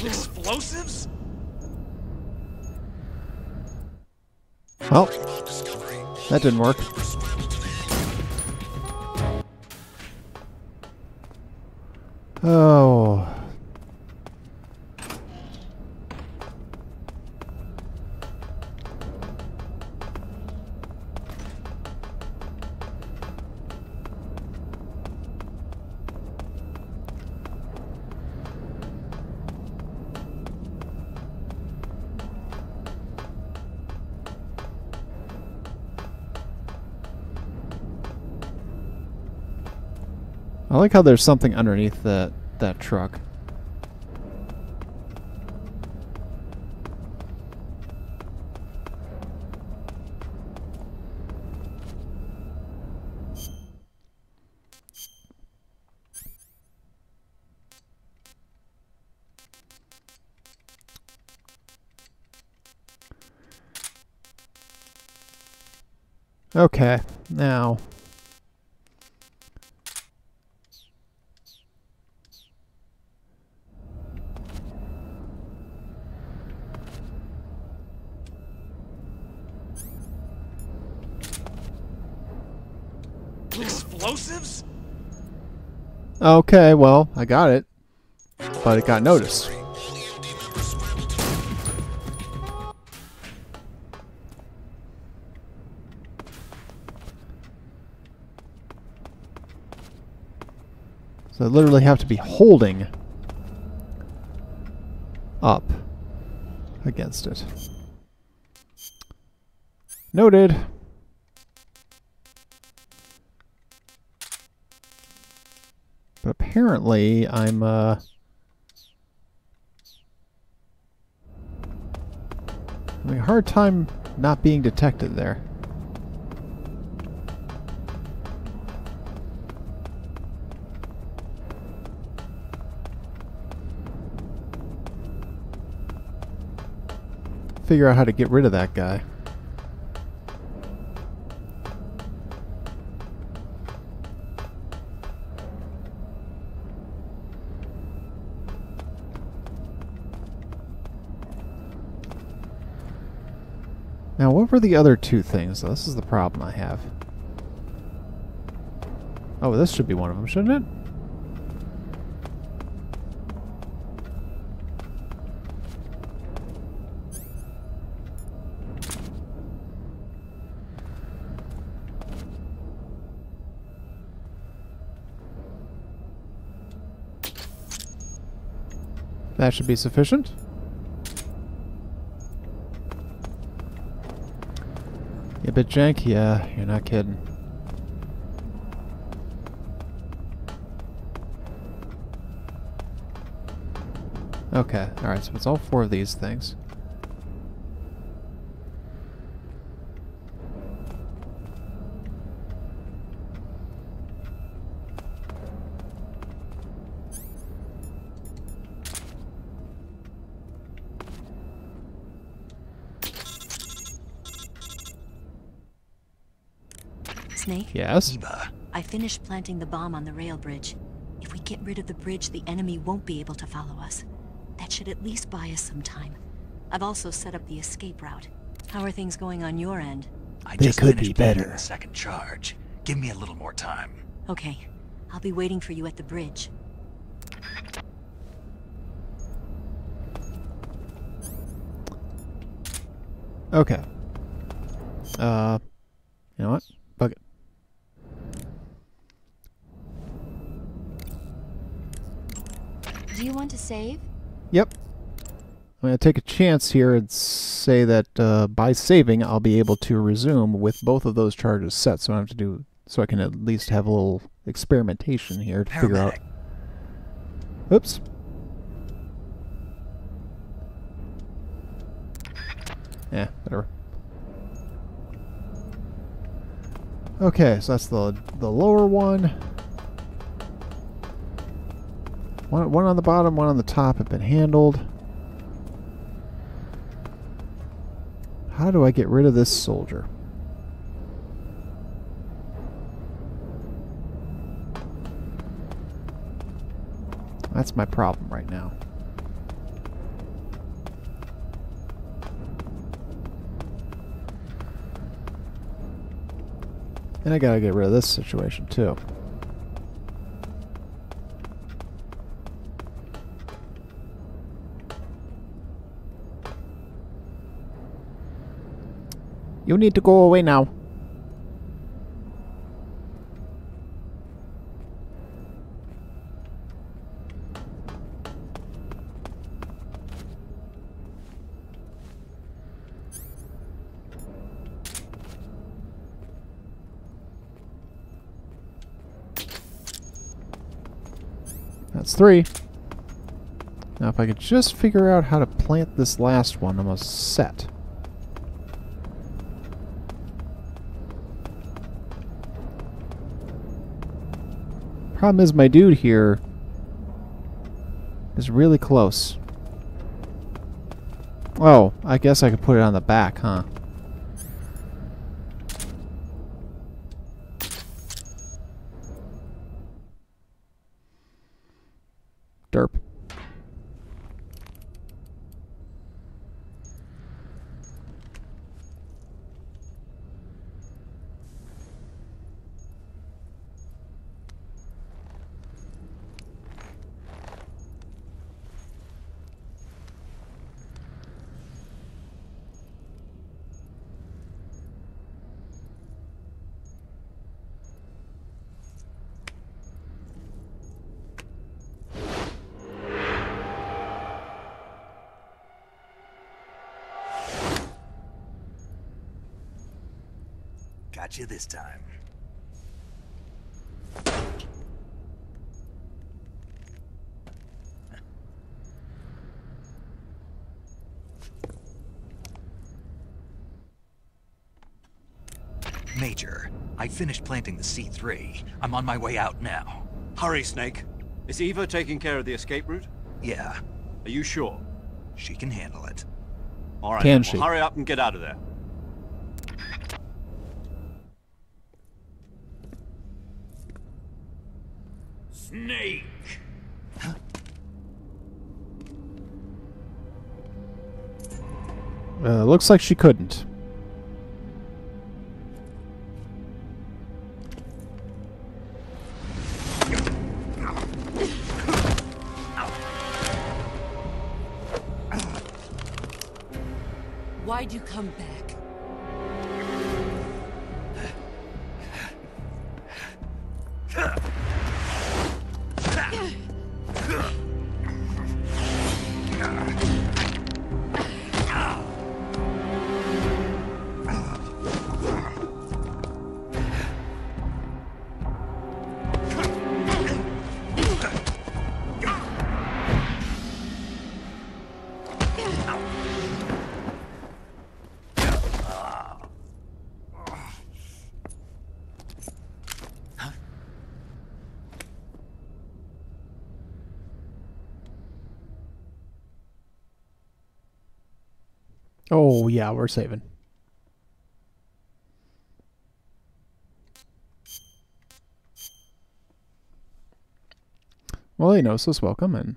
Explosives? Well, that didn't work. Oh. I like how there's something underneath that truck. Okay, now Explosives? okay, well, I got it, but it got noticed. So I literally have to be holding up against it. Noted. But apparently I'm having a hard time not being detected there. Figure out how to get rid of that guy. Now, what were the other 2 things? This is the problem I have. Oh, this should be one of them, shouldn't it? That should be sufficient. A bit janky, yeah, you're not kidding. Okay, alright, so it's all 4 of these things. Snake? Yes? Eva. I finished planting the bomb on the rail bridge. If we get rid of the bridge, the enemy won't be able to follow us. That should at least buy us some time. I've also set up the escape route. How are things going on your end? I They just could finished be planting better. the second charge. Give me a little more time. Okay, I'll be waiting for you at the bridge. Okay. You know what? Fuck it. Do you want to save? Yep. I'm going to take a chance here and say that by saving, I'll be able to resume with both of those charges set, so I don't have to do, so I can at least have a little experimentation here to figure out. Oops. Yeah, whatever. Okay, so that's the lower one. One on the bottom, one on the top have been handled. How do I get rid of this soldier? That's my problem right now. And I gotta get rid of this situation too. You need to go away now. That's 3. Now if I could just figure out how to plant this last one, I'm almost set. Problem is, my dude here is really close. Oh, I guess I could put it on the back, huh? Derp. Got you this time. Major, I finished planting the C3. I'm on my way out now. Hurry, Snake. Is Eva taking care of the escape route? Yeah, Are you sure? she can handle it. All right, Can then, she? well, hurry up and get out of there. Snake! Looks like she couldn't. Why'd you come back? Oh, yeah, we're saving. Well, you know, so welcome, and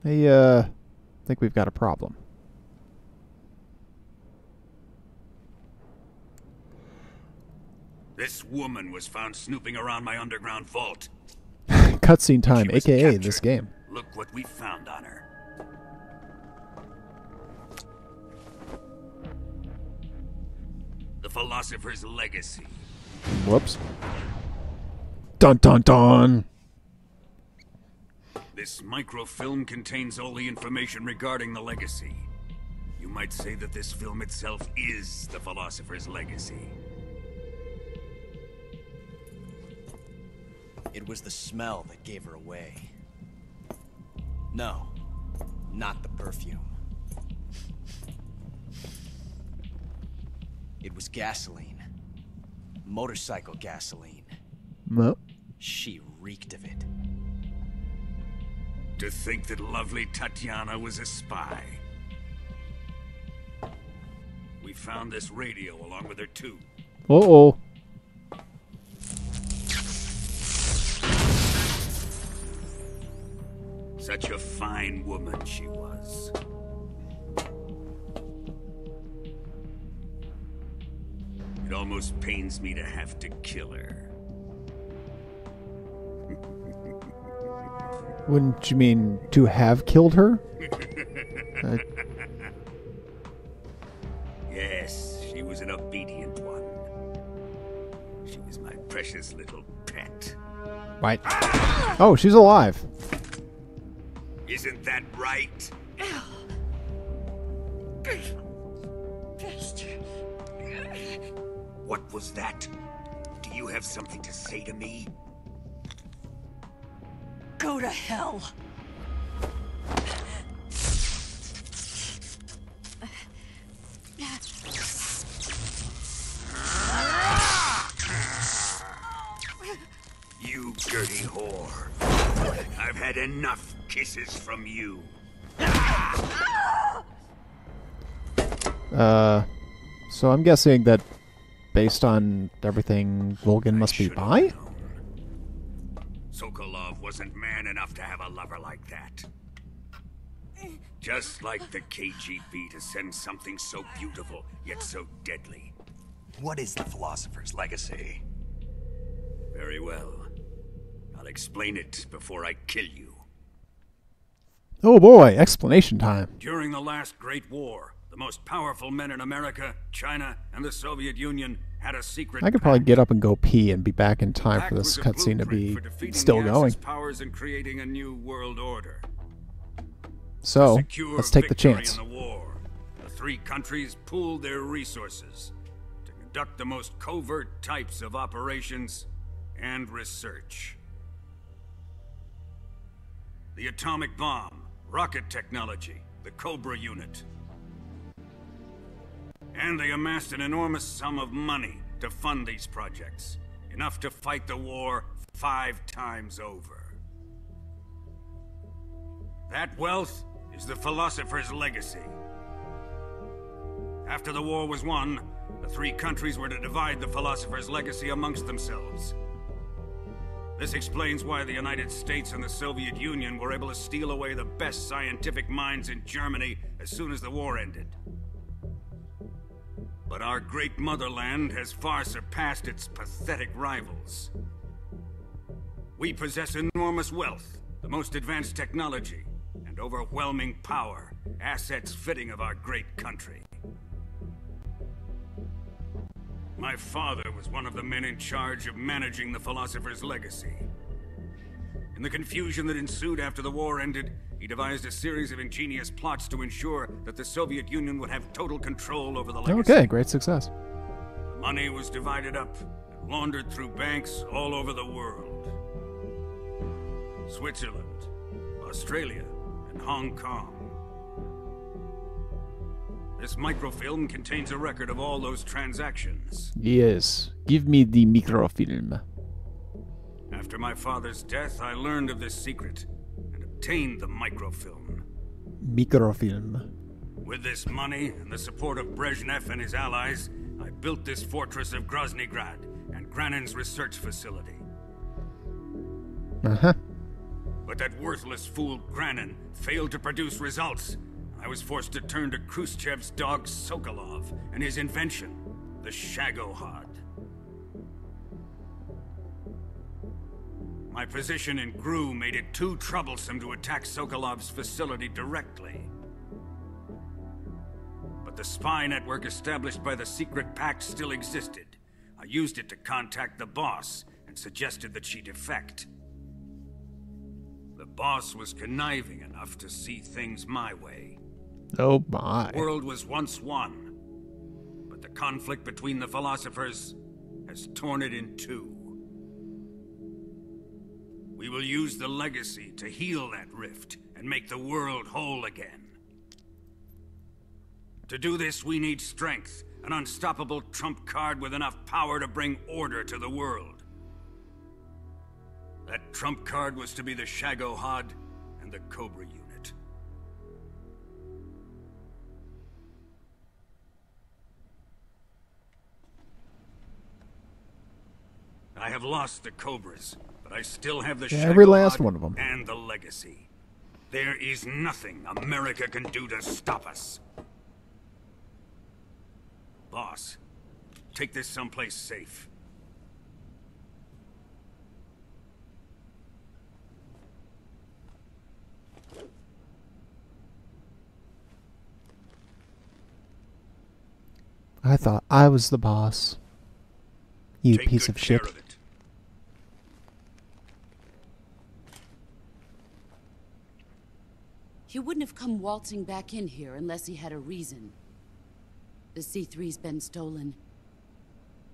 I think we've got a problem. This woman was found snooping around my underground vault. Cutscene time, She was aka captured. this game. Look what we found on her. The Philosopher's Legacy. Whoops. Dun dun dun! This microfilm contains all the information regarding the legacy. You might say that this film itself is the Philosopher's Legacy. It was the smell that gave her away. No, not the perfume. It was gasoline. Motorcycle gasoline. No. She reeked of it. To think that lovely Tatiana was a spy. We found this radio along with her too. Uh-oh. Such a fine woman she was. It almost pains me to have to kill her. Wouldn't you mean to have killed her? Yes, she was an obedient one. She was my precious little pet. Right. Oh, she's alive. Isn't that right? What was that? Do you have something to say to me? Go to hell. You dirty whore. I've had enough kisses from you. So I'm guessing that based on everything, Volgin must be bi? Sokolov wasn't man enough to have a lover like that. Just like the KGB to send something so beautiful, yet so deadly. What is the Philosopher's Legacy? Very well. I'll explain it before I kill you. Oh boy, explanation time. During the last Great War, the most powerful men in America, China, and the Soviet Union had a secret I could probably get up and go pee and be back in time for this cutscene to be still going. Powers and creating a new world order. So, let's take the chance. In the war, the three countries pooled their resources to conduct the most covert types of operations and research. The atomic bomb, rocket technology, the Cobra unit. And they amassed an enormous sum of money to fund these projects, enough to fight the war 5 times over. That wealth is the Philosopher's Legacy. After the war was won, the three countries were to divide the Philosopher's Legacy amongst themselves. This explains why the United States and the Soviet Union were able to steal away the best scientific minds in Germany as soon as the war ended. But our great motherland has far surpassed its pathetic rivals. We possess enormous wealth, the most advanced technology, and overwhelming power, assets fitting of our great country. My father was one of the men in charge of managing the Philosopher's Legacy. In the confusion that ensued after the war ended, he devised a series of ingenious plots to ensure that the Soviet Union would have total control over the legacy. Okay, great success. The money was divided up and laundered through banks all over the world. Switzerland, Australia, and Hong Kong. This microfilm contains a record of all those transactions. Yes, give me the microfilm. After my father's death, I learned of this secret and obtained the microfilm. Microfilm. With this money and the support of Brezhnev and his allies, I built this fortress of Groznygrad and Granin's research facility. Uh-huh. But But that worthless fool Granin failed to produce results. I was forced to turn to Khrushchev's dog Sokolov and his invention, the Shagohod. My position in GRU made it too troublesome to attack Sokolov's facility directly. But the spy network established by the secret pact still existed. I used it to contact the boss and suggested that she defect. The boss was conniving enough to see things my way. Oh my. The world was once one, but the conflict between the philosophers has torn it in two. We will use the legacy to heal that rift and make the world whole again. To do this, we need strength, an unstoppable trump card with enough power to bring order to the world. That trump card was to be the Shagohod and the Cobra unit. I have lost the Cobras, but I still have the Shagohod every last one of them. And the legacy. There is nothing America can do to stop us. Boss, take this someplace safe. I thought I was the boss. You Take piece good of shit. care of it. He wouldn't have come waltzing back in here unless he had a reason. The C3's been stolen.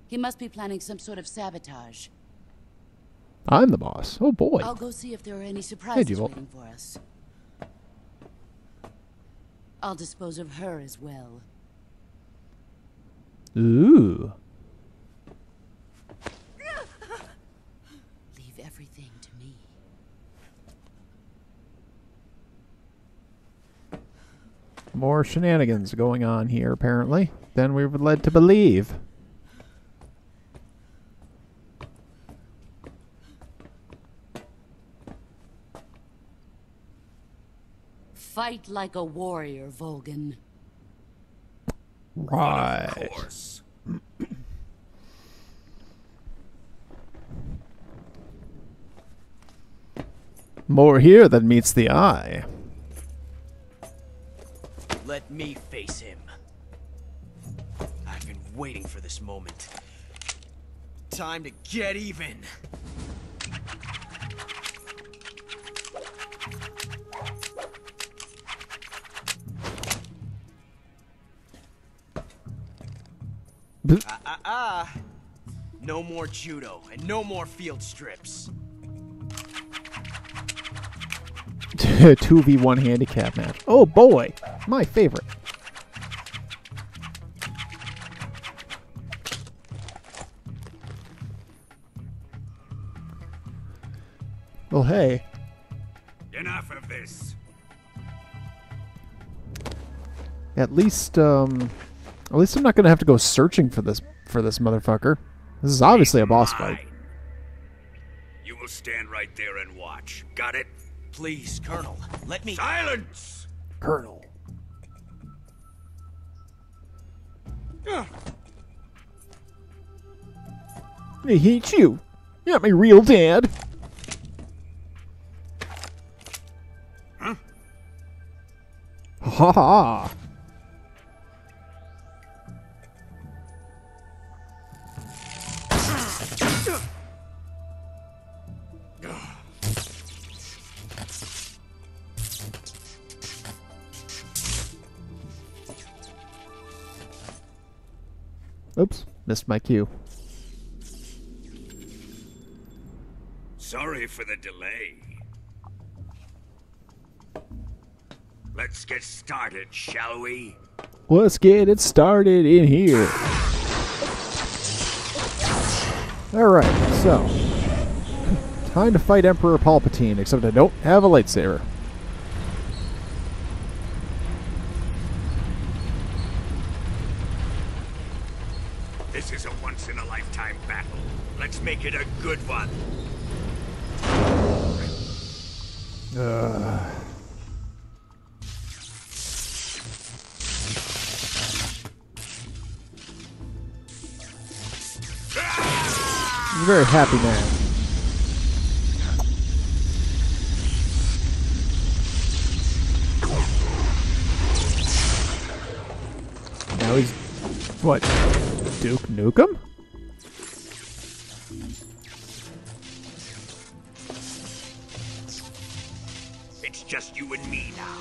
He must be planning some sort of sabotage. I'm the boss. Oh boy. I'll go see if there are any surprises Jewel. waiting for us. I'll dispose of her as well. Ooh. Leave everything to me. More shenanigans going on here, apparently, than we were led to believe. Fight like a warrior, Volgin. Right. Of course. More here than meets the eye. Let me face him. I've been waiting for this moment. Time to get even. No more judo and no more field strips. 2v1 handicap match. Oh boy, my favorite. Well, hey. Enough of this. At least I'm not gonna have to go searching for this motherfucker. This is obviously a boss fight. You will stand right there and watch. Got it? Please, Colonel, let me— Silence! Colonel. I hate you. You're not my real dad. Huh? Ha ha. Oops, missed my cue. Sorry for the delay. Let's get started, shall we? Let's get it started in here. Alright, so. Time to fight Emperor Palpatine, except I don't have a lightsaber. This is a once-in-a-lifetime battle. Let's make it a good one. He's a very happy man. Now he's what? Duke Nukem? It's just you and me now.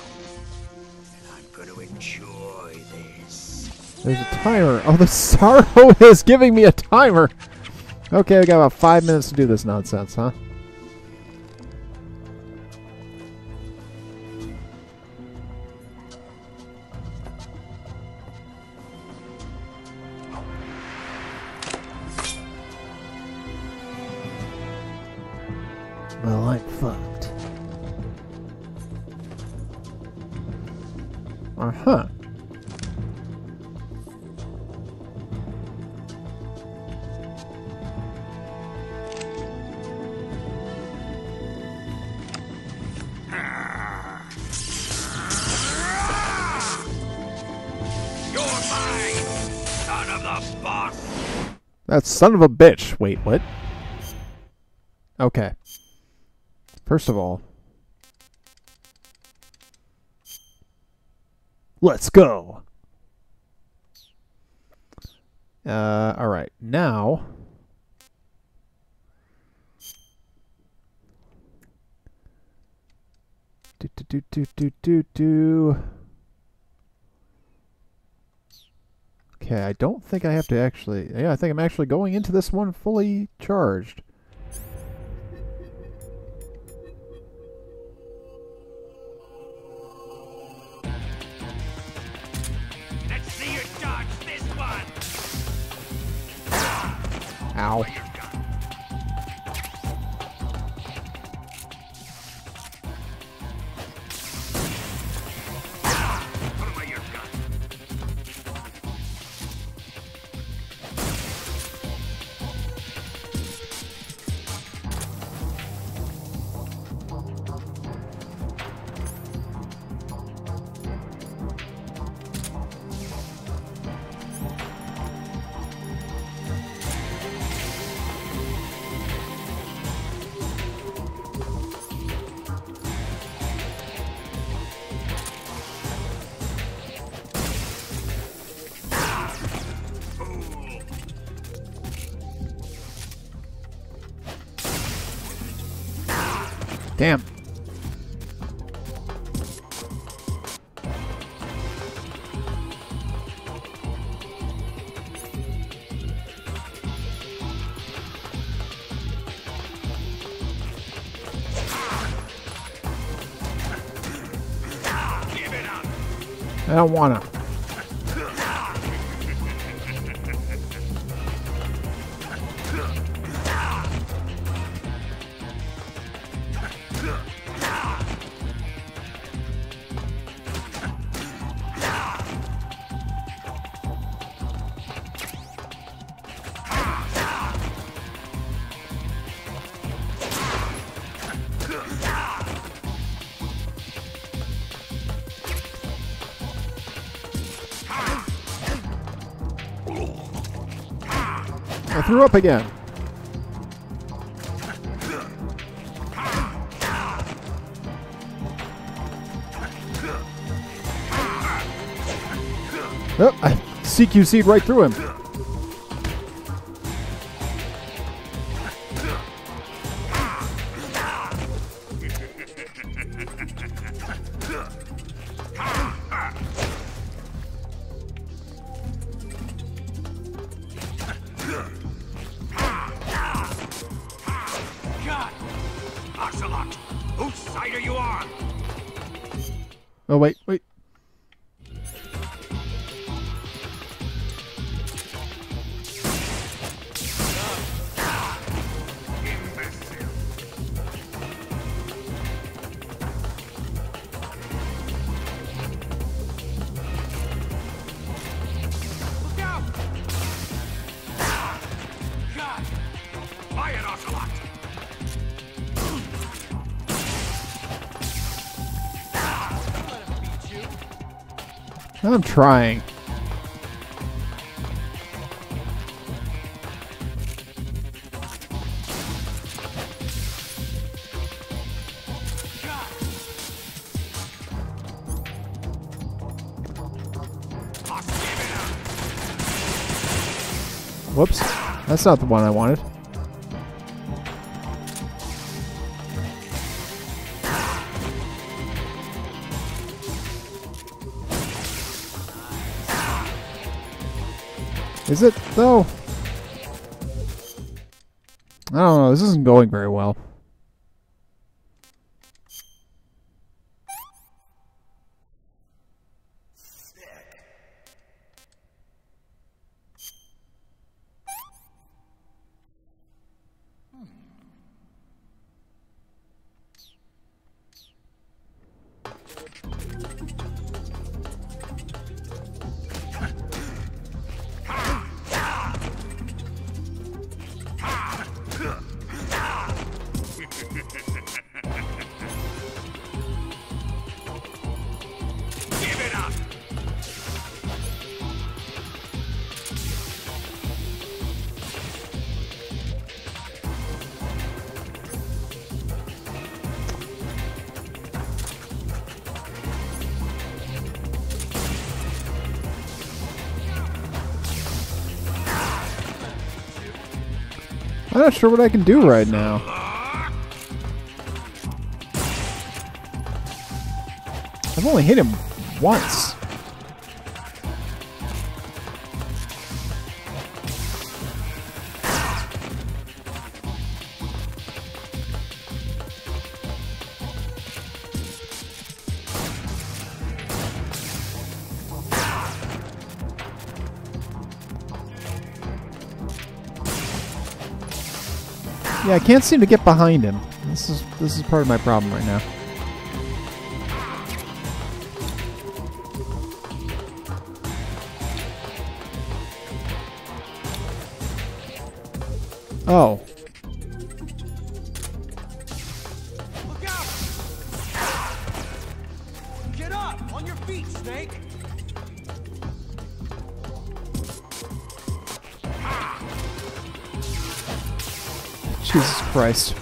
And I'm gonna enjoy this. There's a timer. Oh, the Sorrow is giving me a timer. Okay, we got about 5 minutes to do this nonsense, huh? Well, I'm fucked. Uh-huh. That son of a bitch. Wait, what? Okay. First of all, let's go. All right. Now, Okay, I don't think I have to actually... Yeah, I think I'm actually going into this one fully charged. Let's see you dodge this one. Ow. Damn. I don't wanna. I threw up again. Oh, I CQC'd right through him. Oh, wait, wait. I'm trying. Whoops. That's not the one I wanted. Is it, though? I don't know. This isn't going very well. I'm not sure what I can do right now. I've only hit him once. Yeah, I can't seem to get behind him. This is part of my problem right now. Oh. Look out! Get up! On your feet, Snake! Jesus Christ.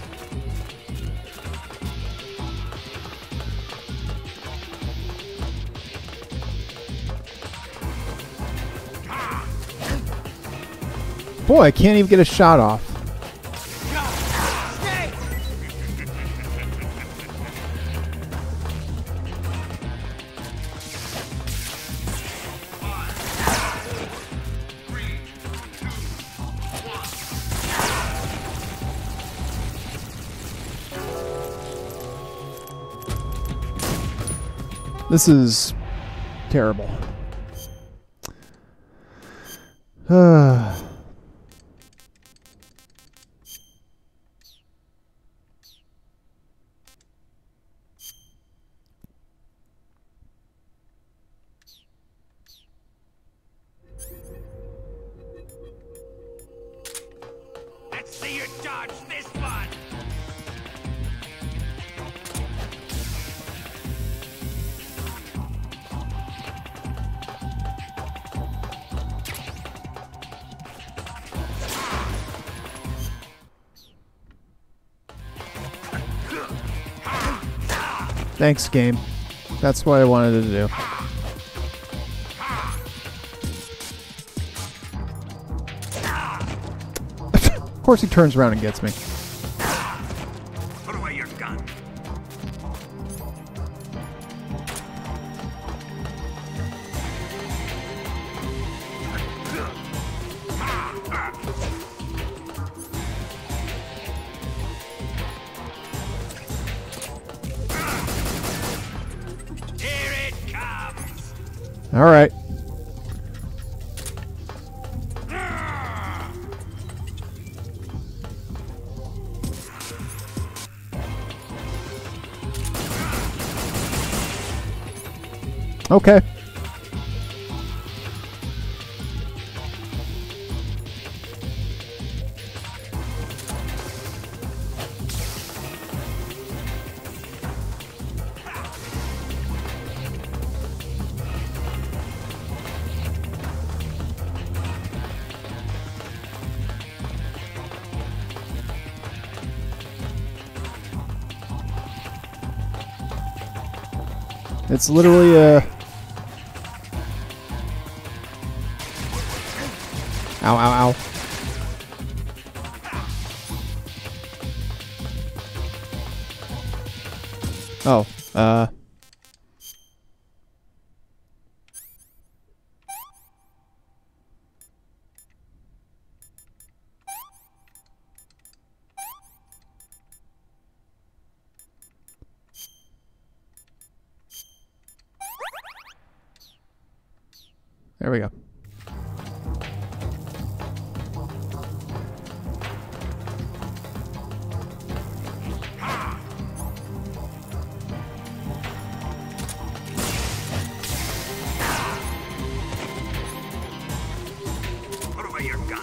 Boy, I can't even get a shot off. This is terrible. Let's see you dodge this one! Thanks, game. That's what I wanted to do. Of course he turns around and gets me. Put away your gun. Here it comes. All right. Okay. It's literally a... Ow, ow, ow. Oh, there we go. Put away your gun.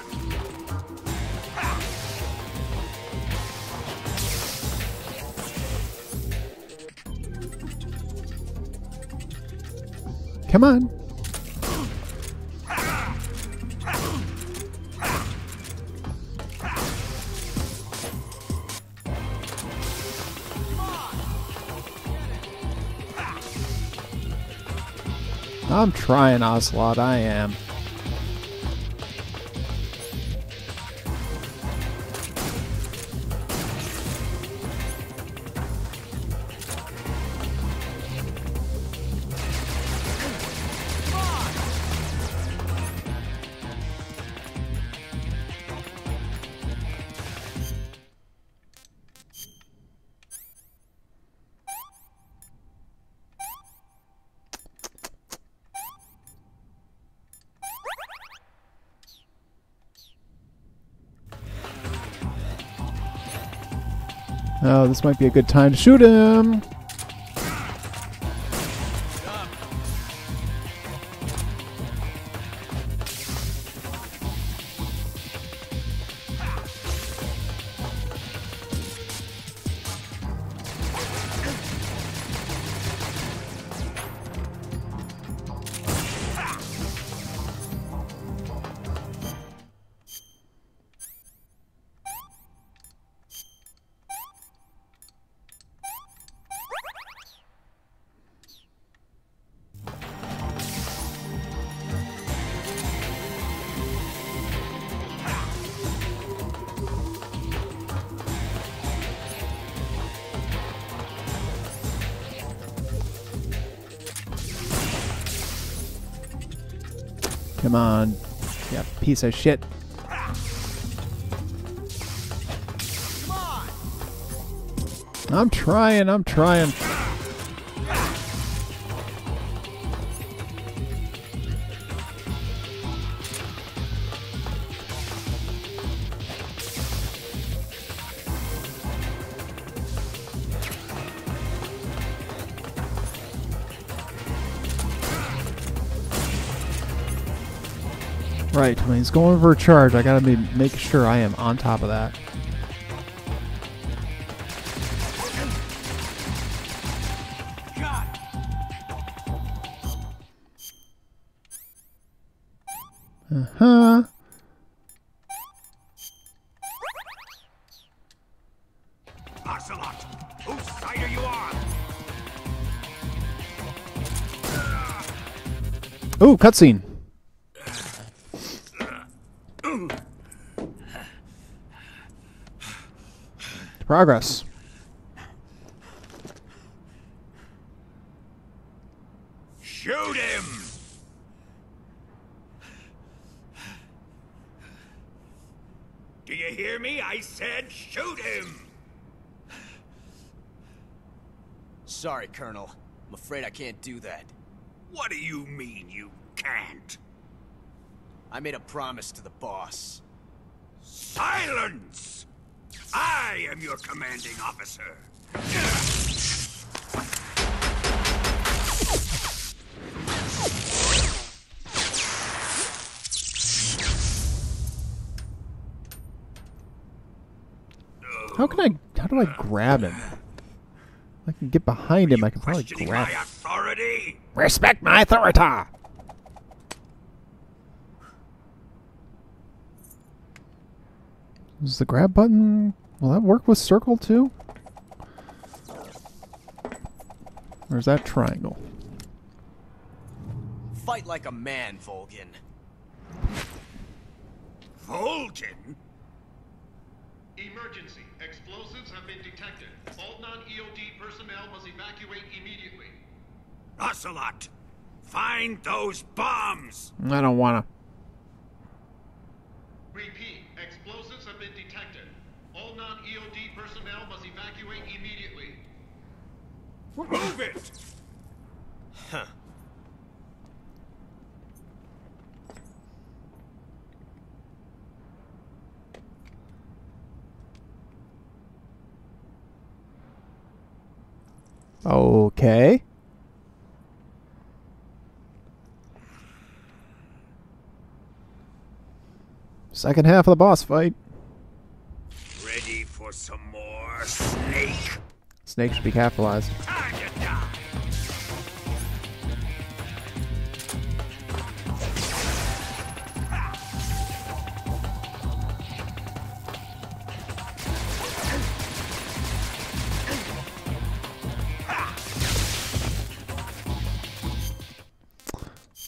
Come on. I'm trying, Ocelot, I am. Oh, this might be a good time to shoot him. Come on. Yeah, piece of shit. I'm trying, I'm trying. Right, when he's going for a charge, I gotta be making sure I am on top of that. Uh-huh. Ocelot, whose side are you on? Ooh, cutscene. Progress. Shoot him! Do you hear me? I said shoot him! Sorry, Colonel. I'm afraid I can't do that. What do you mean you can't? I made a promise to the boss. Silence! I am your commanding officer. How do I grab him? I can get behind him, I can probably grab him. Authority? Respect my authority! Is the grab button... Will that work with circle too? Or is that triangle? Fight like a man, Volgin. Volgin? Emergency. Explosives have been detected. All non-EOD personnel must evacuate immediately. Ocelot, find those bombs! I don't wanna. Repeat. Explosives have been detected. All non-EOD personnel must evacuate immediately. Move it! Huh. Okay. Second half of the boss fight. Ready for some more, Snake? Snake should be capitalized. Time to die!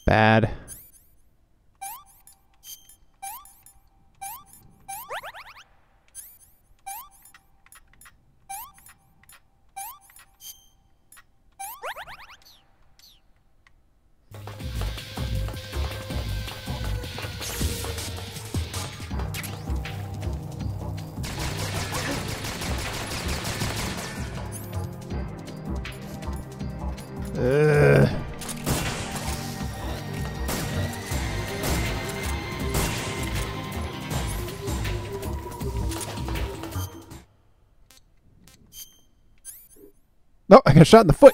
Bad. Ugh. No, I got shot in the foot.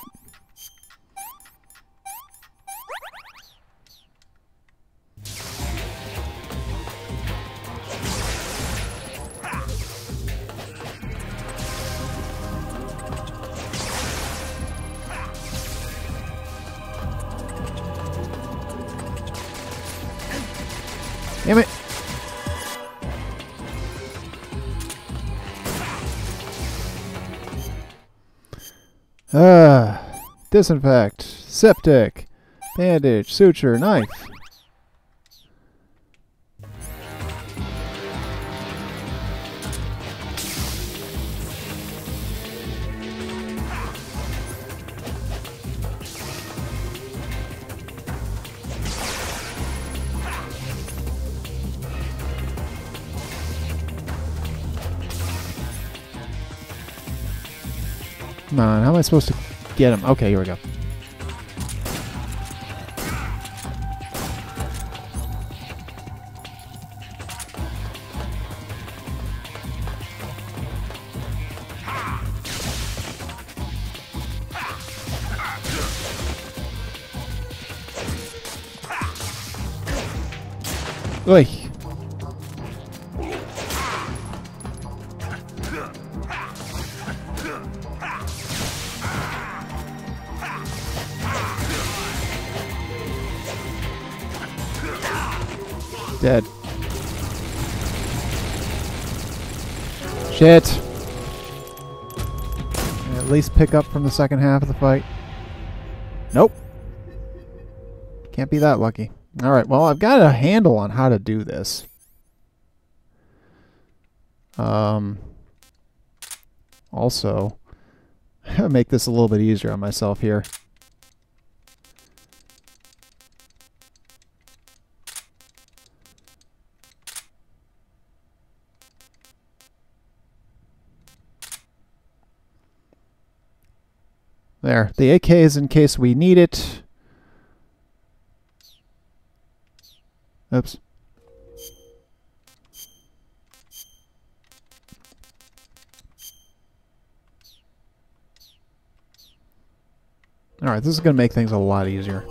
Damn it. Disinfect, septic, bandage, suture, knife. Come on, how am I supposed to get him? Okay, here we go. Oi. Dead. Shit. At least pick up from the second half of the fight. Nope. Can't be that lucky. Alright, well, I've got a handle on how to do this. Also, make this a little bit easier on myself here. There. The AK is in case we need it. Oops. Alright, this is going to make things a lot easier.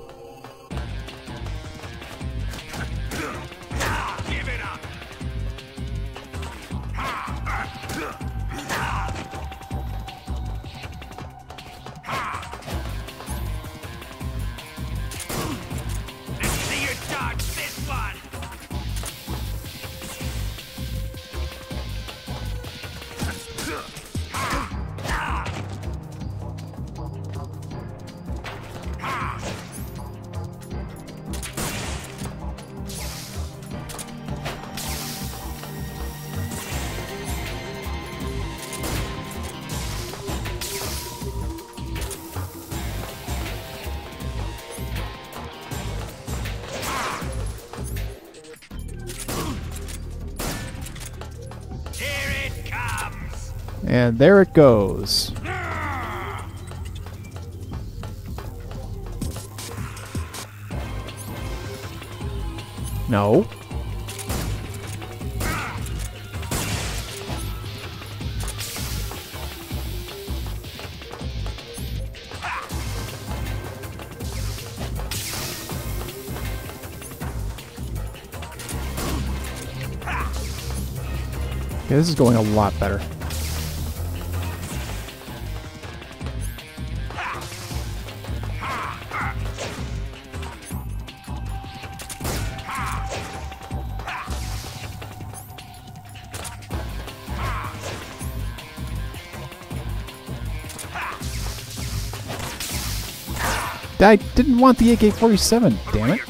And there it goes. No. Okay, this is going a lot better. I didn't want the AK-47, damn it.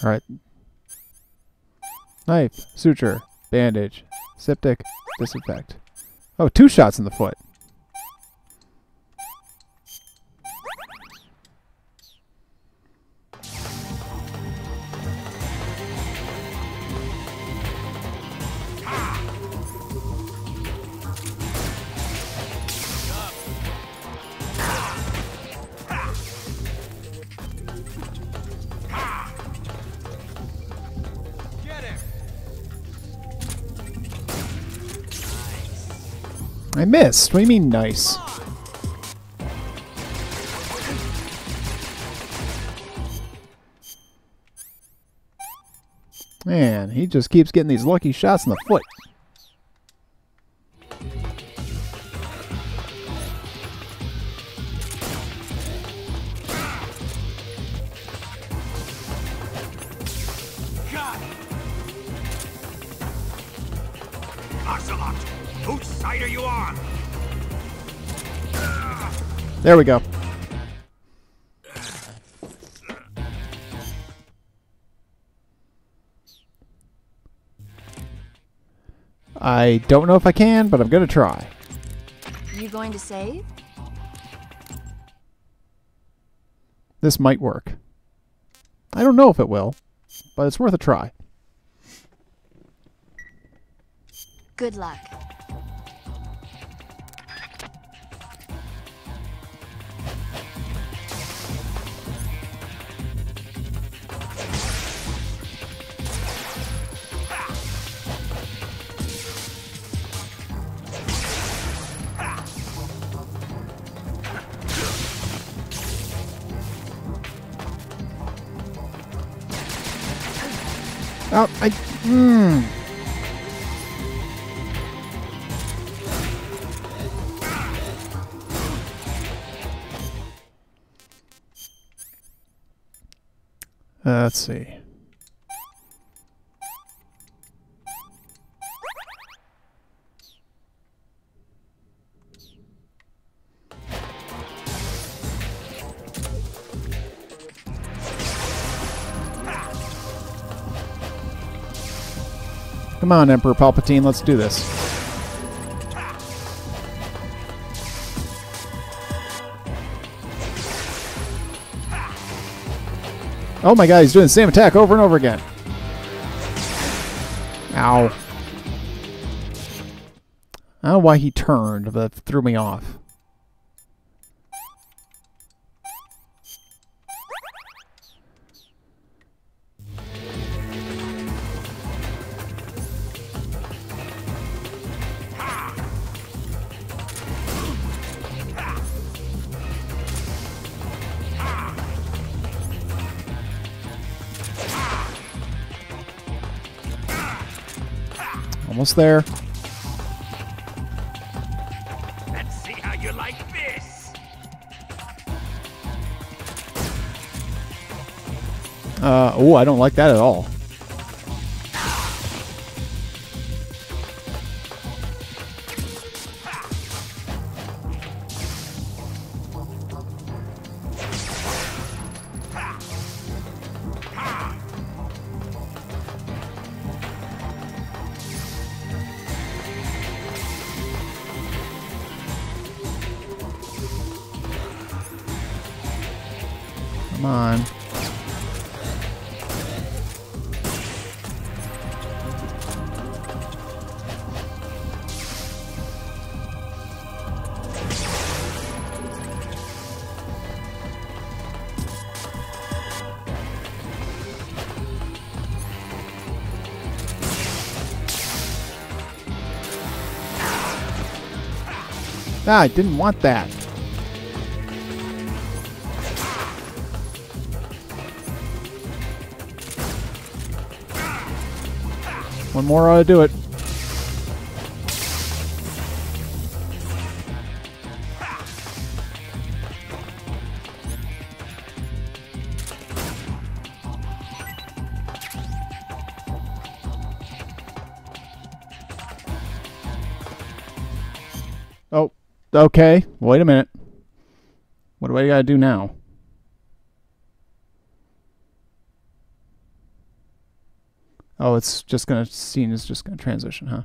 Alright. Knife, suture, bandage, septic, disinfect. Oh, 2 shots in the foot. I missed. What do you mean, nice? Man, he just keeps getting these lucky shots in the foot. Ocelot, whose side are you on? There we go. I don't know if I can, but I'm going to try. You going to save? This might work. I don't know if it will, but it's worth a try. Good luck. Oh, let's see. Come on, Emperor Palpatine, let's do this. Oh my god, he's doing the same attack over and over again. Ow. I don't know why he turned, but that threw me off. Almost there. Let's see how you like this. Oh, I don't like that at all. Come on. Ah, I didn't want that. One more ought to do it. Oh, okay. Wait a minute. What do I gotta do now? Oh, it's just gonna, scene is just gonna transition, huh?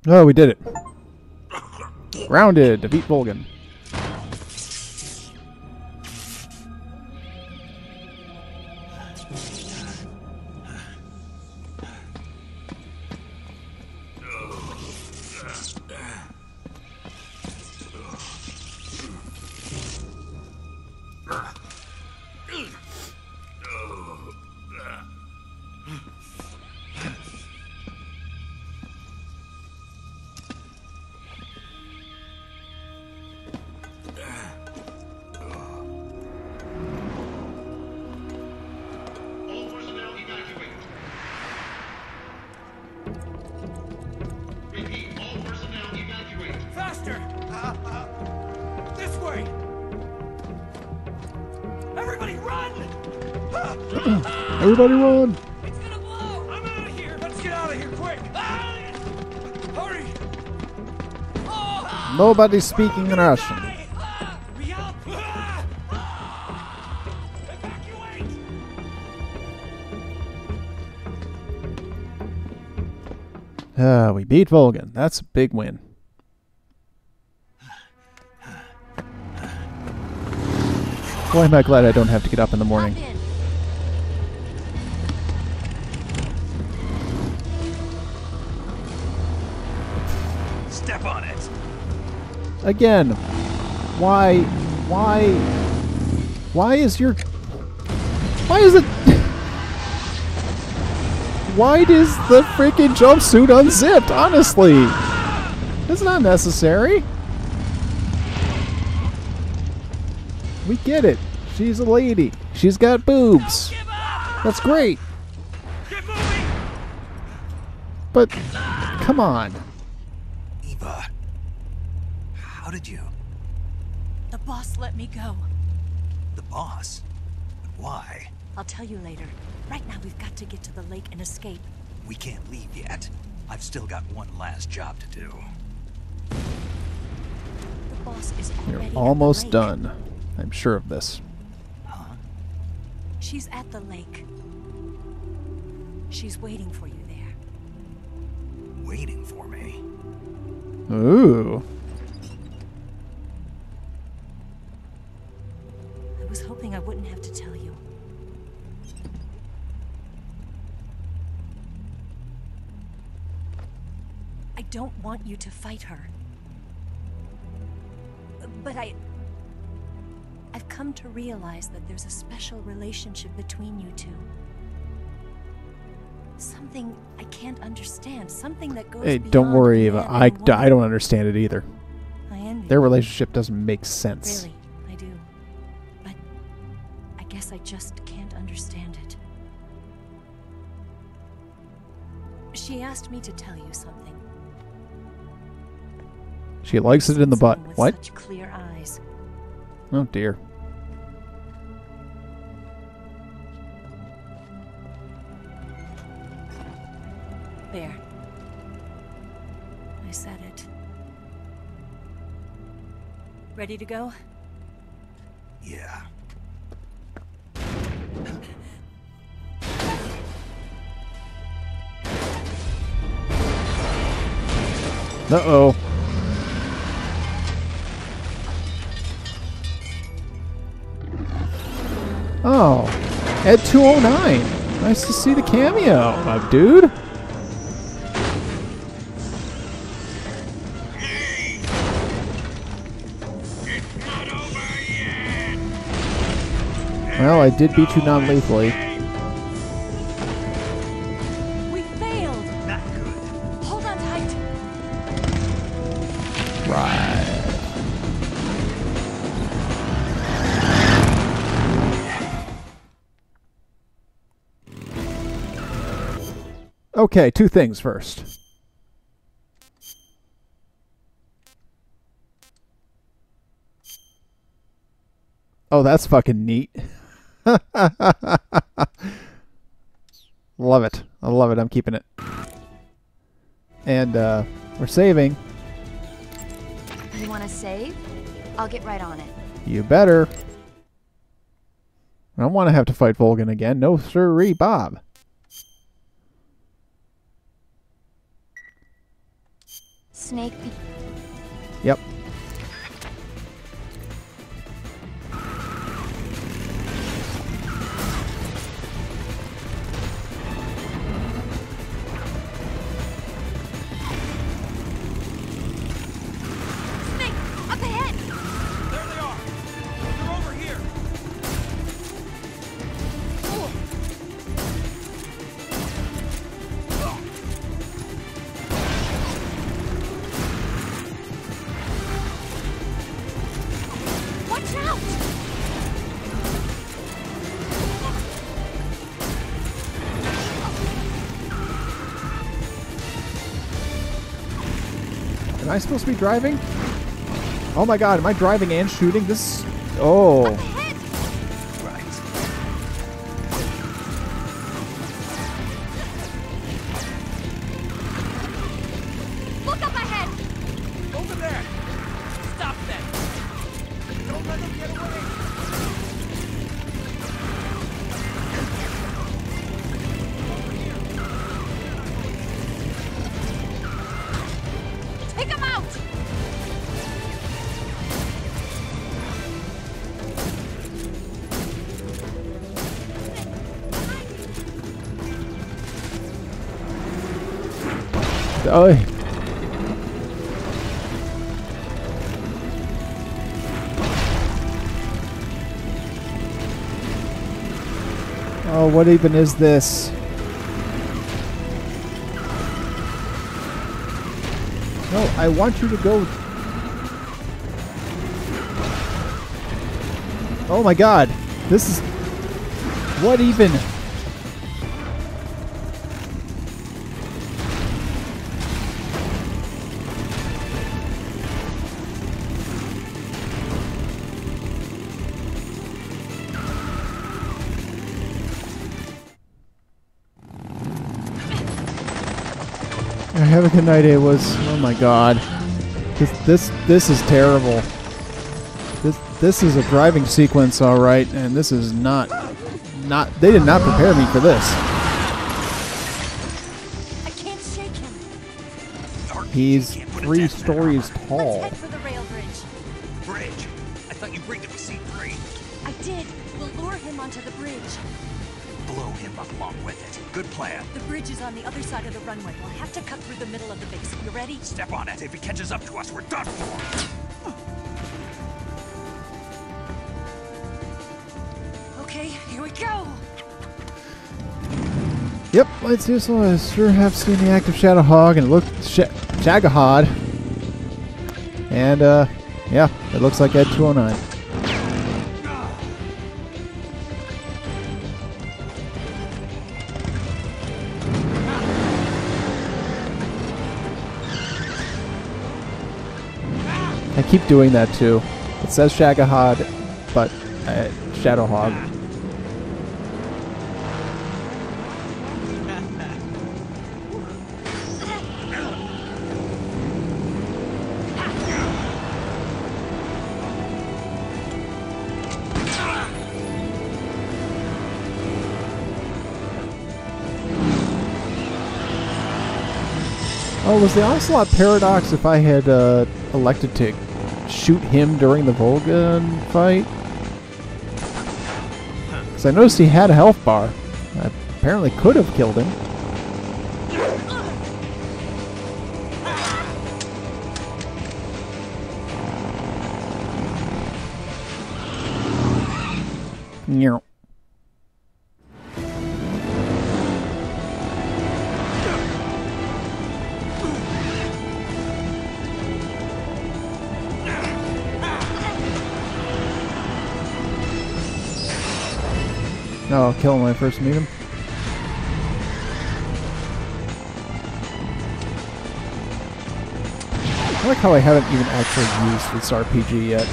Oh, we did it. Rounded, defeat Volgin. All personnel evacuate. Repeat, all personnel evacuate. Faster! This way! Everybody run! Everybody run! It's gonna blow! I'm out of here! Let's get out of here quick! Hurry! Nobody's speaking Russian. We beat Volgin. That's a big win. Boy, am I glad I don't have to get up in the morning. Step on it. Again, why is your, why is it, why is the freaking jumpsuit unzipped, honestly? It's not necessary. We get it. She's a lady. She's got boobs. That's great. But, come on. Eva, how did you? The boss let me go. The boss? But why? I'll tell you later. Right now we've got to get to the lake and escape. We can't leave yet. I've still got one last job to do. The boss is You're already almost at the lake. done. I'm sure of this. She's at the lake. She's waiting for you there. Waiting for me? Ooh. I was hoping I wouldn't have to tell you. I don't want you to fight her. But I've come to realize that there's a special relationship between you two. Something I can't understand. Something that goes Hey, beyond don't worry, a Eva. man I and a woman. don't understand it either. I envy Their you. relationship doesn't make sense. Really, I do. But I guess I just can't understand it. She asked me to tell you something. She likes it in the butt. Someone with What? Such clear eyes. Oh dear. There. I said it. Ready to go? Yeah. Uh-oh. Oh, Ed 209. Nice to see the cameo, my dude. Well, I did beat you non-lethally. We failed. Not good. Hold on tight. Right. Okay, two things first. Oh, that's fucking neat. Love it. I love it. I'm keeping it. And we're saving. You want to save? I'll get right on it. You better. I don't want to have to fight Volgan again. No sirree, Bob. Snake. Yep. Snake, up ahead. There they are. They're over here. Watch out. Am I supposed to be driving? Oh my god, am I driving and shooting? This... Oh. Look up ahead. Over there. Stop them. Don't let them get away. Take him out. Oh. Oh, what even is this? No, I want you to go. Oh my god. This is... What even... I have a good night. It was... Oh my god. This is terrible. This is a driving sequence, all right, and this is not. They did not prepare me for this. I can't shake him. He's 3 stories tall. Head for the rail bridge. Bridge? I thought you rigged it with C3. I did. We'll lure him onto the bridge. Blow him up along with it. Good plan. The bridge is on the other side of the runway. We'll have to cut through the middle of the base. You ready? Step on it. If he catches up to us, we're done for. Okay, here we go. Yep, Lights useful. I sure have seen the active Shadowhog, and it looked Shagahod. And yeah, it looks like Ed 209. I keep doing that too. It says Shagahod, but Shadowhog. Oh, was the Onslaught paradox if I had elected to shoot him during the Volgan fight? Because I noticed he had a health bar. I apparently could have killed him. Nyeh. No, I'll kill him when I first meet him. I like how I haven't even actually used this RPG yet.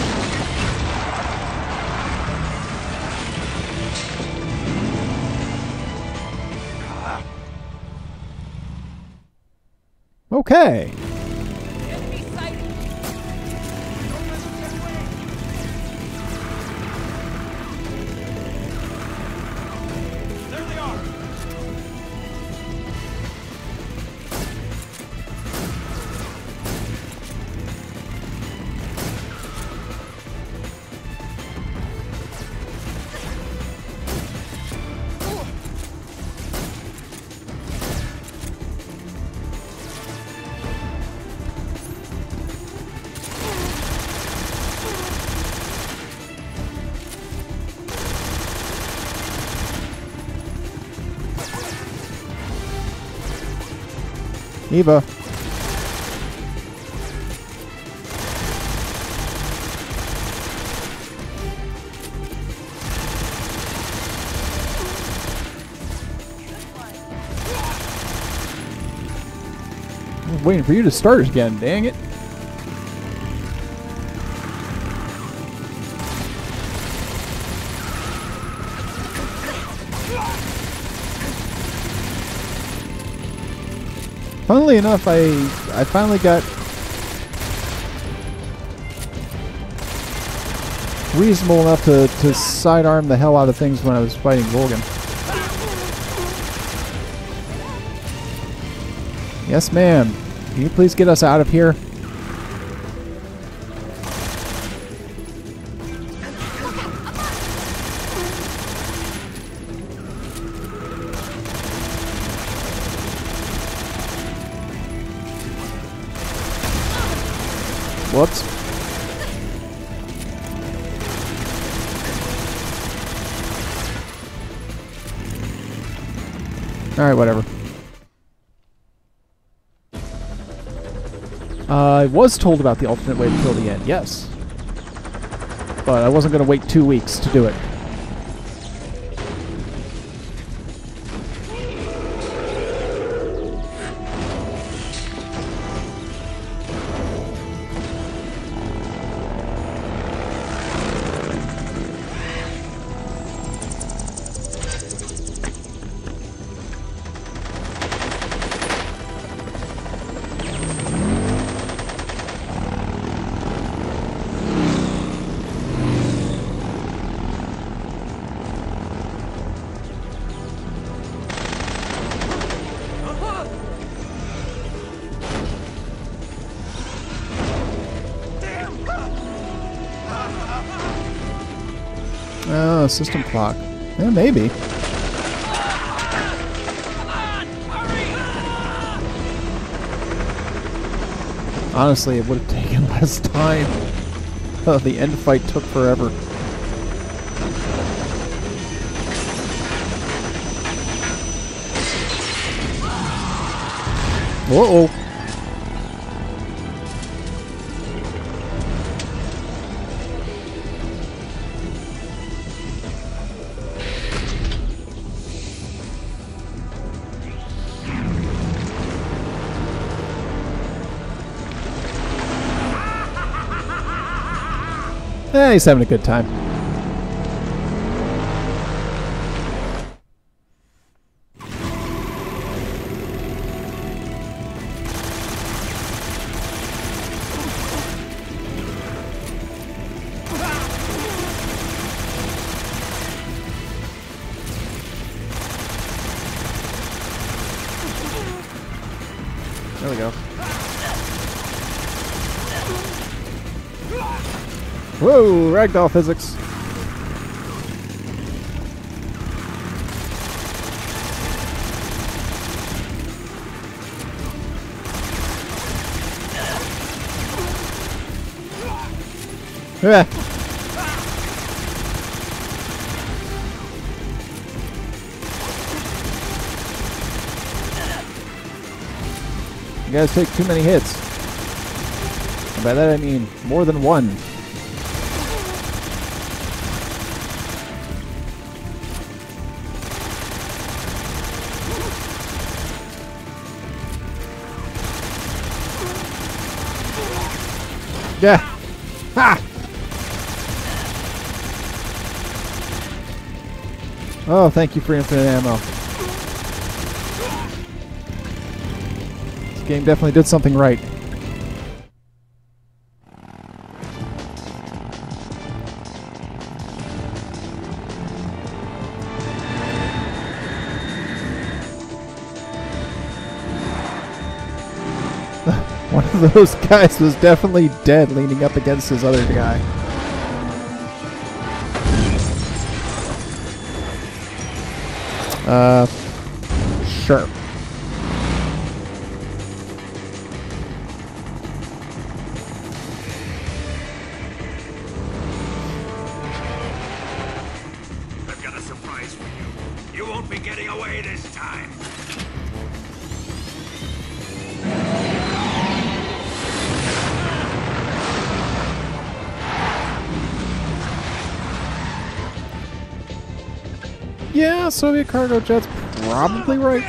Okay. Eva. I was waiting for you to start again, dang it. Funnily enough, I finally got reasonable enough to sidearm the hell out of things when I was fighting Volgan. Yes, ma'am. Can you please get us out of here? Whoops. Alright, whatever. I was told about the alternate way to kill the Ent, yes. But I wasn't going to wait 2 weeks to do it. Oh, system clock. Yeah, maybe. Honestly, it would have taken less time. Oh, the end fight took forever. Uh-oh. He's having a good time. There we go. Whoa, ragdoll physics. Yeah. You guys take too many hits. And by that I mean more than one. Yeah. Ha! Oh, thank you for infinite ammo. This game definitely did something right. One of those guys was definitely dead leaning up against his other guy. Sure. I've got a surprise for you. You won't be getting away this time. Yeah, Soviet cargo jet's probably right.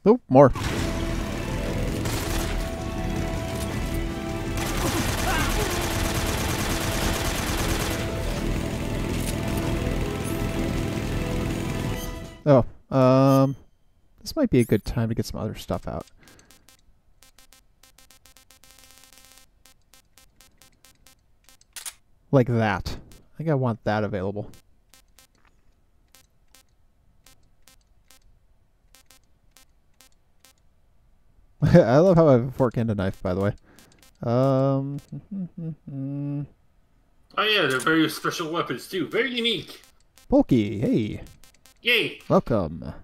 Oh, more. Oh, this might be a good time to get some other stuff out. Like that. I think I want that available. I love how I have a fork and a knife, by the way. Oh yeah, they're very special weapons too. Very unique. Polky, hey. Yay! Welcome.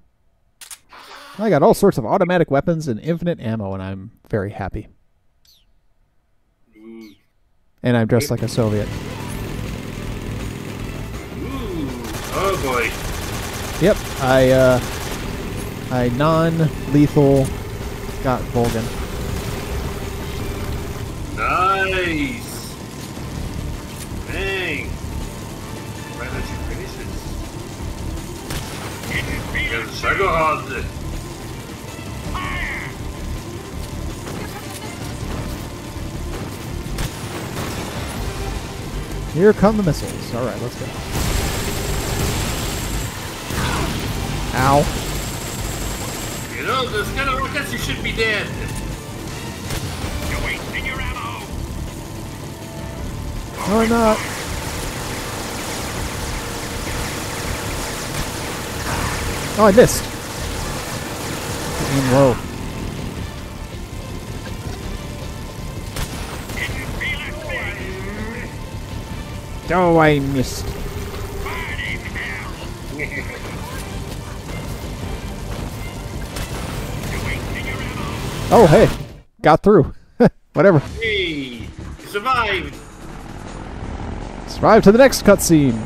I got all sorts of automatic weapons and infinite ammo, and I'm very happy. And I'm dressed like a Soviet. Ooh, oh boy. Yep, I non-lethal got Volgan. Nice! Dang! Why don't you finish it? Yes, I go hard. Here come the missiles. Alright, let's go. Ow. You know, those kind of rockets, you should be dead. You're wasting your ammo. No, I'm not. Oh, I missed. Aim low. Oh, I missed. Oh, hey. Got through. Whatever. Hey, you survived. Survive to the next cutscene.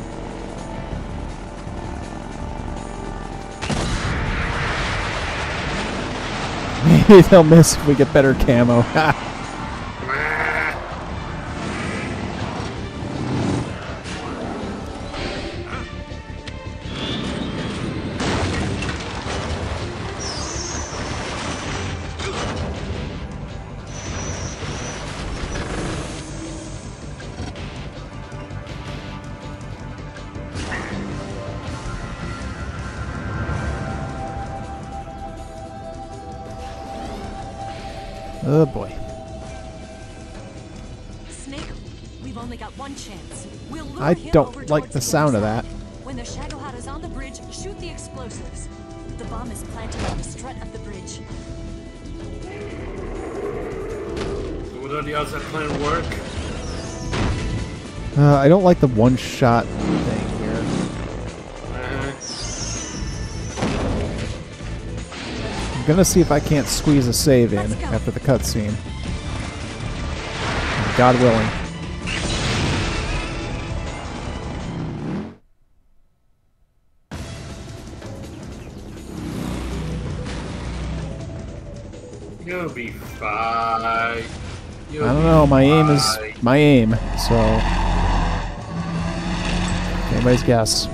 Maybe they'll miss if we get better camo. Oh boy. only got one chance. We'll lure I him don't over like towards the sound of that. When the Shagohod is on the bridge, shoot the explosives. The bomb is planted on the strut of the bridge. So what are the odds that plan work? I don't like the one-shot thing here. I'm gonna see if I can't squeeze a save in after the cutscene. God willing. You'll be fine. I don't know, my aim is my aim, so anybody's guess.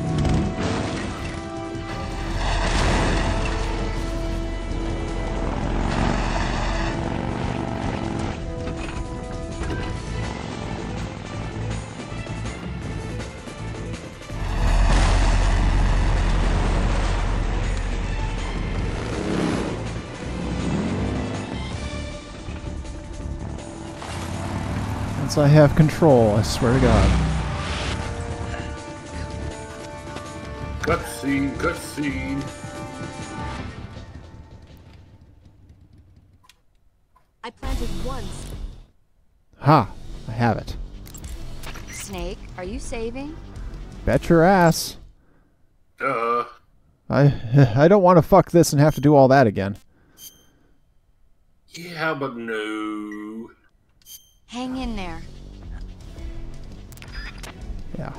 Once I have control, I swear to God. Cutscene, cutscene. I planted once. Ha! I have it. Snake, are you saving? Bet your ass. Duh. I don't want to fuck this and have to do all that again. Yeah, but no. Hang in there. Yeah.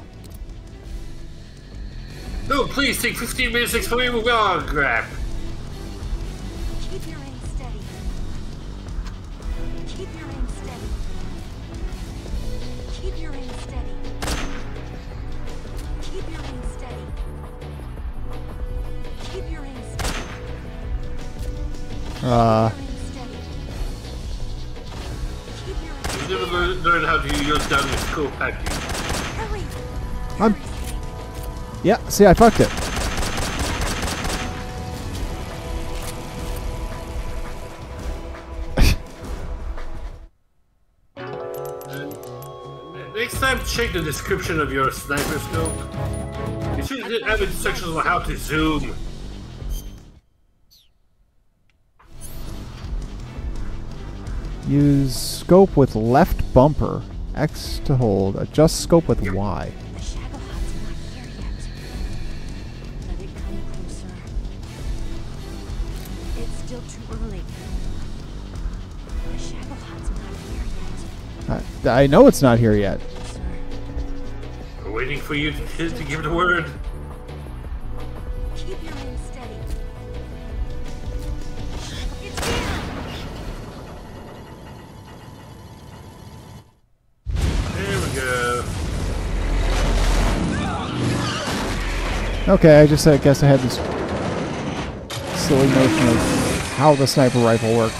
No, please take 15 minutes to explain what we are, crap. Keep your aim steady. Keep your aim steady. Keep your aim steady. Keep your aim steady. Keep your aim steady. You never learn how to use down your scope, have you? Yeah, see, I fucked it. Next time, check the description of your sniper scope. You should have instructions on how to zoom. Use scope with left bumper. X to hold. Adjust scope with Y. The Shagohod's not here yet. Let it come closer. It's still too early. The Shagohod's not here yet. I know it's not here yet. We're waiting for you to give the word. Keep your aim steady. It's here! There we go. Okay, I guess I had this silly notion of how the sniper rifle worked.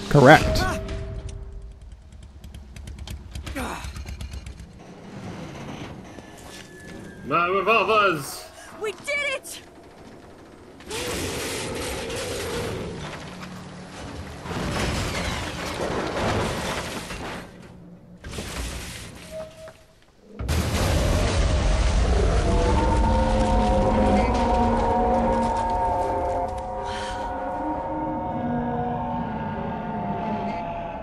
Correct. My revolvers! We did it!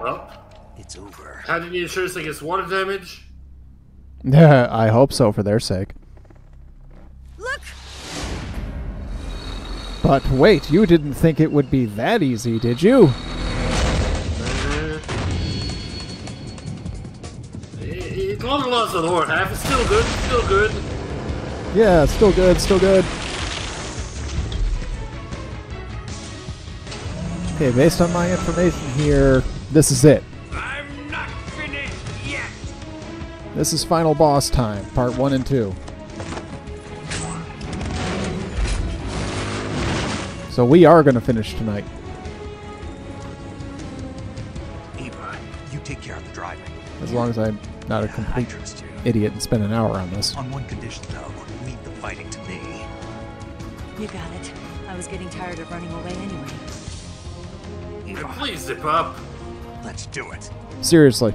Well, it's over. How did the insurance against water damage? I hope so for their sake. Look! But wait, you didn't think it would be that easy, did you? It's long lost the lower half. It's still good. Still good. Yeah, still good, still good. Okay, based on my information here, this is it. I'm not finished yet. This is final boss time, part 1 and 2. So we are going to finish tonight. Eva, you take care of the driving. As long as I'm not a complete I trust you. idiot and spend an hour on this. On one condition, though. Leave the fighting to me. You got it. I was getting tired of running away anyway. Please zip up. Let's do it. Seriously.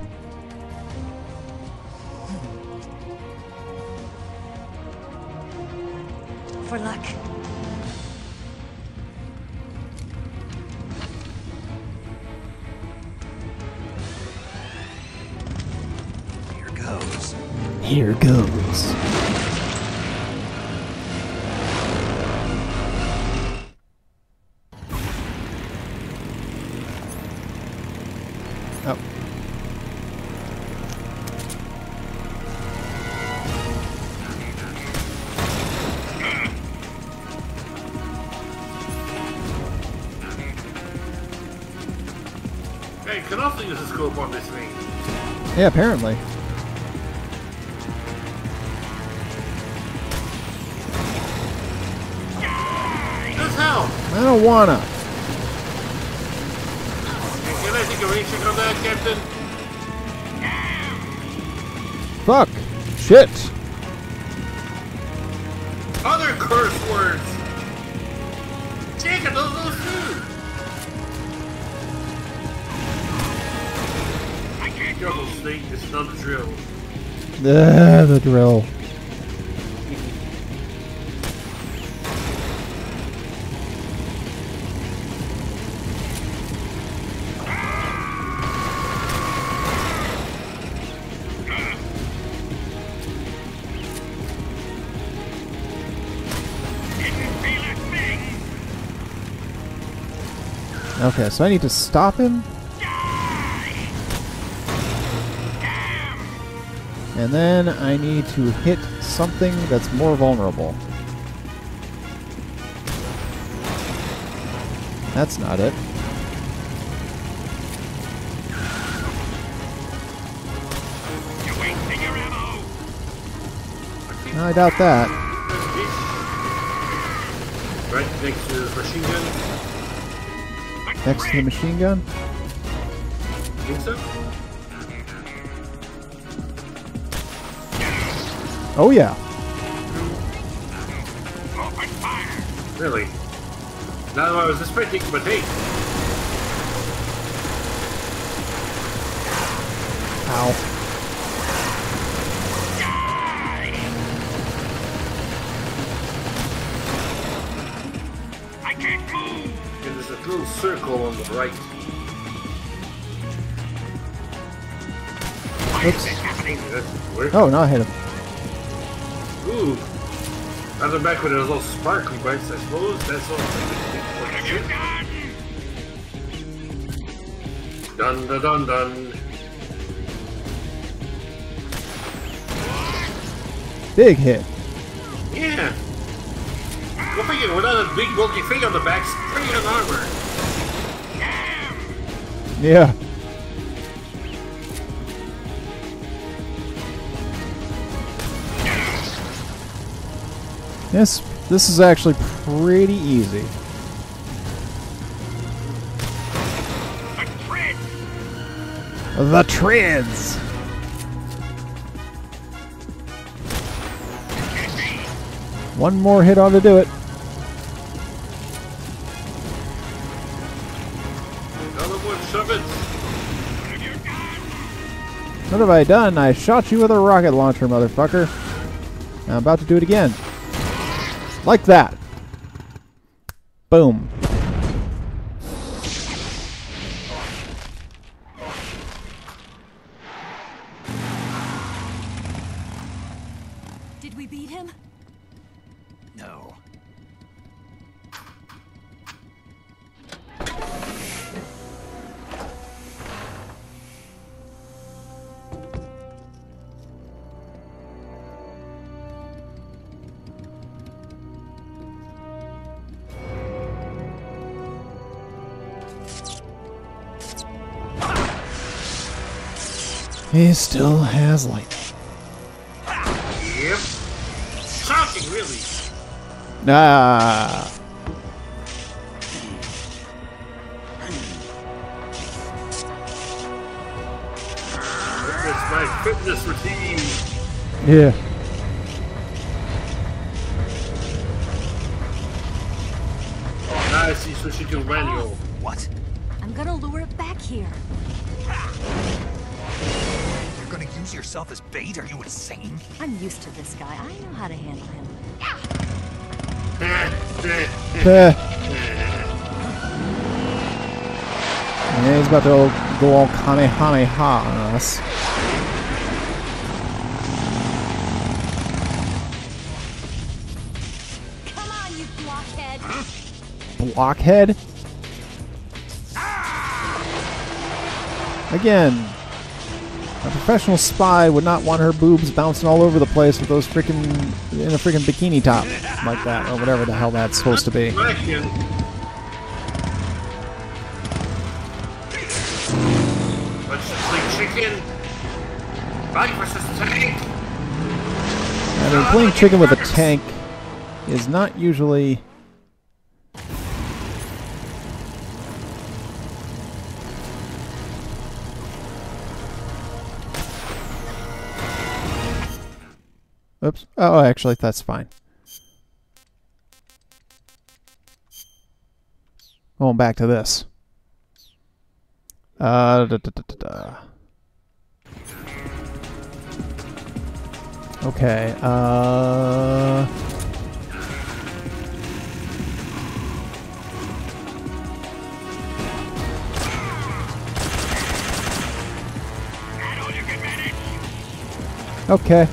For luck. Here goes. Here goes. Oh. Hey, can also use a scope on this thing. Yeah, apparently. As hell. I don't wanna. Can I take a rain check on that, Captain? Fuck. Shit. Other curse words. Jacob, those too. I can't go. Snake, it's not a drill. The drill. Okay, so I need to stop him. And then I need to hit something that's more vulnerable. That's not it. No, I doubt that. Right next to the machine gun. Next to the machine gun? Think so? Oh yeah. Really? Not what I was expecting, but hey. Ow. I can't move! And there's a little circle on the right. Oops. Oh, no, I hit him. Ooh. Now they're back with those little sparkly bites, I suppose. That's all. Dun dun dun dun. Big hit. Yeah. Go figure, without a big bulky thing on the back, pretty on armor. Yeah. This is actually pretty easy. The treads. One more hit on to do it. Another one, shove it. What have I done? I shot you with a rocket launcher, motherfucker. I'm about to do it again. Like that. Boom. Did we beat him? No. He still has lightning. Yep. Shocking, really. Nah. That's my fitness routine. Yeah. Nice, he's switching to manual. What? I'm gonna lure it back here. You're gonna use yourself as bait? Are you insane? I'm used to this guy. I know how to handle him. Yeah, he's about to go all Kamehameha on us. Come on, you blockhead! Blockhead? Again, a professional spy would not want her boobs bouncing all over the place with those freaking in a freaking bikini top like that, or whatever the hell that's supposed to be. Chicken. Fight versus tank. I mean, playing chicken with a tank is not usually. Oops. Oh, actually, that's fine. Going back to this. Okay, okay.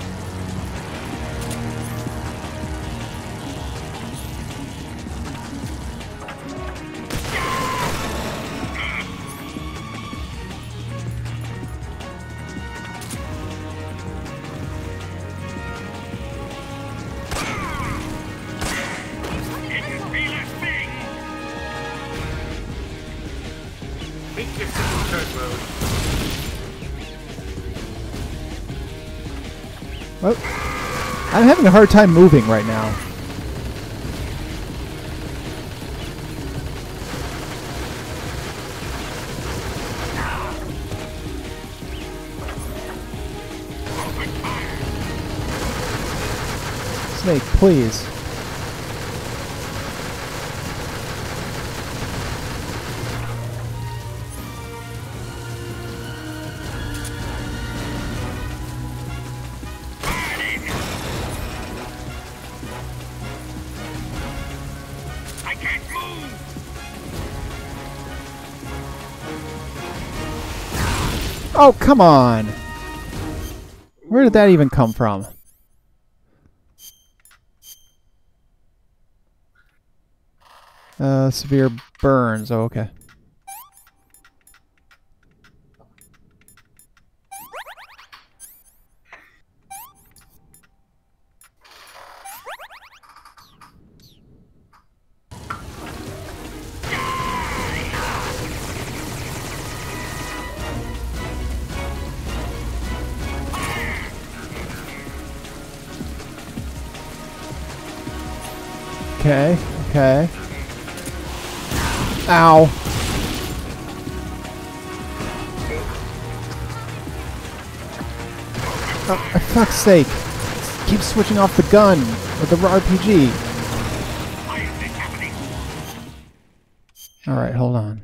Well, I'm having a hard time moving right now. Snake, please. Oh, come on! Where did that even come from? Severe burns. Oh, okay. Okay, okay. Ow. Oh, for fuck's sake. Keep switching off the gun with the RPG. Alright, hold on.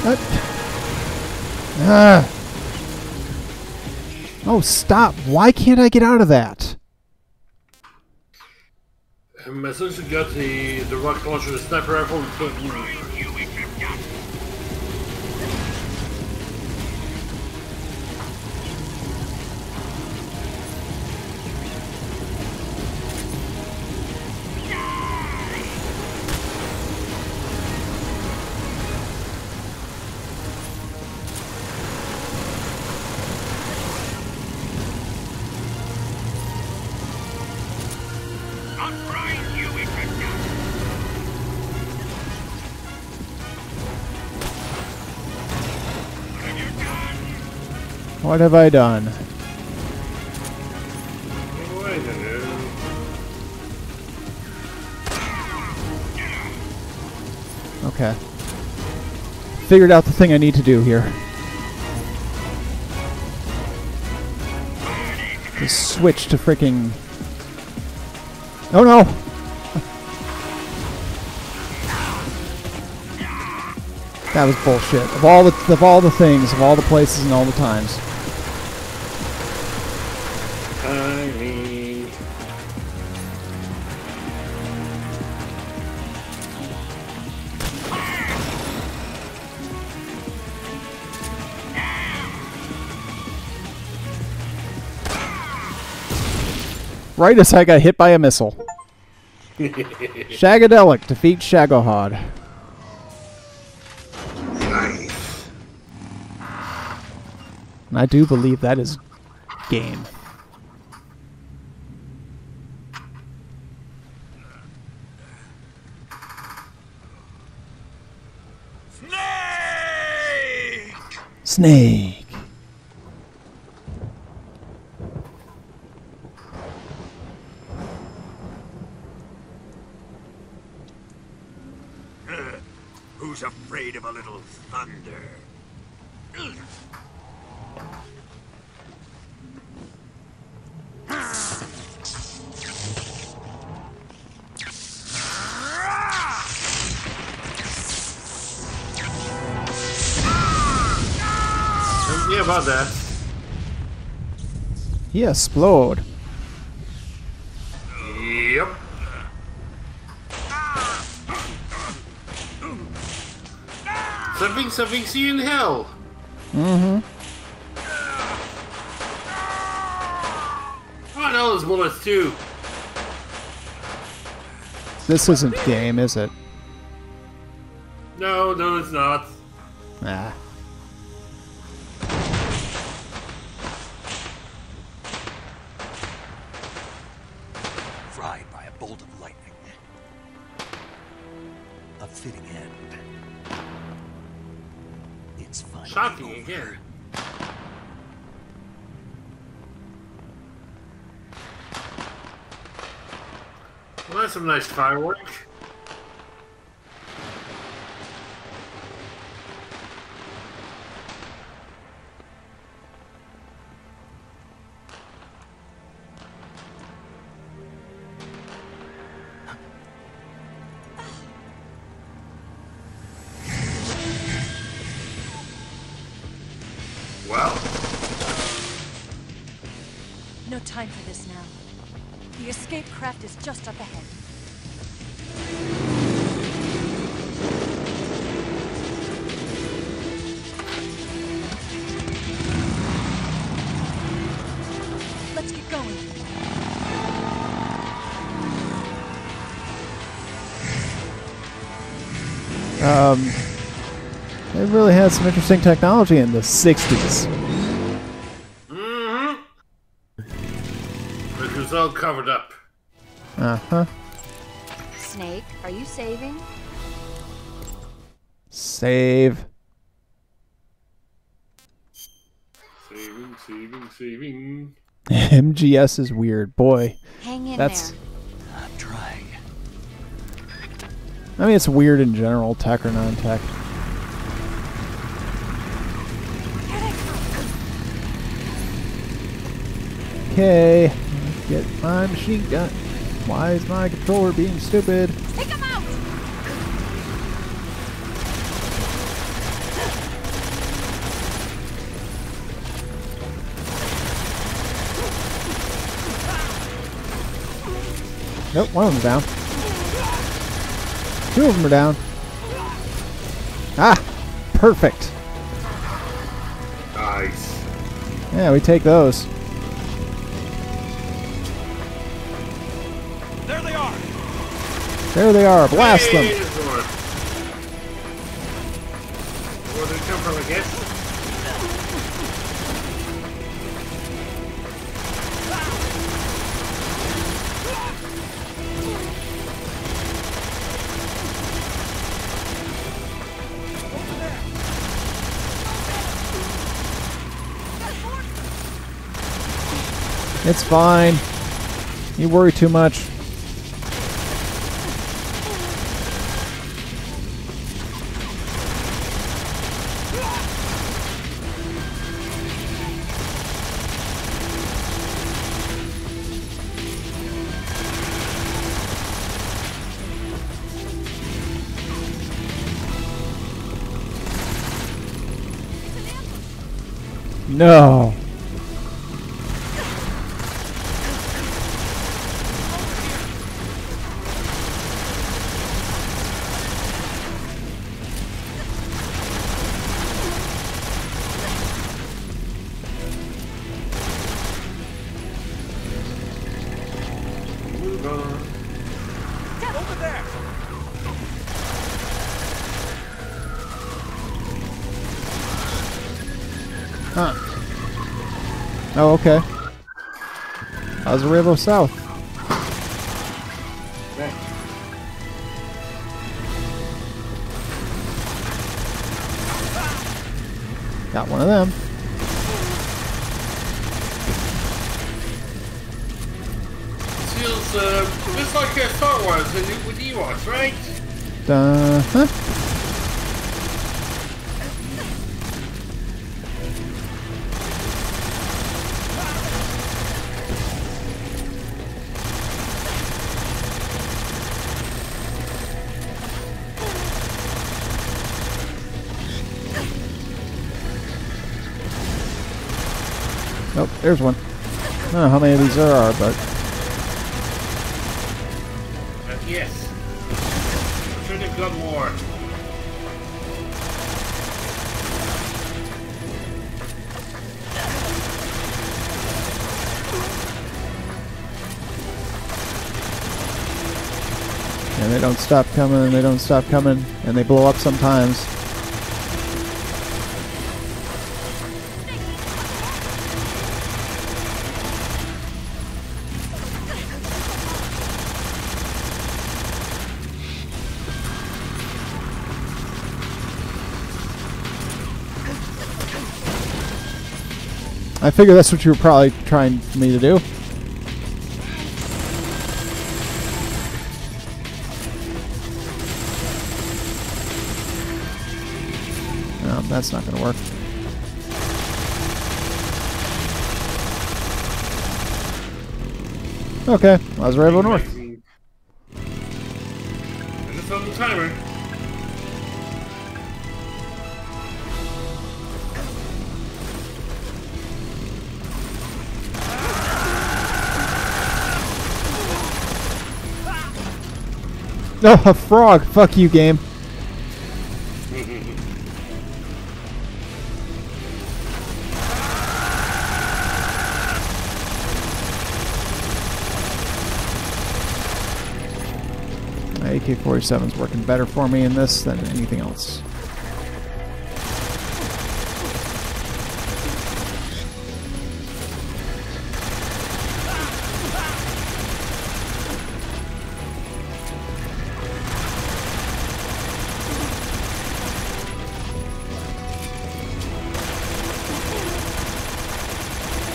What? Ah. Oh, stop. Why can't I get out of that? As soon as you got the rocket launcher, the sniper rifle, What have I done? Okay. Figured out the thing I need to do here. Just switch to freaking... Oh no! That was bullshit. Of all the things, of all the places and all the times. Right as I got hit by a missile. Shagadelic defeats Shagohod. Nice. And I do believe that is game. Snake! Who's afraid of a little thunder? Yeah, about that. He explode. Yep. Something, see you in hell. Mm-hmm. Oh, I know those bullets too. This isn't game, is it? No, it's not. Nah. Fried by a bolt of lightning. A fitting end. It's finally Shocking over. again. Well, that's some nice firework. Well, No time for this now. The escape craft is just up ahead. Let's get going. They really had some interesting technology in the 60s. Mm-hmm. It was all covered up. Uh-huh. Snake, are you saving? Save. Saving. MGS is weird. Boy. Hang in That's... there. I'm trying. I mean, it's weird in general, tech or non-tech. Okay, let's get my machine gun. Why is my controller being stupid? Take him out! Nope, one of them down. Two of them are down. Ah! Perfect. Nice. Yeah, we take those. there they are. There they are. Blast Hey, them. there's one. Where did it come from, I guess? It's fine. You worry too much. No. Over there! Huh. Oh, okay. How's the Rainbow South? Okay. Got one of them. Feels just like Star Wars with Ewoks, right? Huh? Oh, there's one. I don't know how many of these there are, but... Yes. I'm sure they've got more. And they don't stop coming, and they don't stop coming, and they blow up sometimes. I figure that's what you were probably trying me to do. No, that's not going to work. Okay, Lazarevo North. And just on the timer. No, a frog! Fuck you, game. My AK-47's working better for me in this than anything else.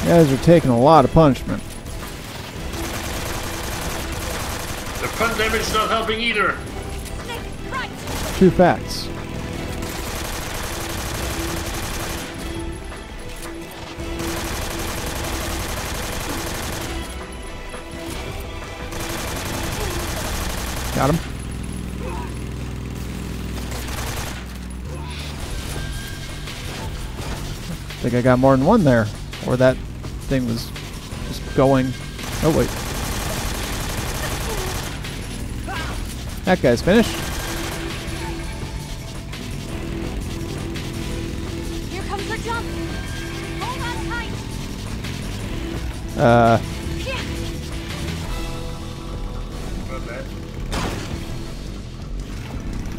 You guys are taking a lot of punishment. The front damage not helping either. True facts. Got him. I think I got more than one there. Or that thing was just going. Oh, wait. That guy's finished. Here comes the jump. Hold on tight.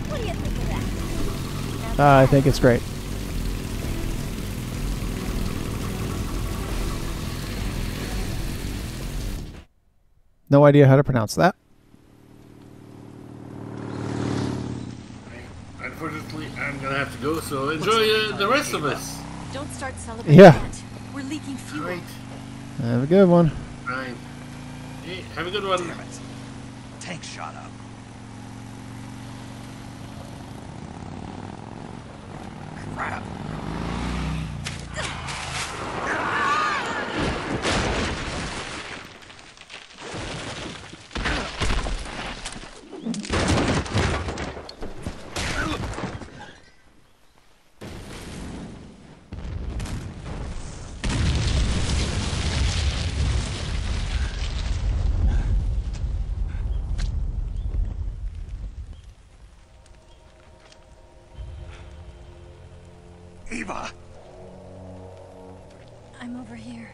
What do you think of that? I think it's great. No idea how to pronounce that. Unfortunately, I'm gonna have to go, so enjoy the rest of us. Don't start celebrating Yeah. yet. We're leaking fuel. Have a good one. Fine. Hey, have a good one. Damn it. Tank shot up. Crap. Eva! I'm over here.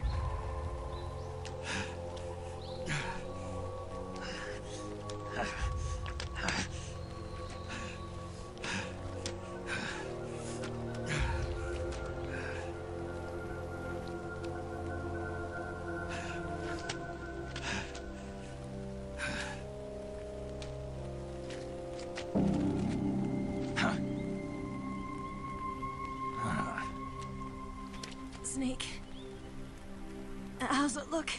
Snake. How's it look?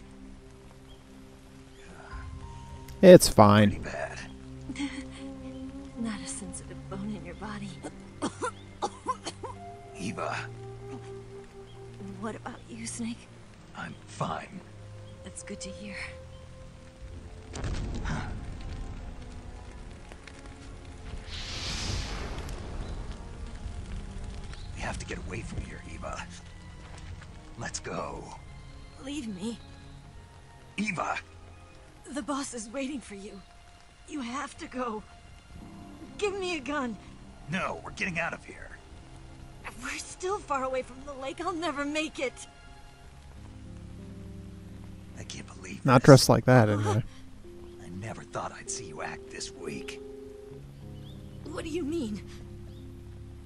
It's fine. Bad. Not a sensitive bone in your body. Eva, What about you, Snake? I'm fine. That's good to hear. We have to get away from here, Eva. Let's go. Leave me. Eva! The boss is waiting for you. You have to go. Give me a gun. No, we're getting out of here. We're still far away from the lake. I'll never make it. I can't believe Not this. dressed like that, anyway. I never thought I'd see you act this weak. What do you mean?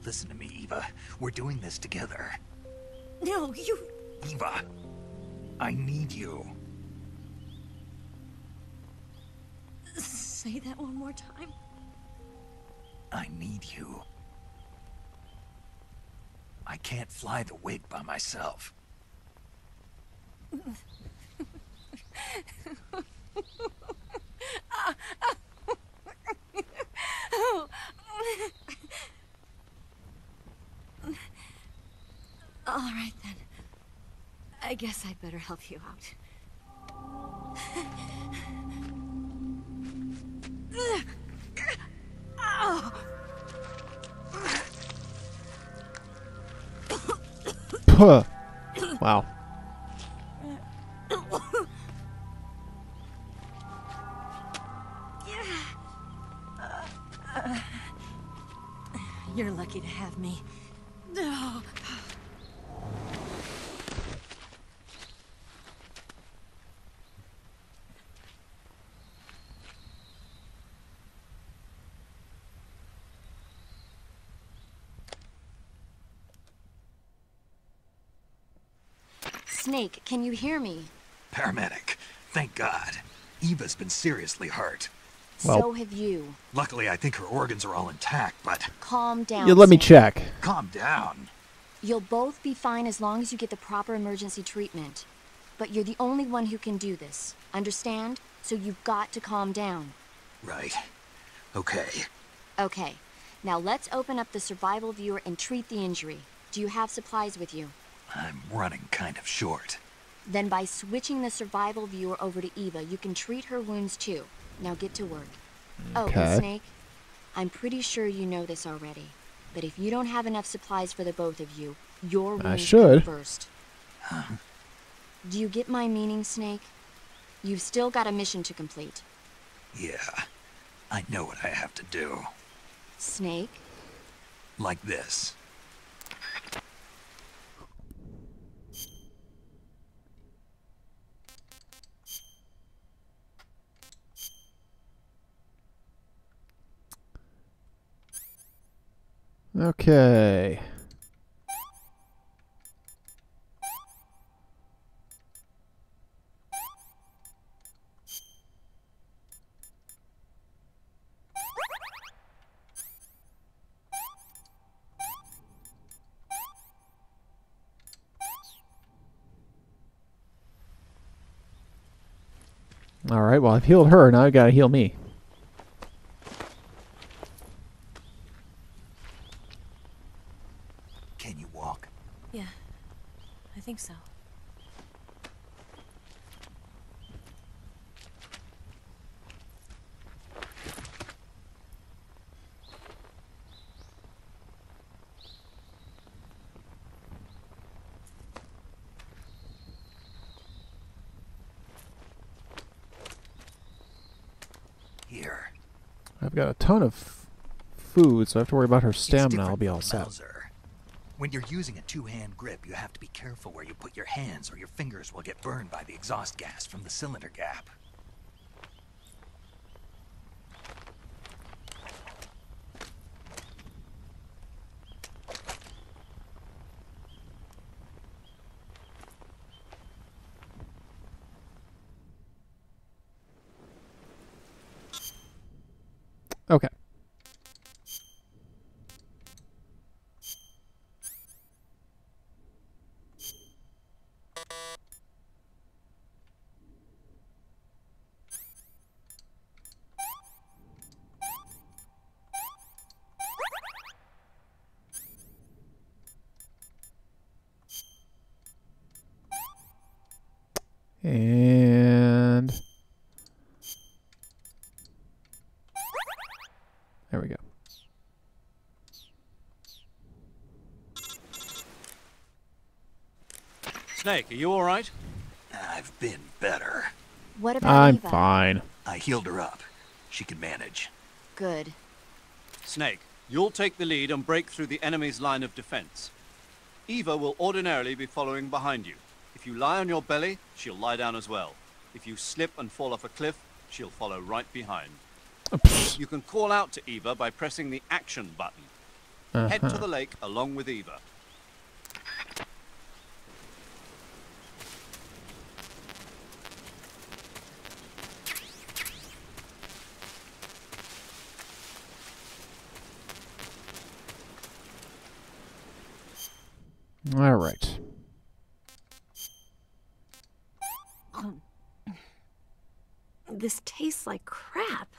Listen to me, Eva. We're doing this together. No, you... Eva, I need you. Say that one more time. I need you. I can't fly the wig by myself. All right, then. I guess I'd better help you out. Ow! Puh. Wow. You're lucky to have me. No. Snake, can you hear me? Paramedic, thank God. Eva's been seriously hurt. Well- So have you. Luckily, I think her organs are all intact, but... Calm down. You let me Snake. check. Calm down. You'll both be fine as long as you get the proper emergency treatment. But you're the only one who can do this. Understand? So you've got to calm down. Right. Okay. Okay. Now let's open up the survival viewer and treat the injury. Do you have supplies with you? I'm running kind of short. Then by switching the survival viewer over to Eva, you can treat her wounds too. Now get to work. Oh, Okay. and Snake, I'm pretty sure you know this already. But if you don't have enough supplies for the both of you, your wounds should. come first. Do you get my meaning, Snake? You've still got a mission to complete. Yeah, I know what I have to do. Snake? Like this. Okay. Alright, well, I've healed her. Now I gotta heal me. Can you walk? Yeah, I think so. Here. I've got a ton of food, so I have to worry about her It's stamina. different I'll be from all the set. Mauser. When you're using a two-hand grip, you have to be careful where you put your hands or your fingers will get burned by the exhaust gas from the cylinder gap. Okay. And there we go. Snake, are you all right? I've been better. What about I'm Eva? fine. I healed her up. She can manage. Good. Snake, you'll take the lead and break through the enemy's line of defense. Eva will ordinarily be following behind you. If you lie on your belly, she'll lie down as well. If you slip and fall off a cliff, she'll follow right behind. You can call out to Eva by pressing the action button. Head to the lake along with Eva. All right. This tastes like crap.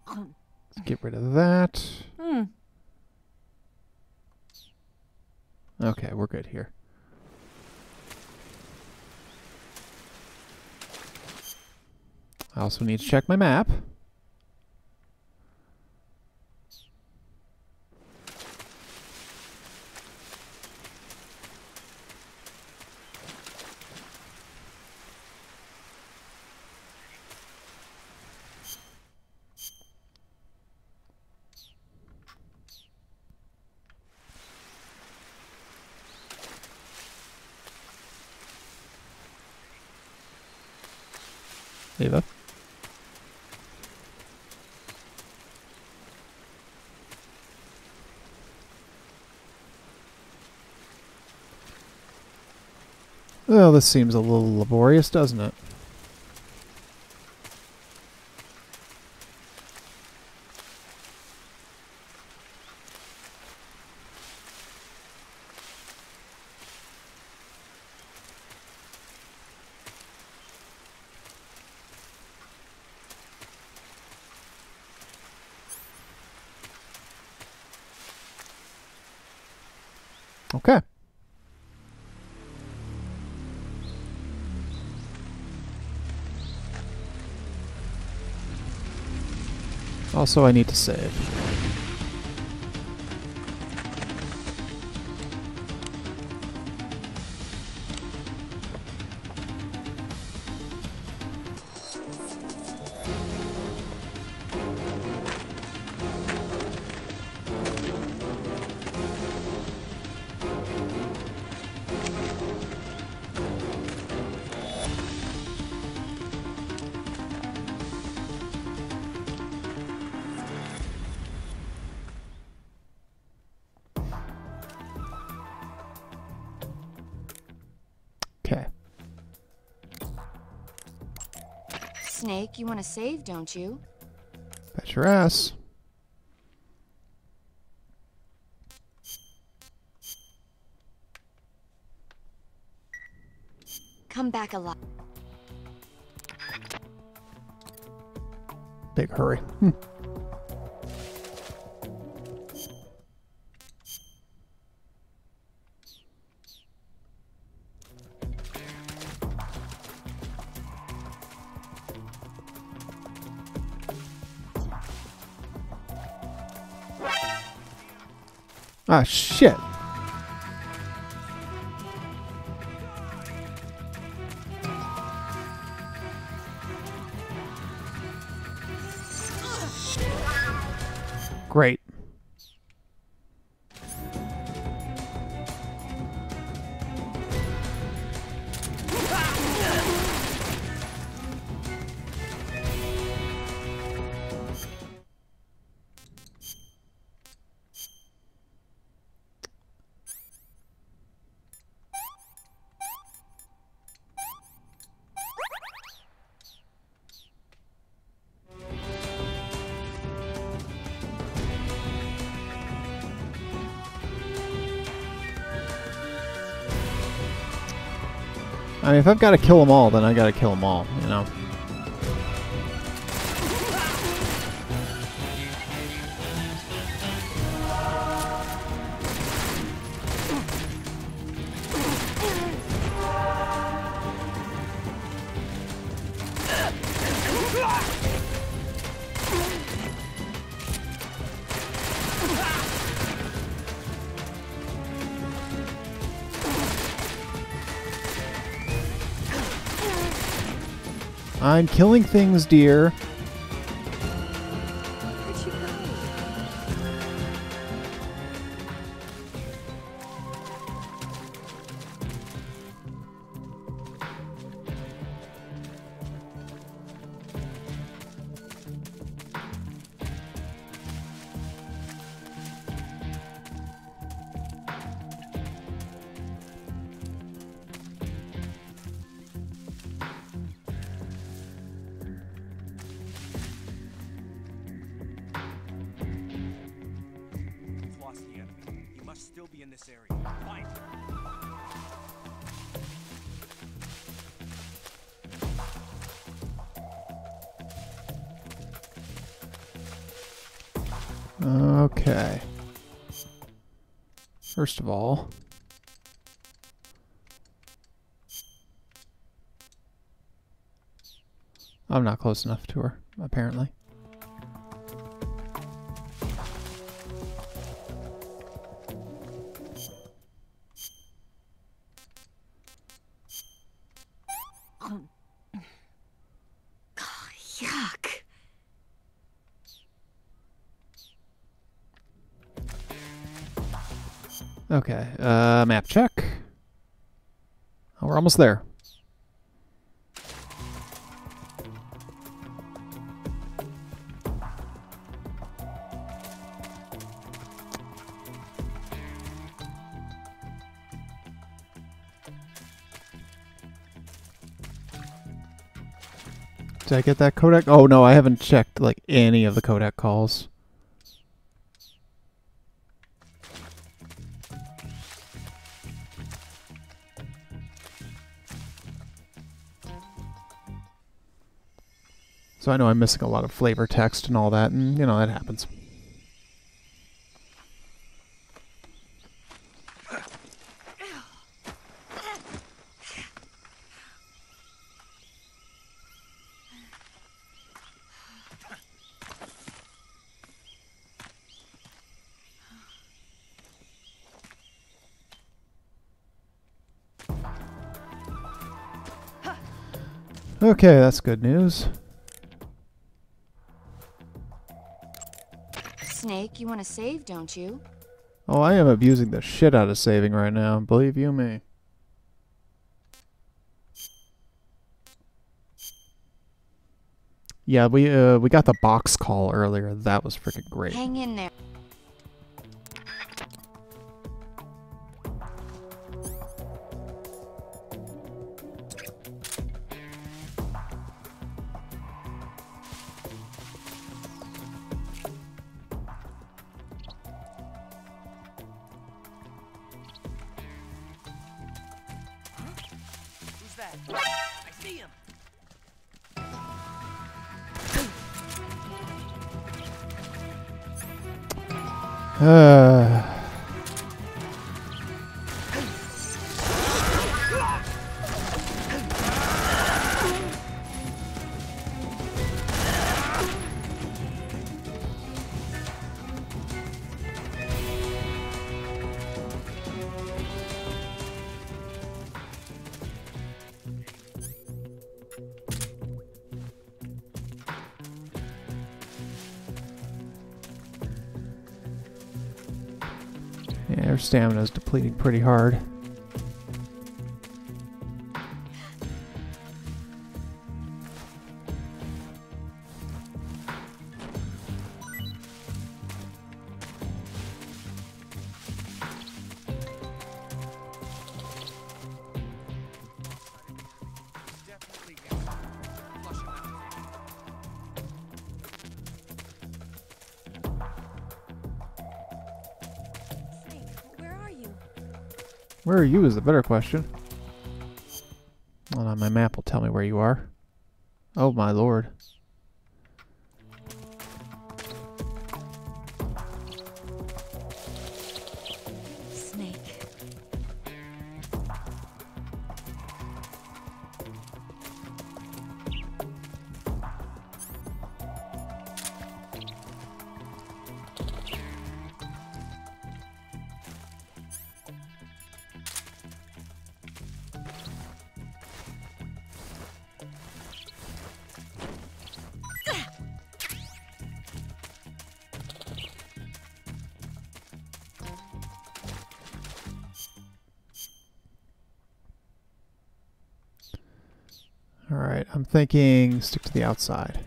Let's get rid of that. Okay, we're good here. I also need to check my map. Eva. Well, this seems a little laborious, doesn't it? Okay. Also, I need to save. Okay. Snake, you want to save, don't you? Bet your ass. come back alive. Big hurry. Ah, shit. Great. I mean, if I've got to kill them all, then I got to kill them all, you know? I'm killing things, dear. Where'd you Still be in this area. Fight. Okay. First of all, I'm not close enough to her, apparently. Yuck. Okay, map check. Oh, we're almost there. Did I get that codec? Oh no, I haven't checked like any of the codec calls. So I know I'm missing a lot of flavor text and all that, and you know, that happens. Okay, that's good news. Snake, you want to save, don't you? Oh, I am abusing the shit out of saving right now, believe you me. Yeah, we got the box call earlier. That was freaking great. Hang in there. that? I see him. Yeah, her stamina's depleting pretty hard. Where are you is the better question. Hold on, my map will tell me where you are. Oh my lord. Snake. Alright, I'm thinking stick to the outside.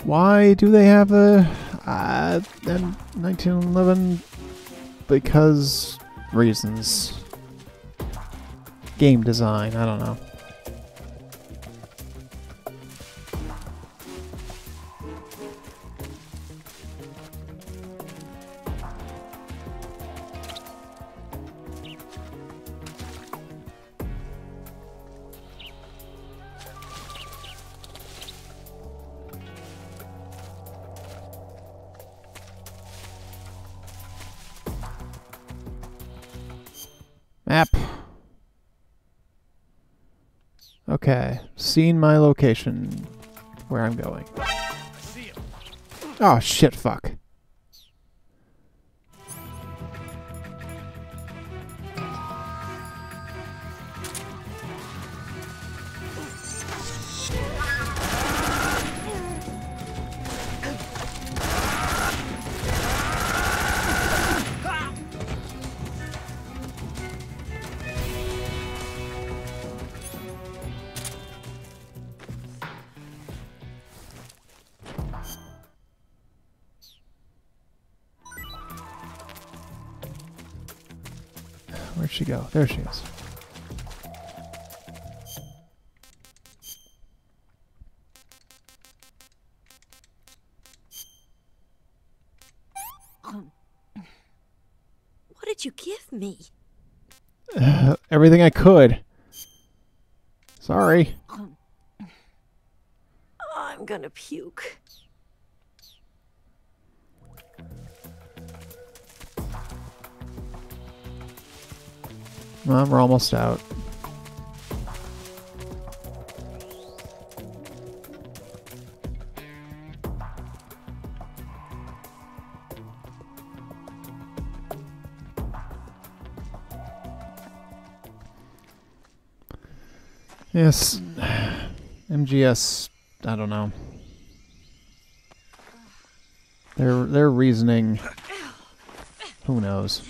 Why do they have a M1911? Because reasons. Game design, I don't know. Map. Okay, seen my location, where I'm going. Oh shit, fuck. Where'd she go? There she is. What did you give me? Everything I could. Sorry. I'm gonna puke. Well, we're almost out. Yes, MGS, I don't know. Their reasoning, who knows?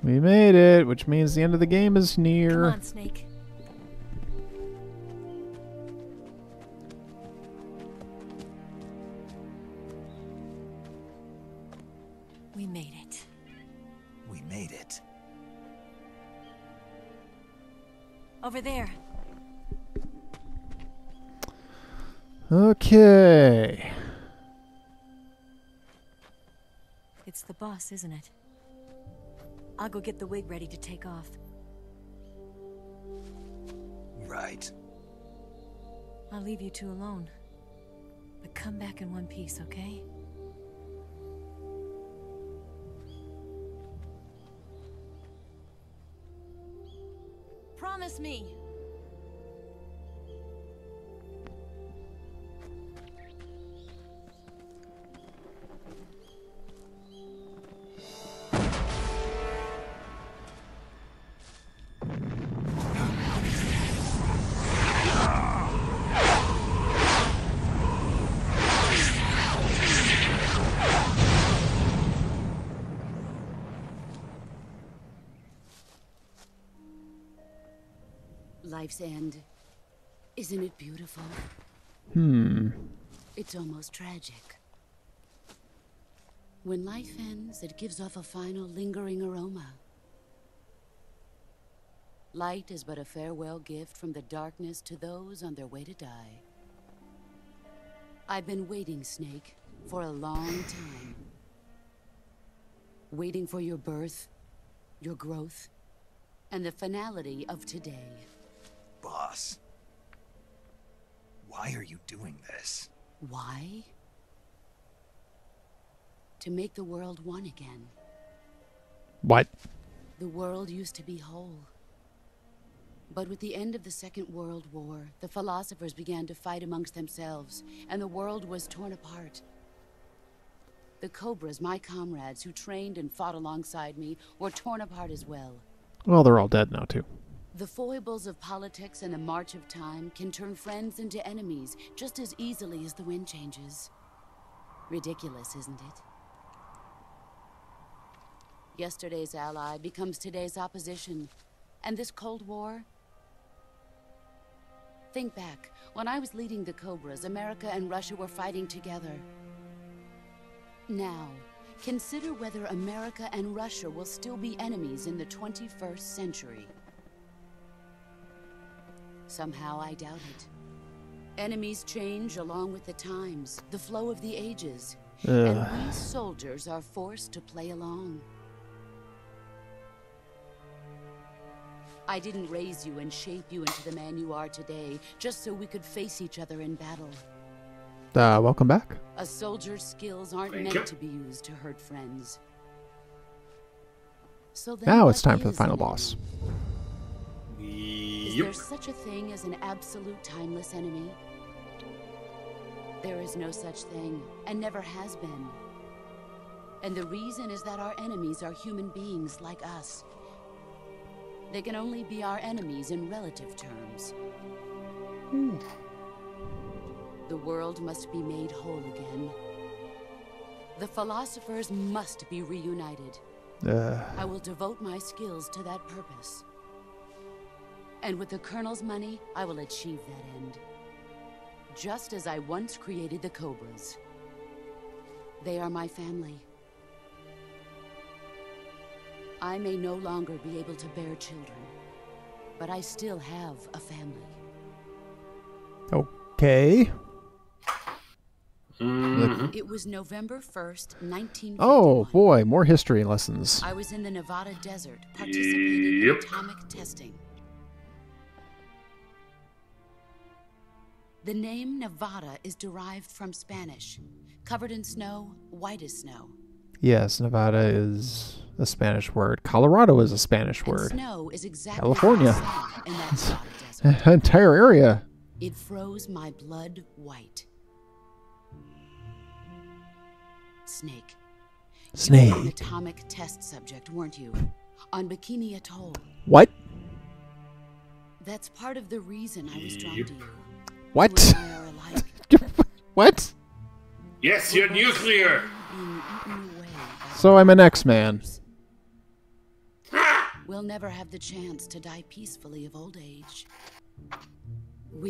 We made it, which means the end of the game is near. Come on, Snake. We made it. We made it. Over there. Okay. It's the boss, isn't it? I'll go get the wig ready to take off. Right. I'll leave you two alone. But come back in one piece, okay? Promise me! Life's end. Isn't it beautiful? It's almost tragic. When life ends, it gives off a final lingering aroma. Light is but a farewell gift from the darkness to those on their way to die. I've been waiting, Snake, for a long time. Waiting for your birth, your growth, and the finality of today. Boss. Why are you doing this? Why? To make the world one again. What? The world used to be whole. But with the end of the Second World War, the philosophers began to fight amongst themselves, and the world was torn apart. The Cobras, my comrades who trained and fought alongside me, were torn apart as well. Well, they're all dead now, too. The foibles of politics and the march of time can turn friends into enemies just as easily as the wind changes. Ridiculous, isn't it? Yesterday's ally becomes today's opposition. And this Cold War? Think back. When I was leading the Cobras, America and Russia were fighting together. Now, consider whether America and Russia will still be enemies in the 21st century. Somehow I doubt it. Enemies change along with the times, the flow of the ages. And we soldiers are forced to play along. I didn't raise you and shape you into the man you are today, just so we could face each other in battle. Welcome back. A soldier's skills aren't meant to be used to hurt friends. So then Now it's what time for the is final an boss. Is there such a thing as an absolute timeless enemy? There is no such thing, and never has been. And the reason is that our enemies are human beings like us. They can only be our enemies in relative terms. The world must be made whole again. The philosophers must be reunited. I will devote my skills to that purpose. And with the Colonel's money, I will achieve that end. Just as I once created the Cobras. They are my family. I may no longer be able to bear children, but I still have a family. Okay. It was November 1st, 1951. Oh boy, more history lessons. I was in the Nevada desert, participating in atomic testing. The name Nevada is derived from Spanish. Covered in snow, white as snow. Yes, Nevada is a Spanish word. Colorado is a Spanish word. Snow is exactly California. the same in that Nevada desert. Entire area. It froze my blood white. Snake. Snake. You were an atomic test subject, weren't you? On Bikini Atoll. What? That's part of the reason I was drawn to you. What? You and I are alike. What? Yes, you're nuclear. So I'm an X-Man. We'll never have the chance to die peacefully of old age.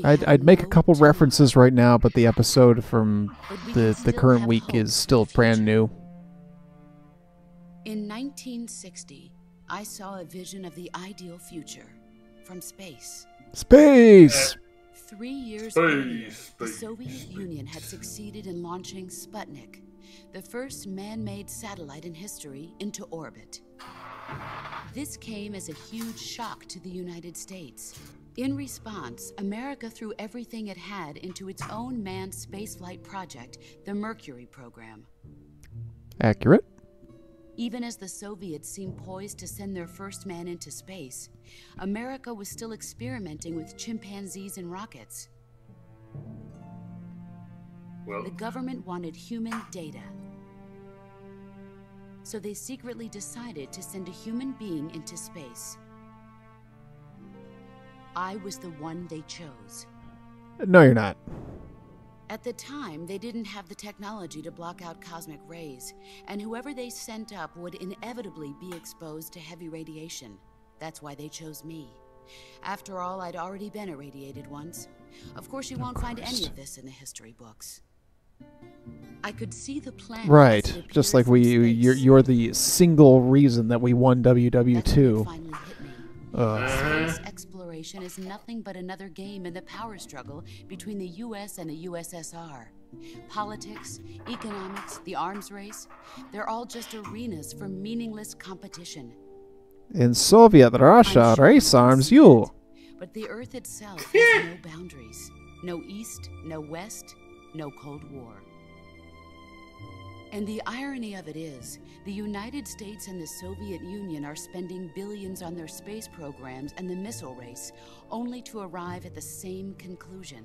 I'd make a couple references right now, but the episode from the current week is still brand new. In 1960, I saw a vision of the ideal future from space. Space! 3 years earlier, the Soviet Union had succeeded in launching Sputnik, the first man-made satellite in history, into orbit. This came as a huge shock to the United States. In response, America threw everything it had into its own manned spaceflight project, the Mercury program. Accurate. Even as the Soviets seemed poised to send their first man into space, America was still experimenting with chimpanzees and rockets. The government wanted human data. So they secretly decided to send a human being into space. I was the one they chose. No, you're not. At the time, they didn't have the technology to block out cosmic rays, and whoever they sent up would inevitably be exposed to heavy radiation. That's why they chose me. After all, I'd already been irradiated once. Of course, you won't find any of this in the history books. I could see the plan. Right, just like you're the single reason that we won WW2. Space exploration is nothing but another game in the power struggle between the US and the USSR. Politics, economics, the arms race, they're all just arenas for meaningless competition. In Soviet Russia, race arms you. But the Earth itself has no boundaries. No East, no West, no Cold War. And the irony of it is, the United States and the Soviet Union are spending billions on their space programs and the missile race, only to arrive at the same conclusion.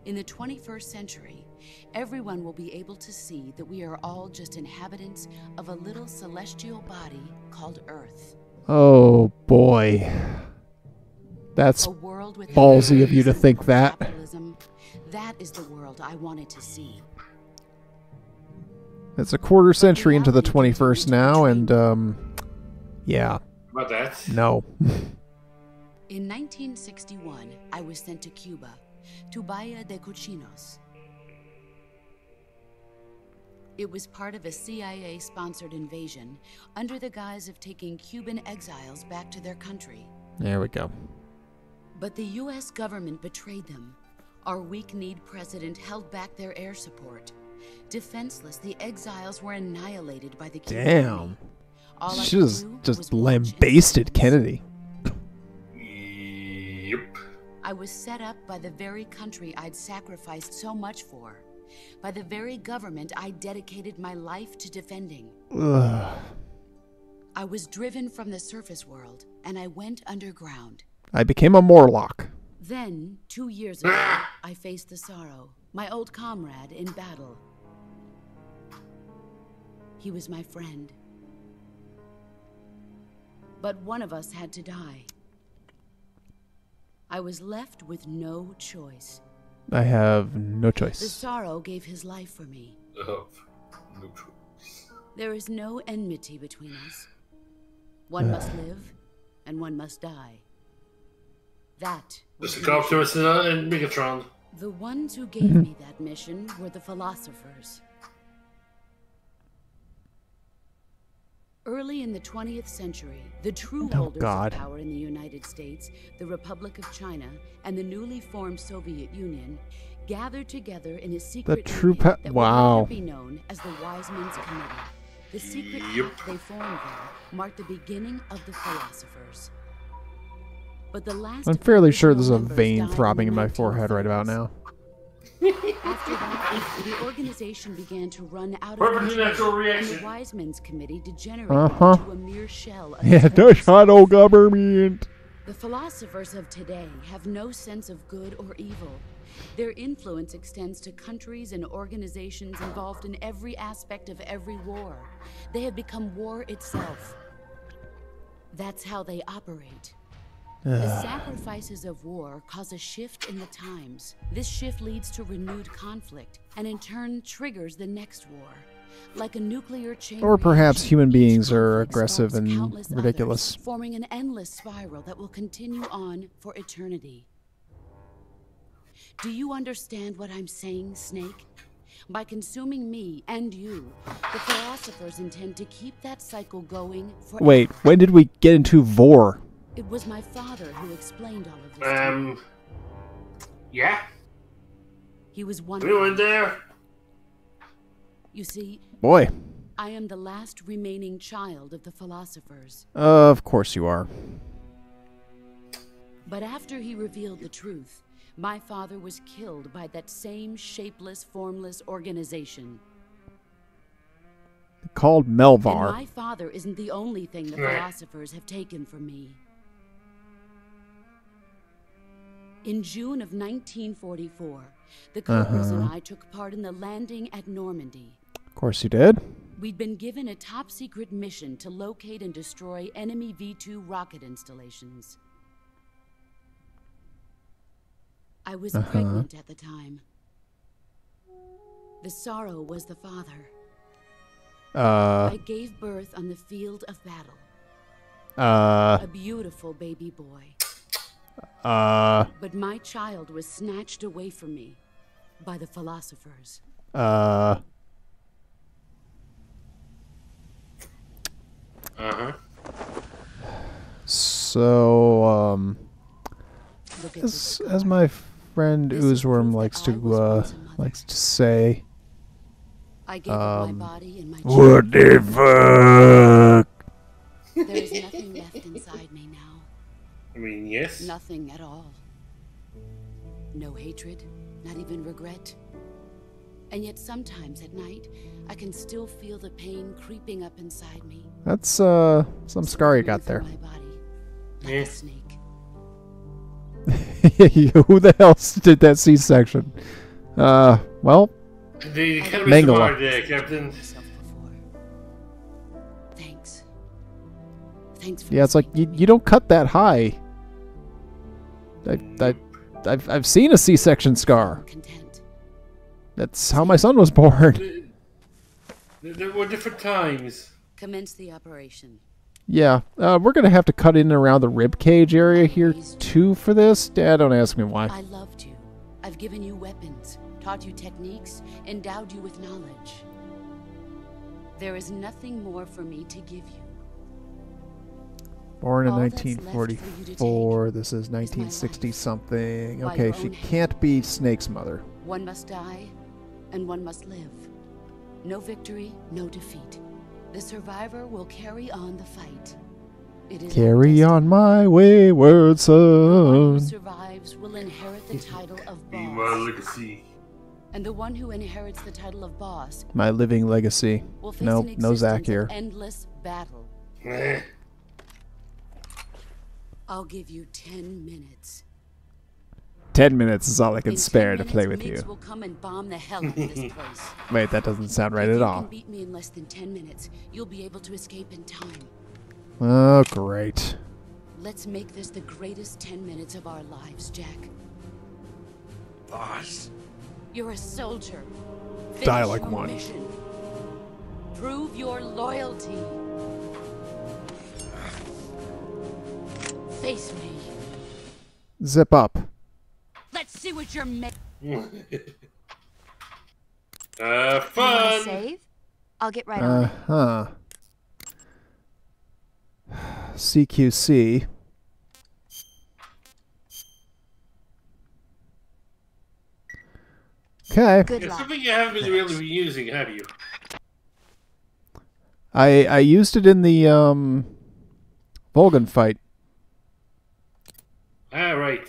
In the 21st century, everyone will be able to see that we are all just inhabitants of a little celestial body called Earth. Oh boy. That's ballsy of you to think that. That is the world I wanted to see. It's a quarter century into the 21st now, and, yeah. About that? No. In 1961, I was sent to Cuba, to Bahia de Cochinos. It was part of a CIA-sponsored invasion, under the guise of taking Cuban exiles back to their country. There we go. But the U.S. government betrayed them. Our weak-kneed president held back their air support. Defenseless, the exiles were annihilated by the Cuban army. She just lambasted Kennedy. Yep. I was set up by the very country I'd sacrificed so much for. By the very government I dedicated my life to defending. Ugh. I was driven from the surface world, and I went underground. I became a Morlock. Then, 2 years ago, I faced the Sorrow, my old comrade in battle. He was my friend. But one of us had to die. I was left with no choice. I have no choice. The Sorrow gave his life for me. No choice. There is no enmity between us. One must live, and one must die. That was the Optimus and Megatron. The ones who gave me that mission were the philosophers. Early in the 20th century, the true holders of power in the United States, the Republic of China, and the newly formed Soviet Union gathered together in a secret meeting that would later be known as the Wise Men's Committee. The secret pact they formed there marked the beginning of the philosophers. But the last I'm fairly sure there's a vein throbbing in my forehead right about now. After that, the organization began to run out of control, and the Wise Men's Committee degenerated into a mere shell of the shadow government. The philosophers of today have no sense of good or evil. Their influence extends to countries and organizations involved in every aspect of every war. They have become war itself. That's how they operate. The sacrifices of war cause a shift in the times. This shift leads to renewed conflict, and in turn triggers the next war. like a nuclear chain Or perhaps reaction, human each beings are conflict aggressive sparks and countless ridiculous. others, forming an endless spiral that will continue on for eternity. Do you understand what I'm saying, Snake? By consuming me and you, the philosophers intend to keep that cycle going forever. Wait, when did we get into Vor? It was my father who explained all of this to me. Yeah? He was one We went there. You see, Boy. I am the last remaining child of the philosophers. Of course you are. But after he revealed the truth, my father was killed by that same shapeless, formless organization. Called And Melvar. my father isn't the only thing the philosophers have taken from me. In June of 1944, the Cobras and I took part in the landing at Normandy. Of course you did. We'd been given a top-secret mission to locate and destroy enemy V-2 rocket installations. I was pregnant at the time. The Sorrow was the father. I gave birth on the field of battle. A beautiful baby boy. But my child was snatched away from me by the philosophers. So, as my friend Oozworm likes to say, I gave up my body and my what the fuck? There is nothing left inside me now. I mean, yes. Nothing at all. No hatred, not even regret. And yet sometimes at night, I can still feel the pain creeping up inside me. That's some scar you got there. My body, like a snake. Who the hell did that C-section? Well, The Mangala. Captain. Thanks. Thanks for Yeah, it's like you don't cut that high. I've seen a C-section scar. That's how my son was born. There were different times. Commence the operation. Yeah, we're gonna have to cut in and around the rib cage area here too for this. Dad, don't ask me why. I loved you. I've given you weapons, taught you techniques, endowed you with knowledge. There is nothing more for me to give you. Born in All that's left for you to 1944. This is 1960 something. By Okay, your she own can't be Snake's mother. One must die, and one must live. No victory, no defeat. The survivor will carry on the fight. It is Carry on my wayward the one who son. survives will inherit the title of Be my boss. legacy. And the one who inherits the title of boss My living legacy. will face Nope, an no Zach existence here. of endless battle. Eh. I'll give you 10 minutes. 10 minutes is all I can In 10 spare to play minutes, with MiGs you. will come and bomb the hell out of this place. Wait, that doesn't sound right If at you all. can beat me in less than 10 minutes, you'll be able to escape in time. Oh, great. Let's make this the greatest 10 minutes of our lives, Jack. Boss. You're a soldier. Finish Die like your one. mission. Prove your loyalty. Face me. Zip up. Let's see what you're made. Fun. Wanna save? I'll get right on it. Uh-huh. CQC. Okay. Good It's luck. something you haven't been really been using, have you? I used it in the Volgan fight. Ah, right.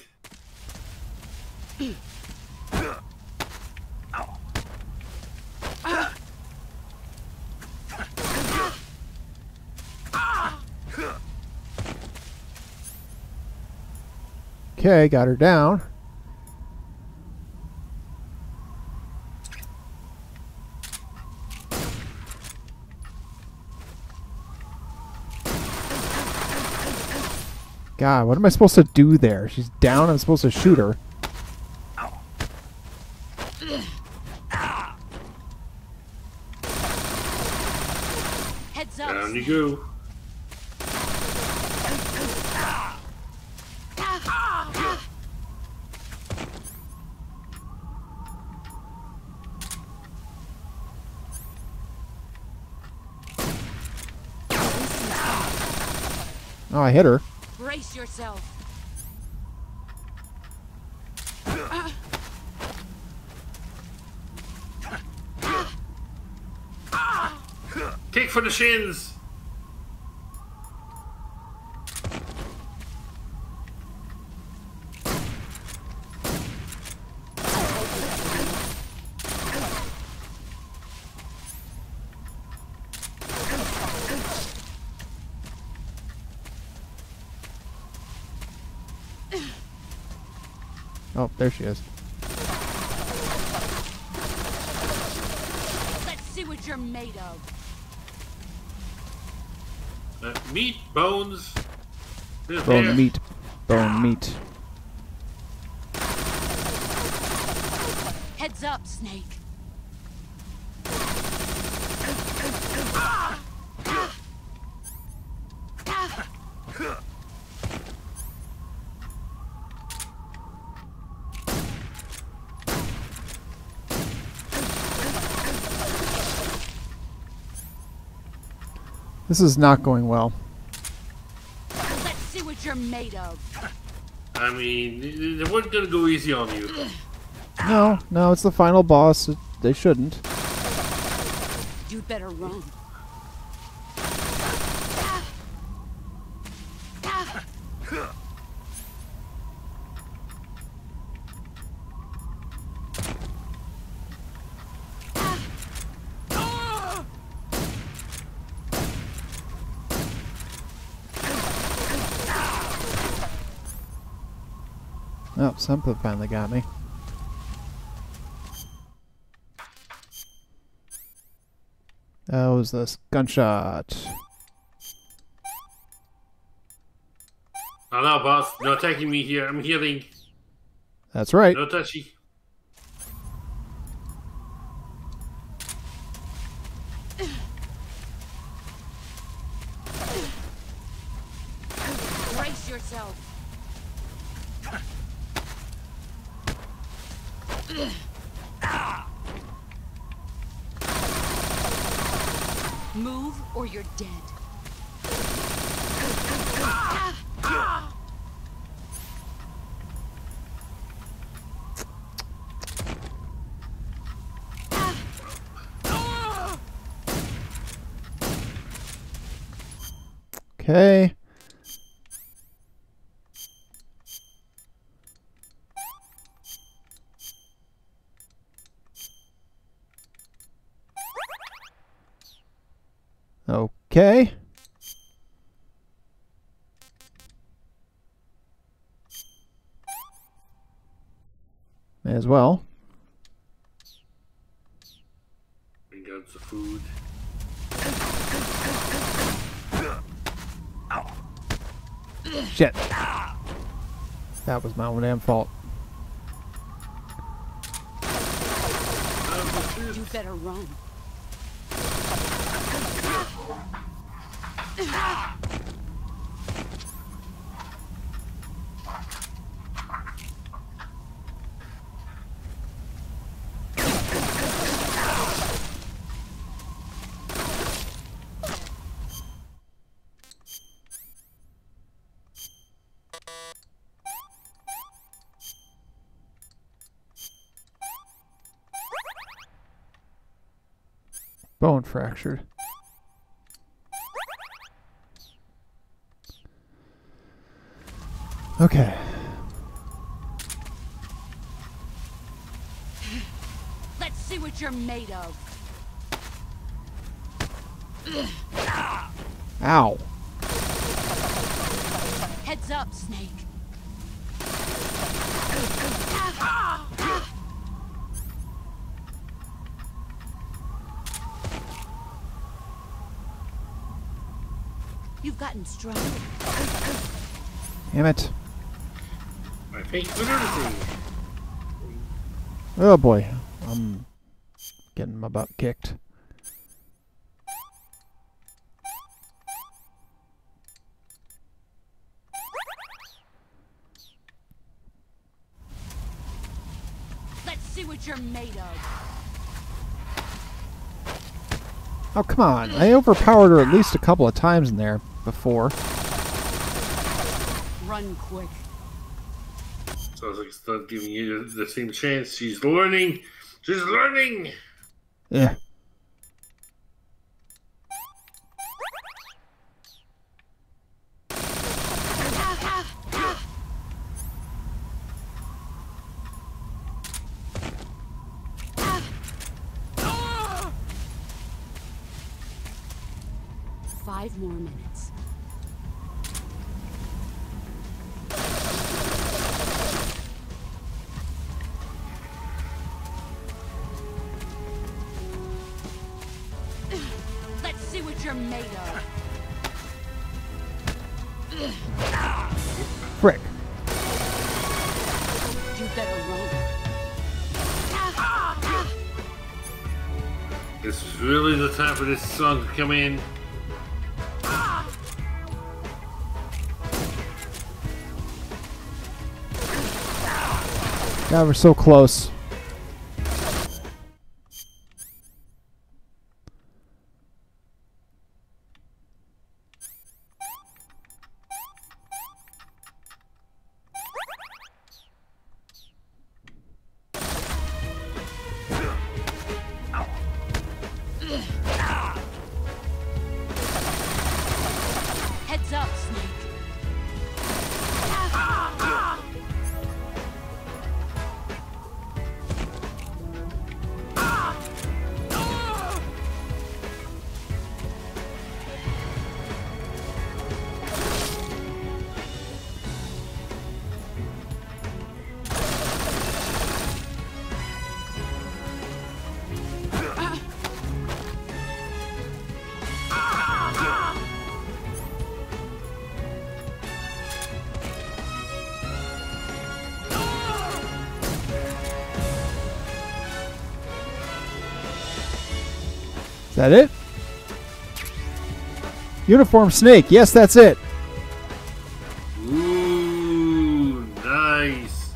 Okay, got her down. God, what am I supposed to do there? She's down, I'm supposed to shoot her. Down you go. Oh, I hit her. Brace yourself. Kick for the shins. Oh, there she is. Let's see what you're made of. Meat, bones. Bone meat. Bone meat. Heads up, Snake. This is not going well. Let's see what you're made of. I mean, they weren't gonna go easy on you. No, no, it's the final boss. They shouldn't. You'd better run. Oh, something finally got me. That was this gunshot. Oh no, boss. No attacking me here. I'm healing. That's right. No touchy. Brace yourself. Move or you're dead. Okay. Okay. May as well. Bring out the food. Shit. That was my own damn fault. You better run. Bone fractured. Okay. Let's see what you're made of. Ow. Heads up, Snake. You've gotten stronger. Damn it. My face for everything. Oh boy. I'm getting my butt kicked. see what you're made of. Oh, come on. I overpowered her at least a couple of times in there before. Run quick. Sounds like it's not giving you the same chance. She's learning. She's learning. Yeah. Five more minutes. Let's see what you're made of. Frick. You better run. This is really the time for this song to come in. God, we're so close. Heads up, Snake. Is that it? Uniform Snake. Yes, that's it. Ooh, nice.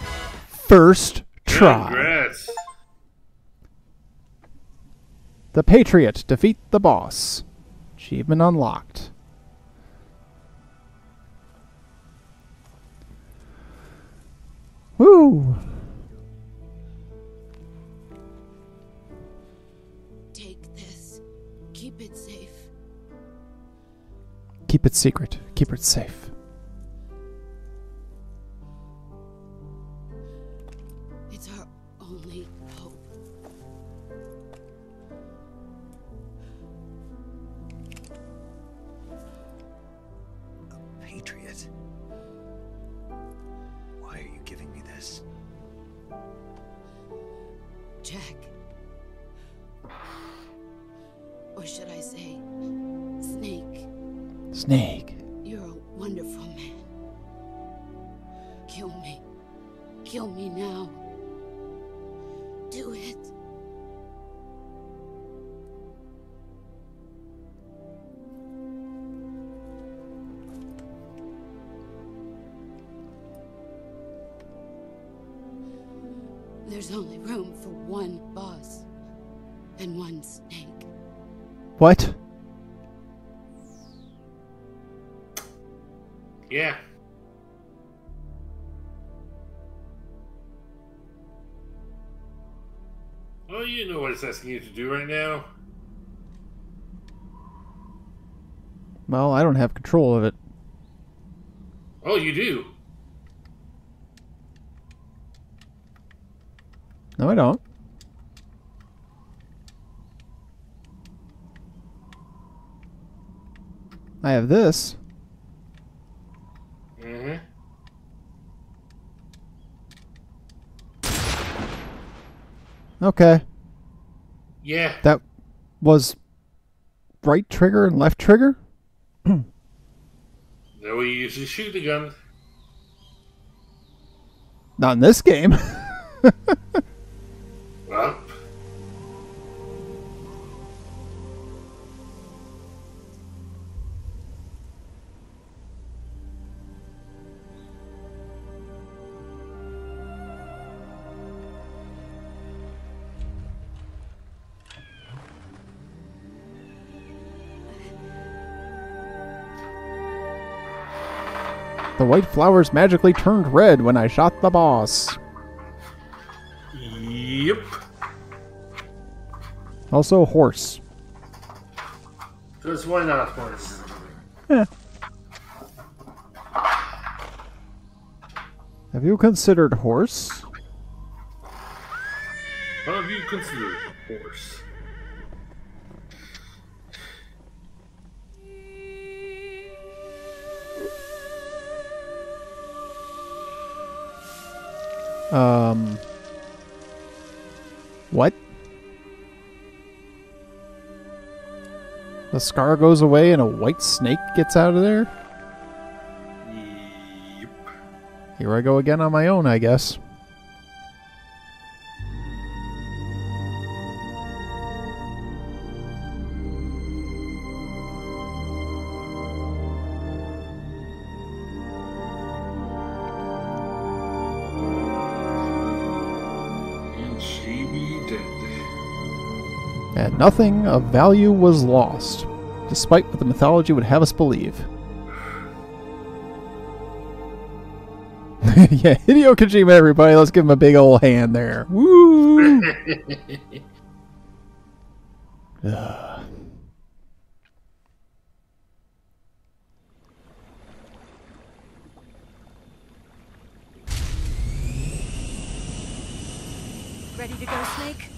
First try. Congrats. The Patriot. Defeat the boss. Achievement unlocked. Woo! Take this. Keep it safe. Keep it secret. Keep it safe. It's our only hope. A patriot? Why are you giving me this? Jack. Or should I say, Snake? Snake. You're a wonderful man. Kill me. Kill me now. Do it. There's only room for one boss and one Snake. What? Yeah. Well, you know what it's asking you to do right now. Well, I don't have control of it. Oh, you do. No, I don't. I have this. Mm-hmm. Okay. Yeah. That was right trigger and left trigger? The way you usually shoot the gun. Not in this game. Well. The white flowers magically turned red when I shot the boss. Yep. Also, horse. Because why not horse? Yeah. Have you considered horse? What have you considered horse? What? The scar goes away and a white snake gets out of there? Yep. Here I go again on my own, I guess. And nothing of value was lost, despite what the mythology would have us believe. Yeah, Hideo Kojima, everybody. Let's give him a big old hand there. Woo! Ready to go, Snake?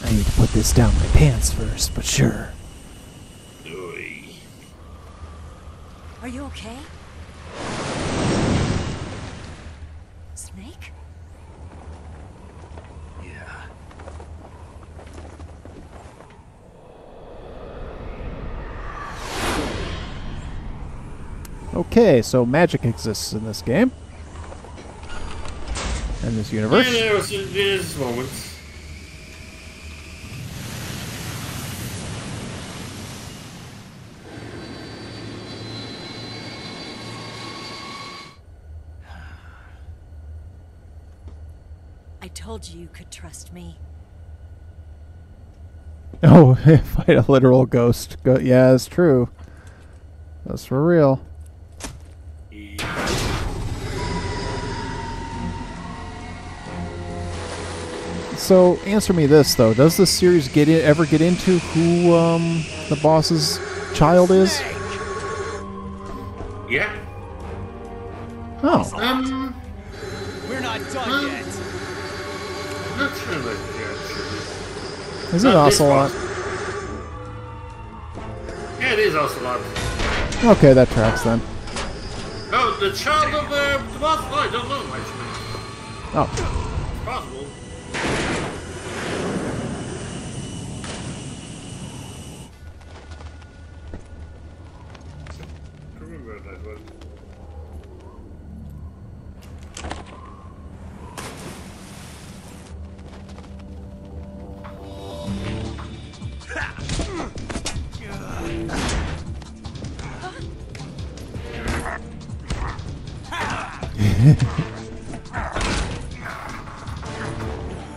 I need to put this down my pants first, but sure. Are you okay? Snake? Yeah. Okay, so magic exists in this game. In this universe. Yeah, there's moments. I told you you could trust me. Oh, fight a literal ghost. Yeah, it's true. That's for real. So, answer me this, though. Does this series ever get into who the boss's child is? Yeah. Oh. We're not done yet. Not sure about that. Is it Ocelot? Yeah, it is Ocelot. Okay, that tracks then. Oh, the child of the boss? Oh, I don't know, actually. Oh. It's possible. I remember that one.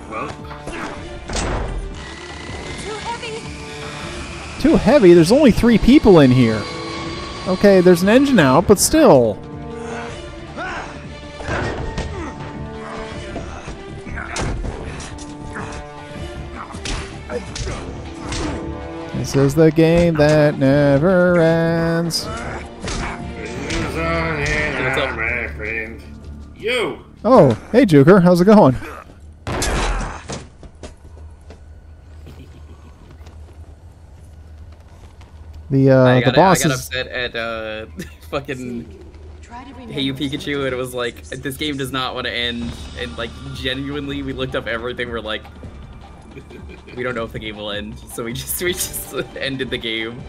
Well, Too heavy. Too heavy? There's only 3 people in here. Okay, there's an engine out, but still. This is the game that never ends. my friend. You. Oh, hey Juker, how's it going? The boss I got upset at fucking Hey You Pikachu, and it was like, this game does not want to end, and like genuinely we looked up everything, we're like, we don't know if the game will end, so we just ended the game.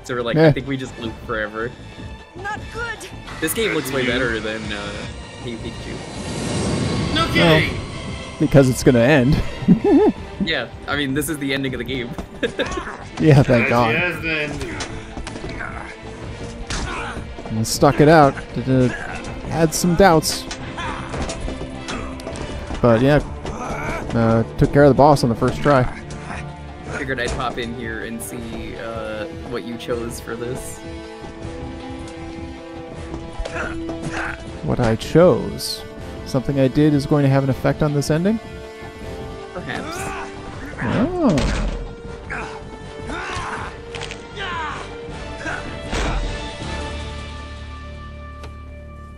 So we're like, I think we just loop forever. Not good. This game looks way better than Hey You Pikachu. No kidding. Well, because it's gonna end. Yeah, I mean this is the ending of the game. Yeah, thank God. Yes, then. And stuck it out. Had some doubts. But yeah, took care of the boss on the first try. Figured I'd pop in here and see what you chose for this. What I chose? Something I did is going to have an effect on this ending? Perhaps. Oh.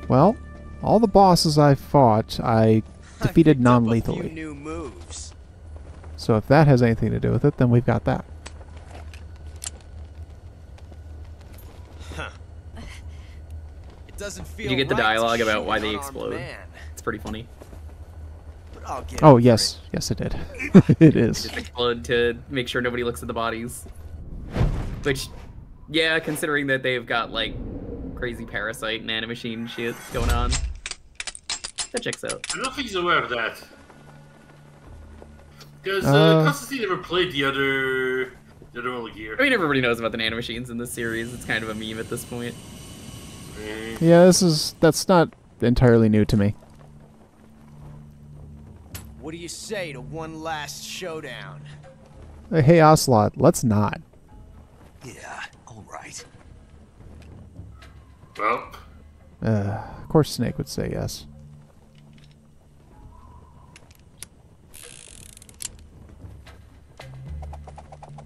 Well, all the bosses I fought, I defeated non-lethally. New moves. So if that has anything to do with it, then we've got that. Huh. It doesn't feel. Did you get the right dialogue to about shoot why an they unarmed explode? man. It's pretty funny. But I'll get Oh, over yes. Yes, it did. It is. Just explode to make sure nobody looks at the bodies. Which, yeah, considering that they've got, like, crazy parasite and nanomachine shit going on. That checks out. I don't think he's aware of that. Because Constantine never played the other Metal Gear. I mean, everybody knows about the nanomachines in this series. It's kind of a meme at this point. Yeah, that's not entirely new to me. What do you say to one last showdown? Hey, Ocelot, let's not. Yeah, all right. Well. Of course Snake would say yes.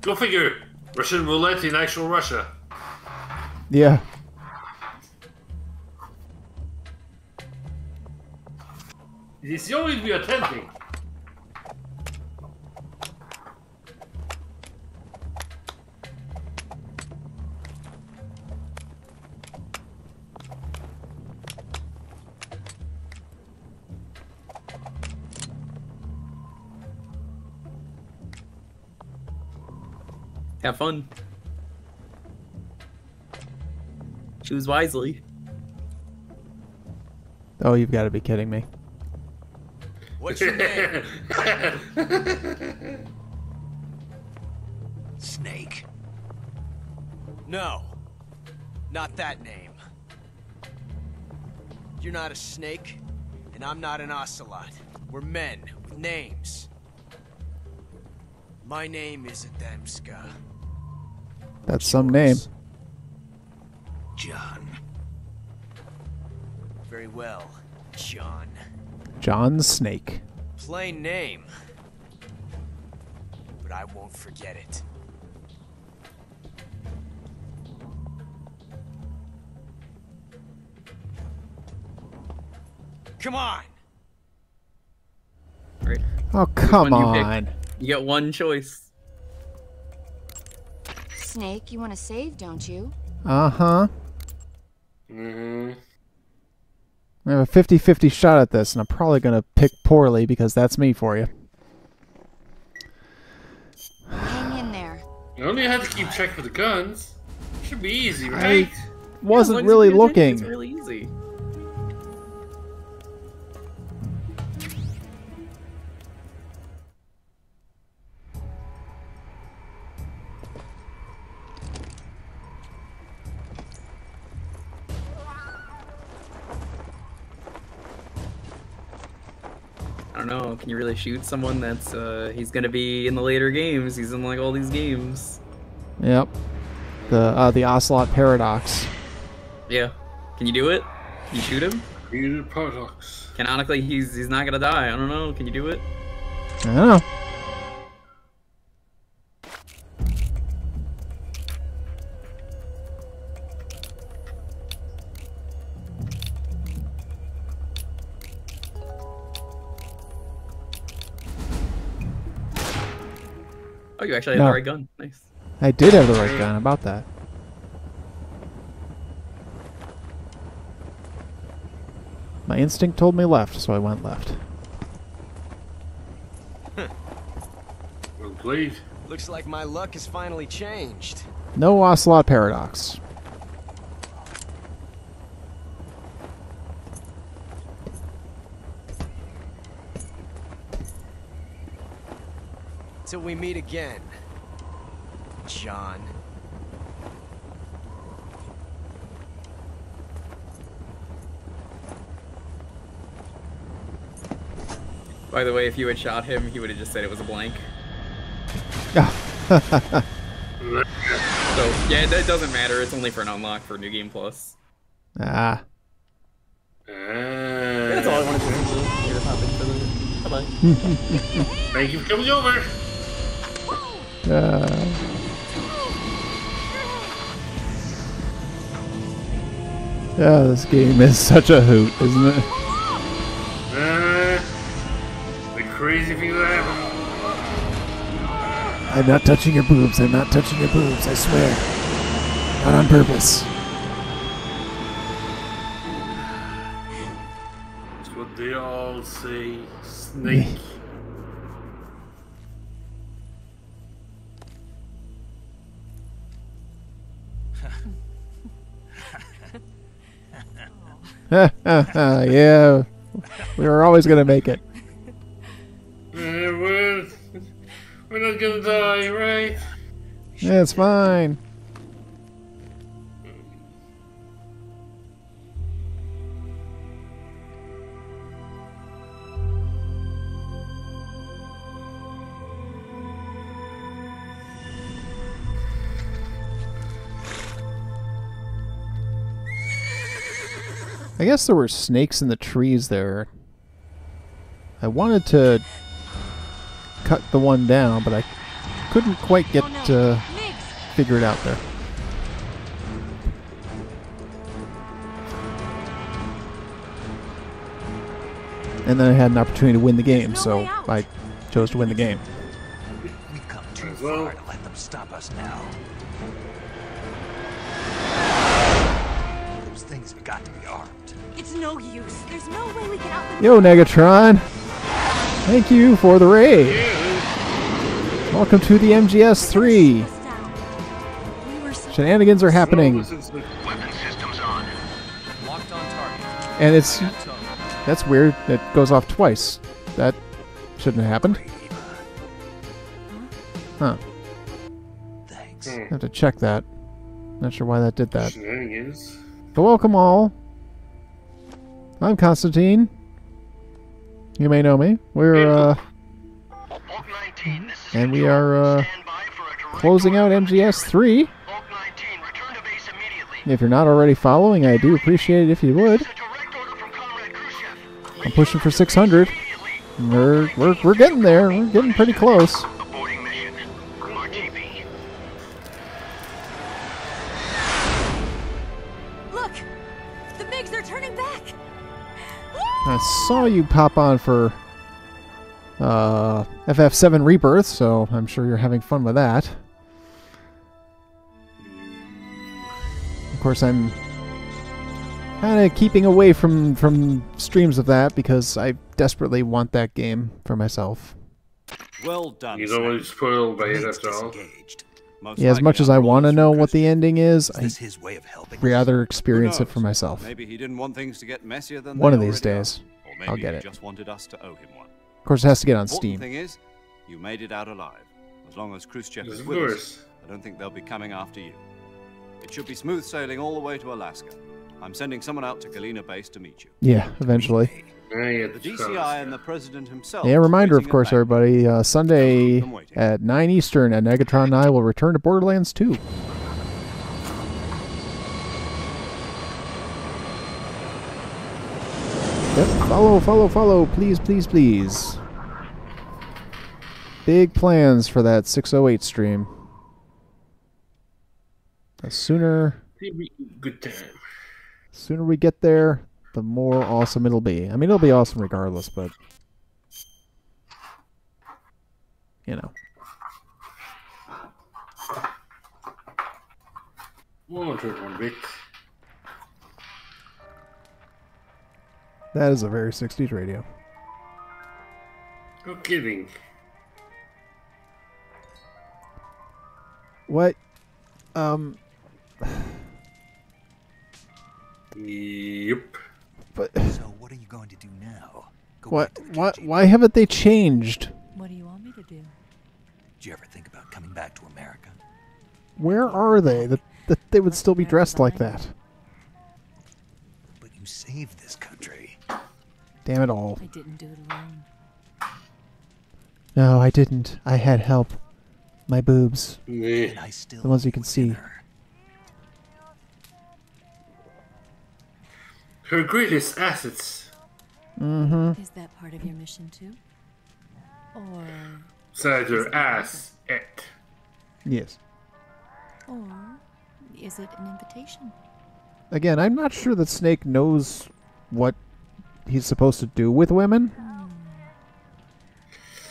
Go figure. Russian roulette in actual Russia. Yeah. It's the only way to be attempting. Have fun. Choose wisely. Oh, you've got to be kidding me. What's your name? Snake. No. Not that name. You're not a snake, and I'm not an ocelot. We're men with names. My name is Adamska. That's some name. John. Very well, John. John Snake. Plain name. But I won't forget it. Come on! Right. Oh, come on. You get one choice. Snake, you want to save, don't you? Uh-huh. Mm-hmm. I have a 50-50 shot at this, and I'm probably going to pick poorly because that's me for you. Hang in there. You only have to keep track of the guns. Should be easy, right? I wasn't really looking. It's really easy. I don't know, can you really shoot someone that's, he's gonna be in the later games, he's in like all these games. Yep. The Ocelot Paradox. Yeah. Can you do it? Can you shoot him? Created Paradox. Canonically, he's not gonna die, I don't know, can you do it? I don't know. Oh, you actually have the right gun. Nice. I did have the right gun. How about that? My instinct told me left, so I went left. Well played. Looks like my luck has finally changed. No Ocelot Paradox. Till we meet again, John. By the way, if you had shot him, he would have just said it was a blank. So, yeah, that doesn't matter. It's only for an unlock for New Game Plus. Ah. That's all I wanted to do. Bye-bye. Thank you for coming over. Yeah, this game is such a hoot, isn't it? The crazy thing that happened. I'm not touching your boobs. I'm not touching your boobs. I swear. Not on purpose. That's what they all say. Snake. Yeah, we were always gonna make it. We're not gonna die, right? Yeah, it's fine. I guess there were snakes in the trees there. I wanted to cut the one down, but I couldn't quite get figure it out there. And then I had an opportunity to win the game, so I chose to win the game. We've come too far to let them stop us now. Those things have got to be armed. It's no use. There's no way we can outmaneuver. Yo, Negatron! Thank you for the raid! Welcome to the MGS3! Shenanigans are happening. And that's weird. It goes off twice. That shouldn't have happened. Huh. Thanks. I have to check that. Not sure why that did that. Shenanigans. But welcome all. I'm Constantine. You may know me. We're and we are closing out MGS3. If you're not already following, I do appreciate it if you would. I'm pushing for 600. We're getting there. We're getting pretty close. Look, the MiGs are turning back. I saw you pop on for FF7 Rebirth, so I'm sure you're having fun with that. Of course, I'm kind of keeping away from streams of that because I desperately want that game for myself. Well done. You don't want to spoil by it after all. Yeah, as much as I want to know what the ending is, I'd rather experience it for myself. Maybe he didn't want things to get messier than One they of these already days, are. Or maybe I'll get he it. just wanted us to owe him one. Of course, it has to get on Steam. The thing is, you made it out alive. As long as Khrushchev is Of with course. us, I don't think they'll be coming after you. It should be smooth sailing all the way to Alaska. I'm sending someone out to Galena Base to meet you. Yeah, eventually. The DCI and the president himself. Yeah, reminder, of waiting course, at everybody. Sunday at 9 Eastern, and Negatron and I will return to Borderlands 2. Yep, follow, please, please, please. Big plans for that 608 stream. The sooner we get there, the more awesome it'll be. I mean, it'll be awesome regardless, but you know. One bit. That is a very 60s radio. No kidding. What? Yep. But so what are you going to do now? Why haven't they changed? What do you want me to do? Did you ever think about coming back to America? Where are they? That they would still be dressed like that. But you saved this country. Damn it all. I didn't do it alone. No, I didn't. I had help. My boobs. Yeah. The ones you can see. Her greatest assets. Mm-hmm. Is that part of your mission too? Or... Besides her ass. Yes. Or is it an invitation? Again, I'm not sure that Snake knows what he's supposed to do with women.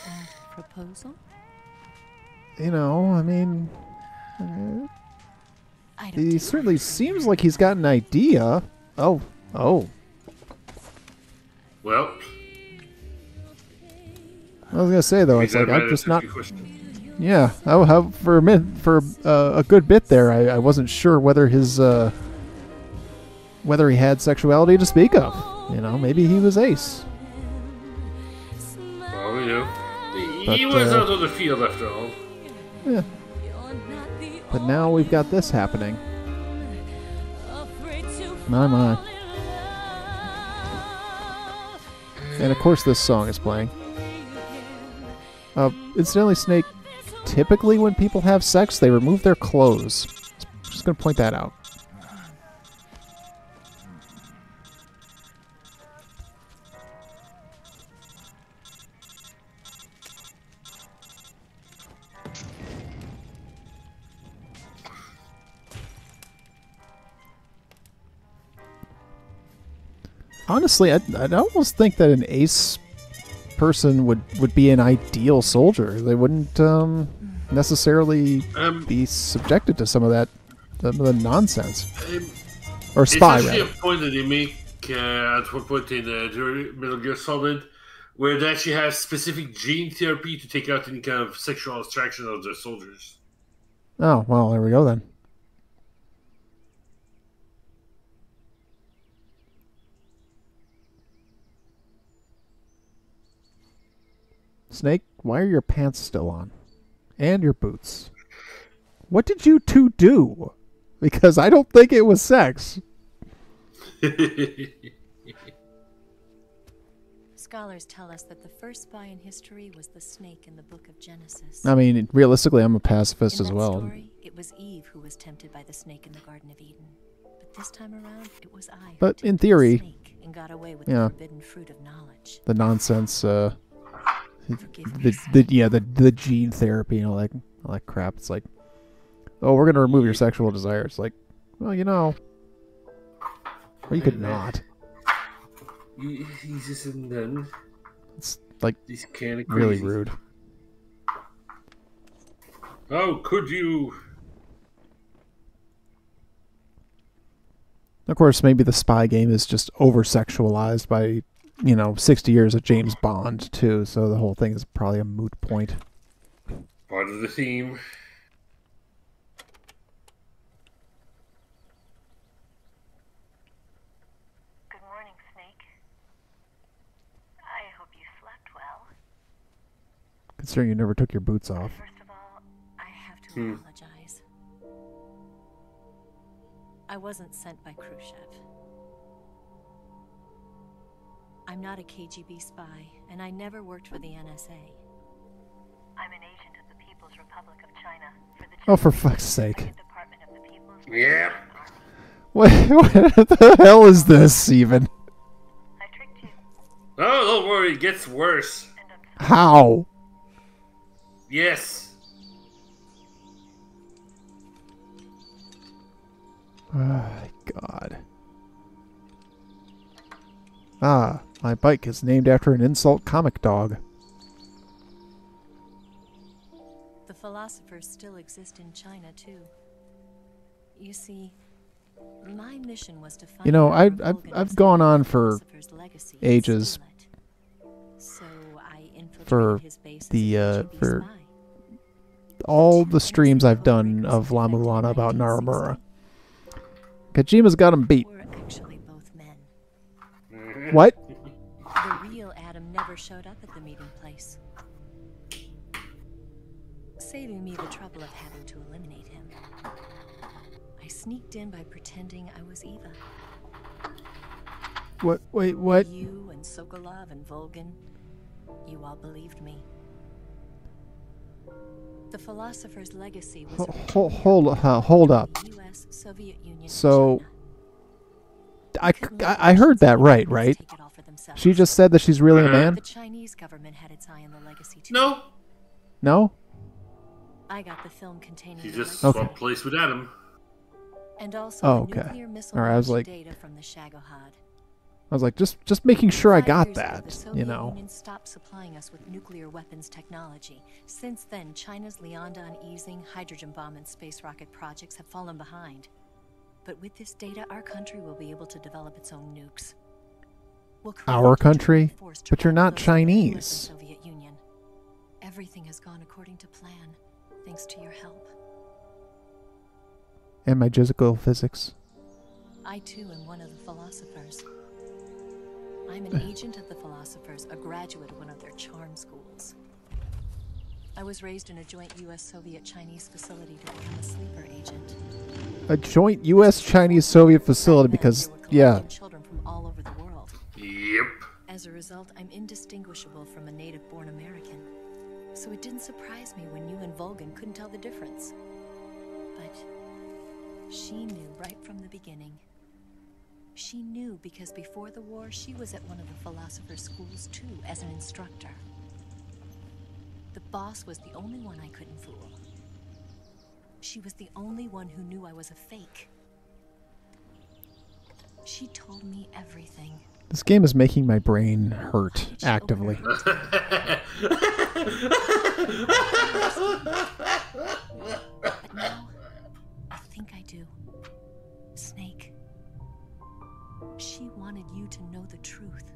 A proposal? You know, I mean... he certainly seems like he's got an idea. Oh. Well... I was gonna say though, it's like I'm just not... Yeah, for a minute, for a good bit there, I wasn't sure whether his... whether he had sexuality to speak of. You know, maybe he was ace. Well, you know, he was out on the field after all. Yeah. But now we've got this happening. My. And of course this song is playing. Incidentally, Snake, typically when people have sex, they remove their clothes. Just gonna point that out. Honestly, I'd almost think that an ace person would be an ideal soldier. They wouldn't necessarily be subjected to some of the nonsense. Or spy, it's actually rather. a point that they make at one point in Metal Gear Solid, where they actually have specific gene therapy to take out any kind of sexual attraction of their soldiers. Oh, well, there we go then. Snake, why are your pants still on? And your boots. What did you two do? Because I don't think it was sex. Scholars tell us that the first spy in history was the snake in the book of Genesis. I mean, realistically, I'm a pacifist in as that well. Story, it was Eve who was tempted by the snake in the Garden of Eden. But this time around, it was I who But in tempted the theory, snake and got away with yeah, the forbidden fruit of knowledge. the nonsense, the gene therapy and all that crap. It's like, oh, we're gonna remove your sexual desire. It's like, well, you know, or you could not. He's just and then it's like he's kind of really crazy. rude. How could you? Of course, maybe the spy game is just over-sexualized by, 60 years of James Bond, too, so the whole thing is probably a moot point. Part of the theme. Good morning, Snake. I hope you slept well. Considering you never took your boots off. First of all, I have to apologize. I wasn't sent by Khrushchev. I'm not a KGB spy, and I never worked for the NSA. I'm an agent of the People's Republic of China for the Oh, for fuck's sake. Department of the People's Yeah. What the hell is this, even? Oh, don't worry, it gets worse. How? Yes. Oh, God. Ah, my bike is named after an insult comic dog. The philosophers still exist in China, too. You see, my mission was to find I've gone on for ages for all the streams I've done of La Mulana about Naramura. Kojima's got him beat. We're actually both men. What? The real Adam never showed up at the meeting place, saving me the trouble of having to eliminate him. I sneaked in by pretending I was Eva. What? Wait, what? You and Sokolov and Volgin, you all believed me. The philosopher's legacy was hold up. US, Soviet Union, So I heard that right? She just said that she's really a man? The Chinese government had its eye on the legacy too. No. No? I got the film containing He the just legacy. swapped place with Adam. And also Oh, the okay. nuclear missile Alright, I was launch like data from the Shagohod. I was like just making sure I 5 got years ago, that, the Soviet you know. Union stopped supplying us with nuclear weapons technology. Since then, China's Liaodong easing, hydrogen bomb, and space rocket projects have fallen behind. But with this data, our country will be able to develop its own nukes. We'll create Our a country? joint force to But you're not rivals of the US and Chinese. Soviet Union. Everything has gone according to plan, thanks to your help. And my physical physics. I too am one of the philosophers. I'm an agent of the philosophers, a graduate of one of their charm schools. I was raised in a joint US-Soviet-Chinese facility to become a sleeper agent. A joint US-Chinese-Soviet facility because, yeah. Children from all over the world. Yep. As a result, I'm indistinguishable from a native-born American. So it didn't surprise me when you and Volgan couldn't tell the difference. But she knew right from the beginning. She knew because before the war, she was at one of the philosopher's schools too, as an instructor. The boss was the only one I couldn't fool. She was the only one who knew I was a fake. She told me everything. This game is making my brain hurt actively. But now, I think I do. Snake. She wanted you to know the truth.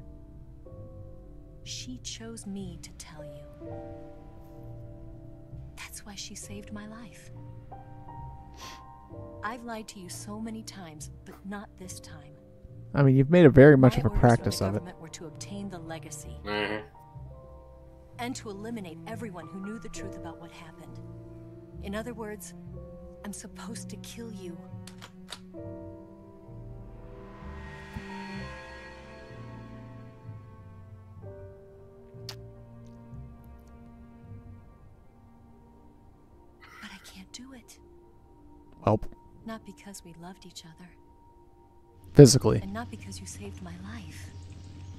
She chose me to tell you. That's why she saved my life. I've lied to you so many times, but not this time. I mean, you've made a very much My of a orders practice from of the it. government were to obtain the legacy. Mhm. And to eliminate everyone who knew the truth about what happened. In other words, I'm supposed to kill you. But I can't do it. Well, Not because we loved each other. physically. And not because you saved my life.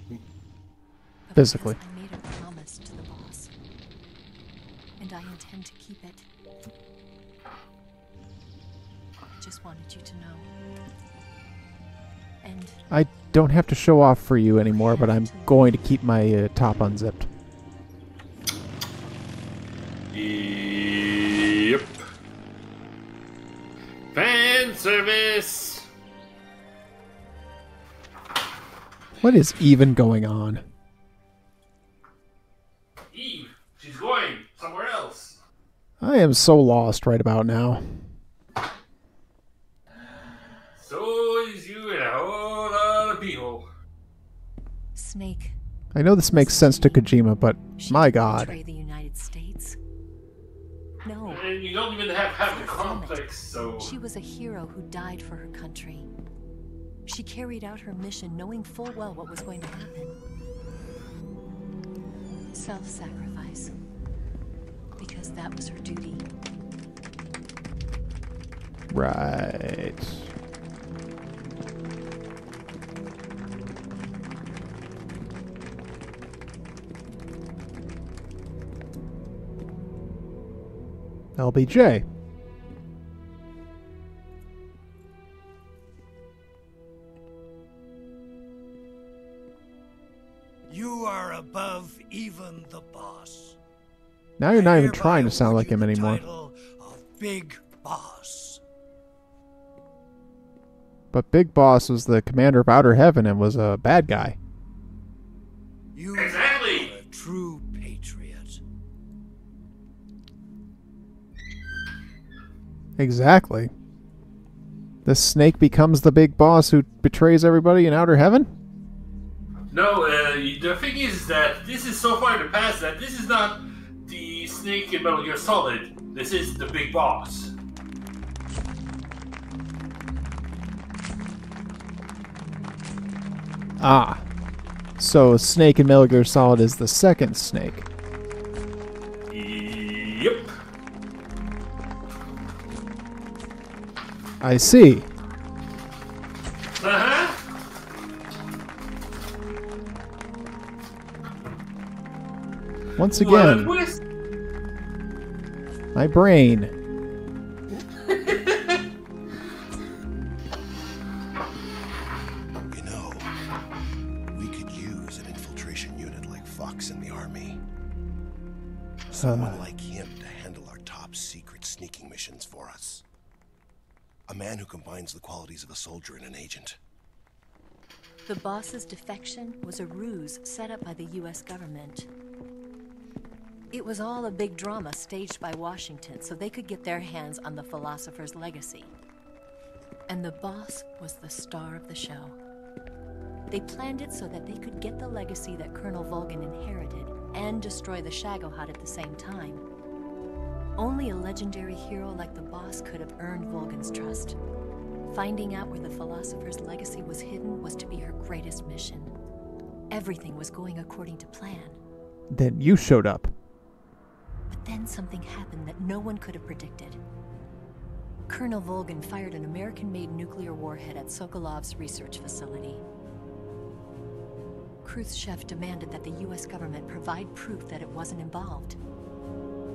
But Physically. because I made a promise to the boss. And I intend to keep it. I just wanted you to know. And I don't have to show off for you anymore, but I'm going to keep my top unzipped. Yep. Fan service. What is even going on? Eve, she's going somewhere else. I am so lost right about now. So is you and a whole lot of people. Snake. I know this makes sense to Kojima, but my god. Betray the United States. No. And you don't even have the complex, so... She was a hero who died for her country. She carried out her mission knowing full well what was going to happen. Self-sacrifice. Because that was her duty. Right. LBJ. You are above even the boss. Now you're not even trying to sound like him anymore. Big Boss. But Big Boss was the commander of Outer Heaven and was a bad guy. You exactly. are a true patriot. Exactly. The Snake becomes the Big Boss who betrays everybody in Outer Heaven? No, the thing is that this is so far in the past that this is not the Snake in Metal Gear Solid. This is the Big Boss. Ah. So Snake in Metal Gear Solid is the second Snake. Yep. I see. Uh-huh. Once again, my brain. You know, we could use an infiltration unit like Fox in the army. Someone like him to handle our top secret sneaking missions for us. A man who combines the qualities of a soldier and an agent. The boss's defection was a ruse set up by the US government. It was all a big drama staged by Washington so they could get their hands on the philosopher's legacy. And the boss was the star of the show. They planned it so that they could get the legacy that Colonel Volgin inherited and destroy the Shagohod at the same time. Only a legendary hero like the boss could have earned Volgin's trust. Finding out where the philosopher's legacy was hidden was to be her greatest mission. Everything was going according to plan. Then you showed up. But then something happened that no one could have predicted. Colonel Volgin fired an American-made nuclear warhead at Sokolov's research facility. Khrushchev demanded that the US government provide proof that it wasn't involved.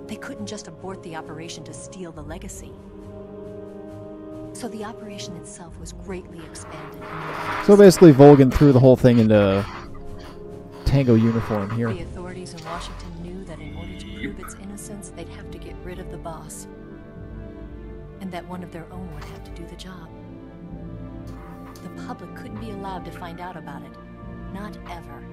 They couldn't just abort the operation to steal the legacy. So the operation itself was greatly expanded. So basically Volgin threw the whole thing into Tango uniform here. The authorities in Washington knew that in order to prove its innocence, they'd have to get rid of the boss. And that one of their own would have to do the job. The public couldn't be allowed to find out about it. Not ever.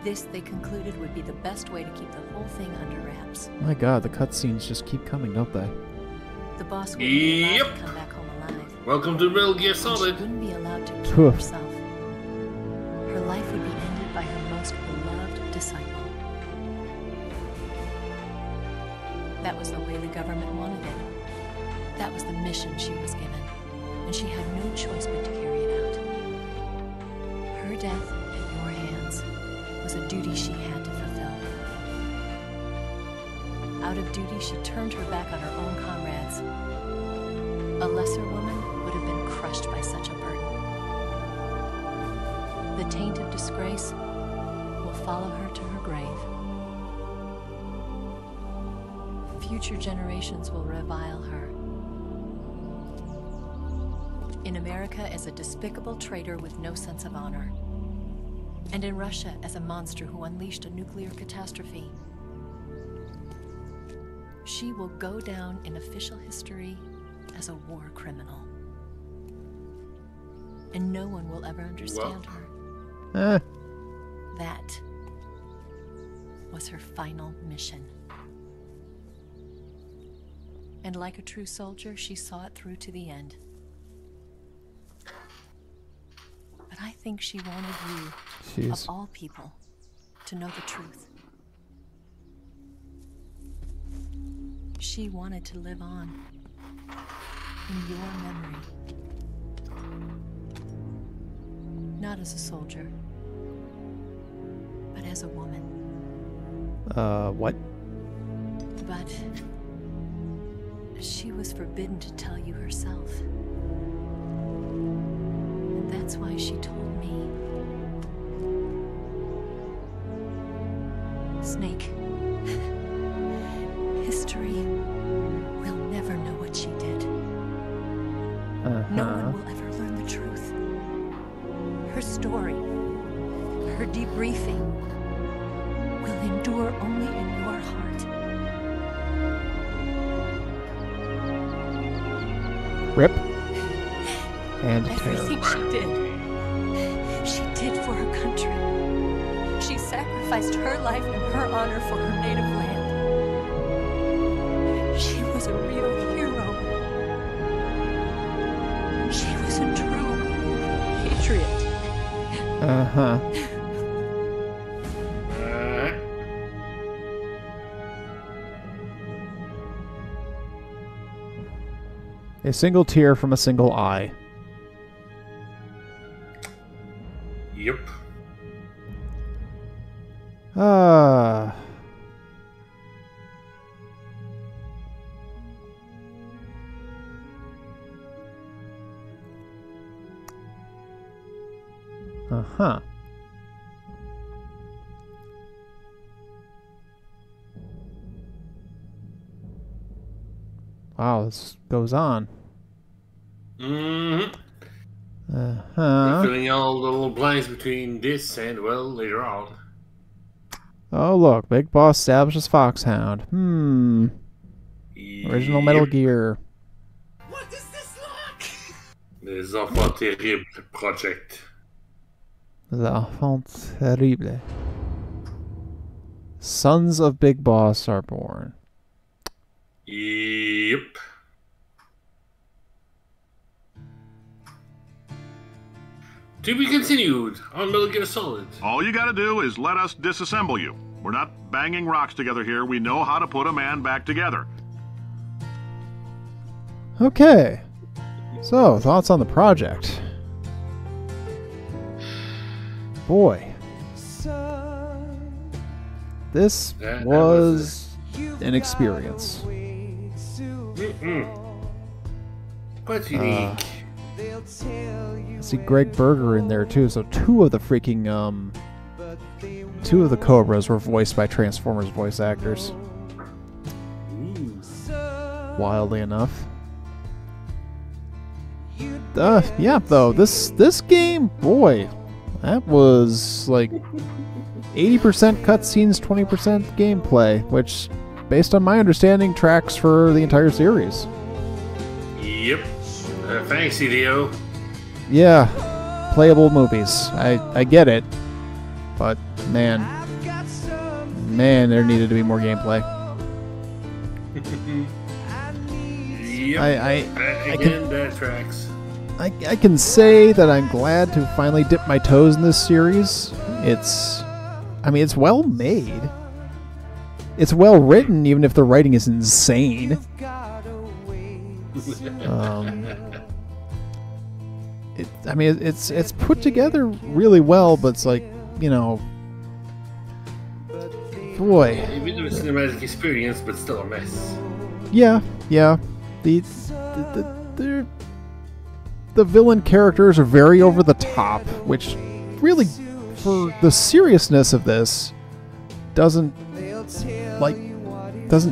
This, they concluded, would be the best way to keep the whole thing under wraps. My god, the cutscenes just keep coming, don't they? The boss wouldn't be allowed to come back home alive. Welcome to Metal Gear Solid. She wouldn't be allowed to kill herself. Her life would be ended by her most beloved disciple. That was the way the government wanted it. That was the mission she was given, and she had no choice but to carry it out. Her death at your hands was a duty she had to fulfill. Out of duty, she turned her back on her own comrades. A lesser woman would have been crushed by such a burden. The taint of disgrace will follow her to her grave. Future generations will revile her. In America as a despicable traitor with no sense of honor. And in Russia as a monster who unleashed a nuclear catastrophe. She will go down in official history as a war criminal. And no one will ever understand her. That was her final mission. And like a true soldier, she saw it through to the end. But I think she wanted you, of all people, to know the truth. She wanted to live on in your memory. Not as a soldier, but as a woman. What? But she was forbidden to tell you herself. And that's why she told me. Snake, history will never know what she did. No one will ever learn the truth. Her story, her debriefing, will endure only in your heart. Rip. And everything she did for her country. She sacrificed her life and her honor for her native land. She was a real hero. She was a true patriot. A single tear from a single eye. Yep. Uh-huh. Wow, this goes on. Mm-hmm. Uh-huh. We're filling all the little blanks between this and, well, later on. Oh, look. Big Boss establishes Foxhound. Original Metal Gear. Les Enfants Terribles project. Les Enfants Terribles. Sons of Big Boss are born. Yep. To be continued on Metal Gear Solid. All you gotta do is let us disassemble you. We're not banging rocks together here. We know how to put a man back together. Okay. So, thoughts on the project? Boy. This was an experience. Quite unique. I see Greg Berger in there too, so two of the Cobras were voiced by Transformers voice actors. Wildly enough. Yeah, though, this game, boy, that was like 80% cutscenes, 20% gameplay, which, based on my understanding, tracks for the entire series. Yep. Thanks, CDO. Yeah, playable movies. I get it, but man, there needed to be more gameplay. Yep. That tracks. I can say that I'm glad to finally dip my toes in this series. It's well made. It's well written, even if the writing is insane. It's put together really well, but it's like, you know, boy. Even though it's a cinematic experience, but still a mess. Yeah. The villain characters are very over the top, which really, for the seriousness of this, doesn't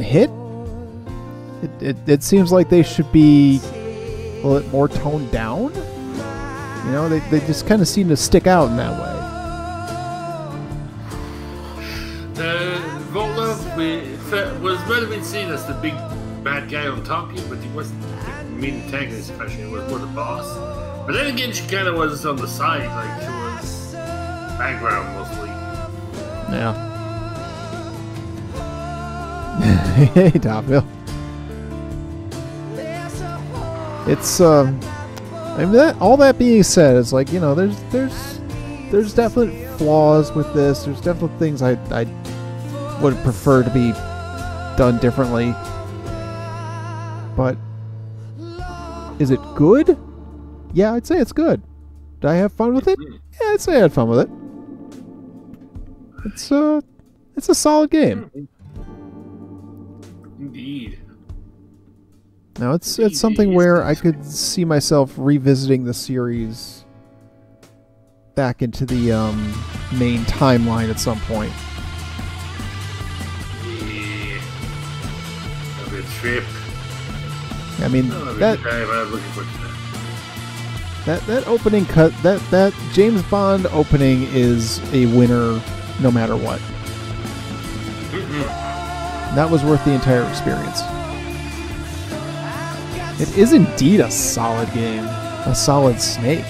hit. It seems like they should be a little bit more toned down. You know, they just kind of seem to stick out in that way. Volkov was meant to be seen as the big bad guy on top here, but he wasn't the main antagonist, especially. He was more the boss. But then again, she kind of was on the side, like she was background mostly. Yeah. Hey, Topville. It's all that being said, it's like, you know, there's definite flaws with this. There's definitely things I would prefer to be done differently. But is it good? Yeah, I'd say it's good. Did I have fun with it? Yeah, I'd say I had fun with it. It's a solid game. Indeed. Now it's something where I could see myself revisiting the series back into the main timeline at some point. Yeah. That'll be a trip. I mean, that opening cut, that James Bond opening is a winner no matter what. That was worth the entire experience. It is indeed a solid game. A solid Snake.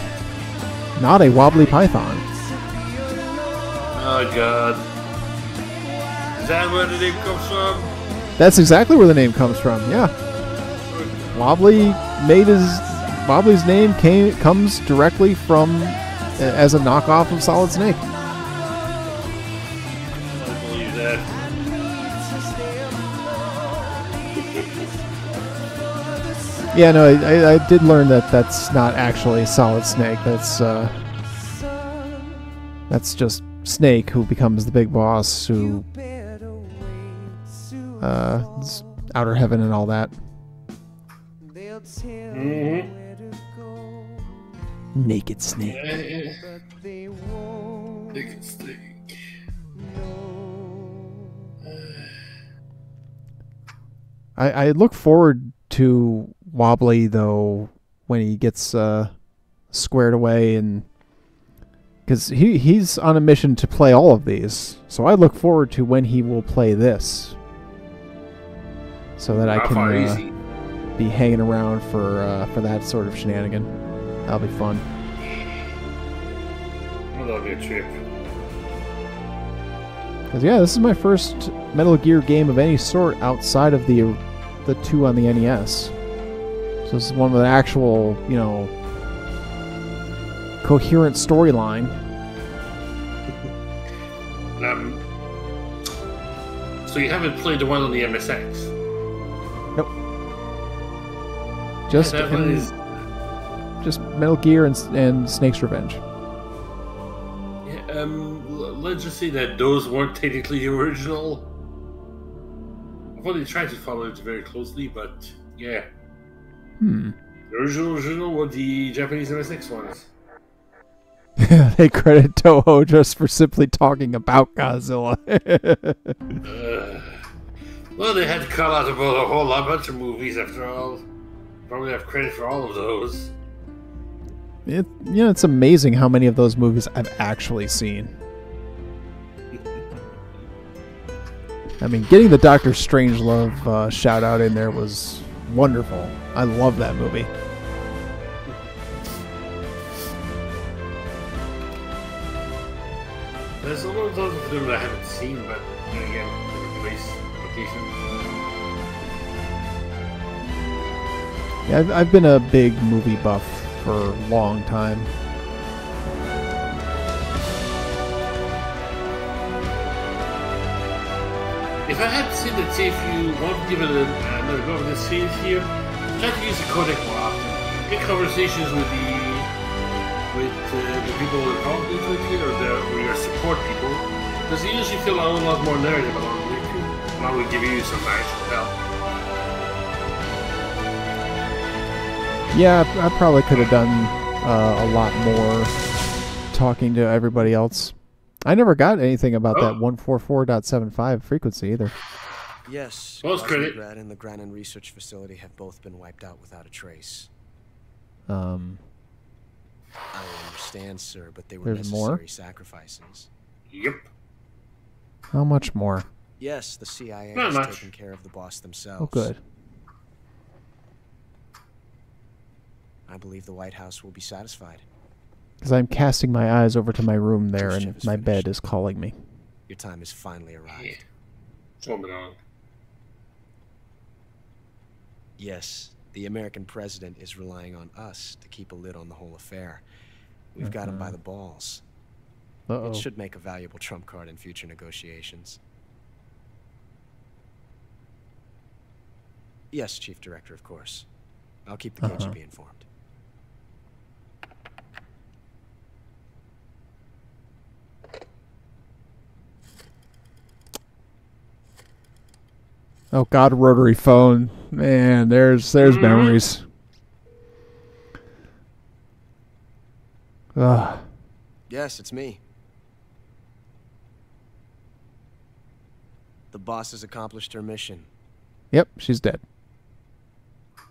Not a wobbly python. Oh god. Is that where the name comes from? That's exactly where the name comes from, yeah. Wobbly's name comes directly from as a knockoff of Solid Snake. I believe that. Yeah, no, I did learn that that's not actually Solid Snake. That's just Snake, who becomes the big boss, who Outer Heaven and all that. Naked Snake. Naked Snake. I look forward to Wobbly, though, when he gets squared away, and because he's on a mission to play all of these, so I look forward to when he will play this, so that I can be hanging around for that sort of shenanigan. That'll be fun. Well, that'll be a trip. Because yeah, this is my first Metal Gear game of any sort outside of the two on the NES. So this is one with an actual, you know, coherent storyline. So you haven't played the one on the MSX? Nope. Just Metal Gear and Snake's Revenge. Yeah, let's just say that those weren't technically the original. I've only tried to follow it very closely, but yeah. The original were the Japanese MSX ones. They credit Toho just for simply talking about Godzilla. Well, they had to cut out about a whole bunch of movies after all. Probably have credit for all of those. It's amazing how many of those movies I've actually seen. I mean, getting the Dr. Strangelove shout out in there was wonderful. I love that movie. There's a lot of those of them that I haven't seen, but then again, the release location. Yeah, I've been a big movie buff for a long time. If I had seen that, say, if you want to give it another go of this series here, try to use the codec more often. Get conversations with the people involved into it here, or your support people, because you usually feel a whole lot more narrative along the way too. And I will give you some actual help. Yeah, I probably could have done a lot more talking to everybody else. I never got anything about that 144.75 frequency either. Yes, Grad and the Granin Research Facility have both been wiped out without a trace. I understand, sir, but they were necessary sacrifices. Yep. How much more? Yes, the CIA has taken care of the boss themselves. Oh, good. I believe the White House will be satisfied. Because I'm casting my eyes over to my room there, and my bed is calling me. Your time has finally arrived. Yeah. Yes, the American president is relying on us to keep a lid on the whole affair. We've got him by the balls. It should make a valuable trump card in future negotiations. Yes, Chief Director, of course. I'll keep the KGB informed. Oh God, rotary phone. Man, there's memories. Yes, it's me. The boss has accomplished her mission. Yep, she's dead.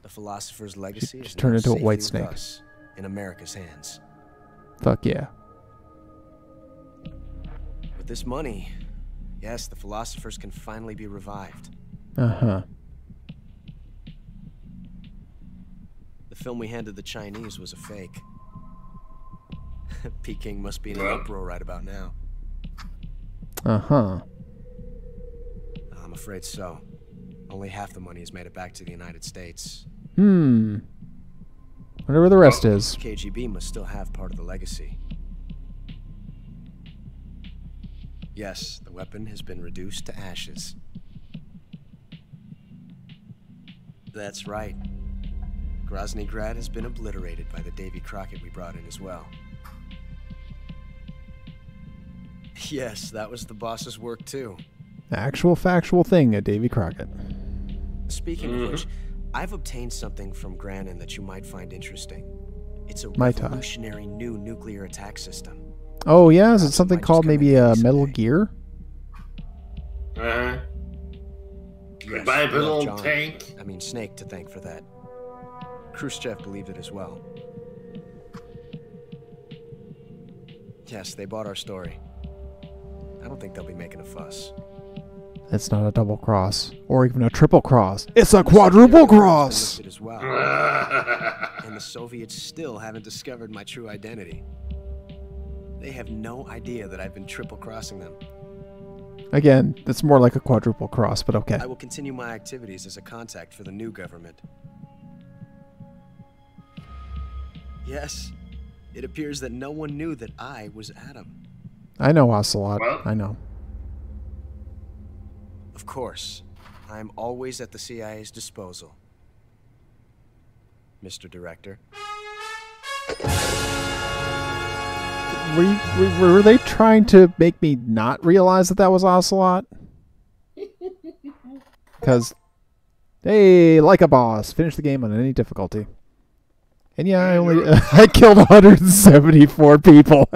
The philosopher's legacy is turned into a safely white with snake. us, in America's hands. Fuck yeah. With this money, yes, the philosophers can finally be revived. The film we handed the Chinese was a fake. Peking must be in an uproar right about now. I'm afraid so. Only half the money has made it back to the United States. Wonder where the rest is. KGB must still have part of the legacy. Yes, the weapon has been reduced to ashes. That's right. Grozny Grad has been obliterated by the Davy Crockett we brought in as well. Yes, that was the boss's work too. Actual factual thing at Davy Crockett. Speaking of which, I've obtained something from Granin that you might find interesting. It's a Mai Tai. revolutionary new nuclear attack system. Oh yeah, is it something called maybe Metal Gear? Yes, Bipedal tank. I mean Snake to thank for that. Khrushchev believed it as well. Yes, they bought our story. I don't think they'll be making a fuss. It's not a double cross, or even a triple cross. It's a quadruple cross! As well. And the Soviets still haven't discovered my true identity. They have no idea that I've been triple crossing them. Again, it's more like a quadruple cross, but okay. I will continue my activities as a contact for the new government. Yes, it appears that no one knew that I was Adam. I know Ocelot. I know. Of course, I'm always at the CIA's disposal, Mr. Director. Were they trying to make me not realize that that was Ocelot? Because, hey, like a boss, finish the game on any difficulty. And yeah, I only I killed 174 people.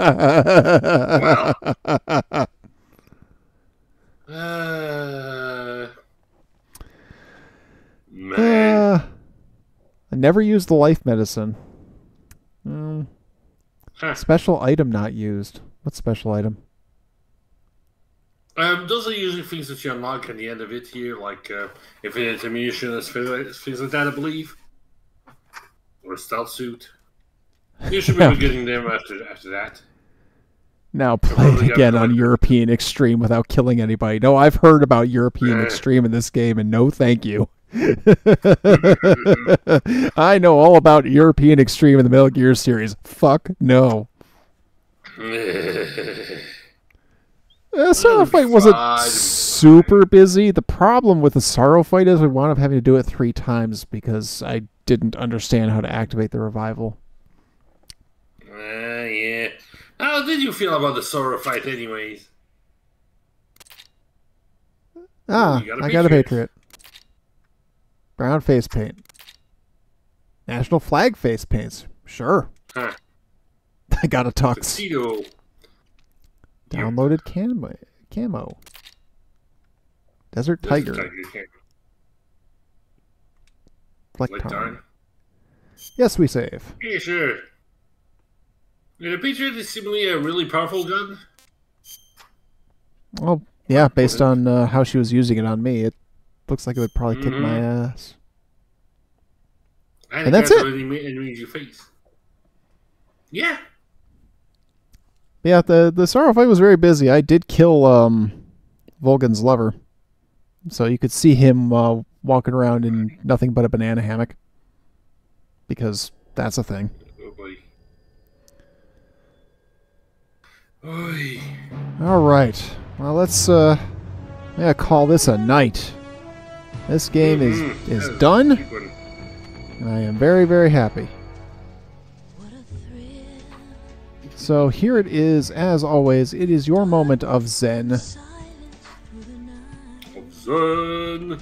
Man. I never used the life medicine. Special item not used. What special item? Those are usually things that you unlock at the end of it here, like infinite ammunition, things like that, I believe. Or a stealth suit. You should be getting them after that. Now play again on European Extreme without killing anybody. No, I've heard about European Extreme in this game, and no thank you. I know all about European Extreme in the Metal Gear series. Fuck no. Sorrow Fight wasn't super busy. The problem with the Sorrow Fight is we wound up having to do it 3 times because I didn't understand how to activate the revival. Yeah. How did you feel about the Sorrow Fight anyways? I got a Patriot. Brown face paint. National flag face paints. Sure. Huh. I got a tux. Tuxedo. Downloaded camo. Desert Tiger. Flecktarn. Yes, we save. Yeah, sure. The Patriot is seemingly a really powerful gun. Well, yeah, based on how she was using it on me, it looks like it would probably kick my ass. And that's it. Enemies you face. Yeah. Yeah, the Sorrow Fight was very busy. I did kill Volgan's lover. So you could see him walking around in nothing but a banana hammock. Because that's a thing. Oh boy. Oy. Alright. Well, let's call this a night. This game is done. And I am very, very happy. So here it is, as always, it is your moment of zen. Zen.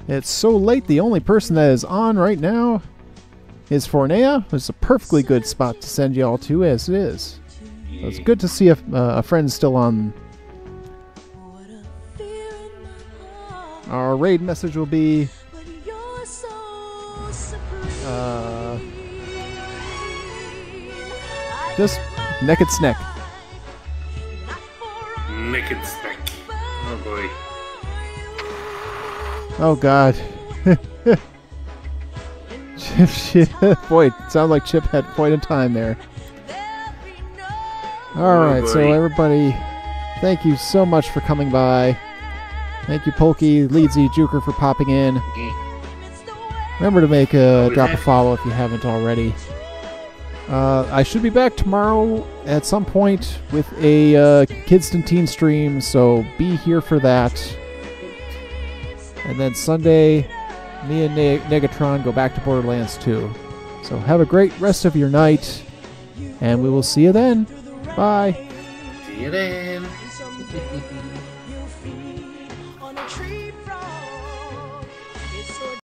It's so late, the only person that is on right now is Fornea. It's a perfectly good spot to send y'all to, as it is. So it's good to see a friend still on. Our raid message will be... just Naked Snack. Naked Snack. Oh boy. Oh god. Chip, boy, it sounds like Chip had quite a time there. Alright, so everybody, thank you so much for coming by. Thank you, Polky, Leedsy, Juker for popping in. Remember to drop a follow if you haven't already. I should be back tomorrow at some point with a Kidston Teen stream, so be here for that. And then Sunday, me and Negatron go back to Borderlands 2. So have a great rest of your night, and we will see you then. Bye. See you then.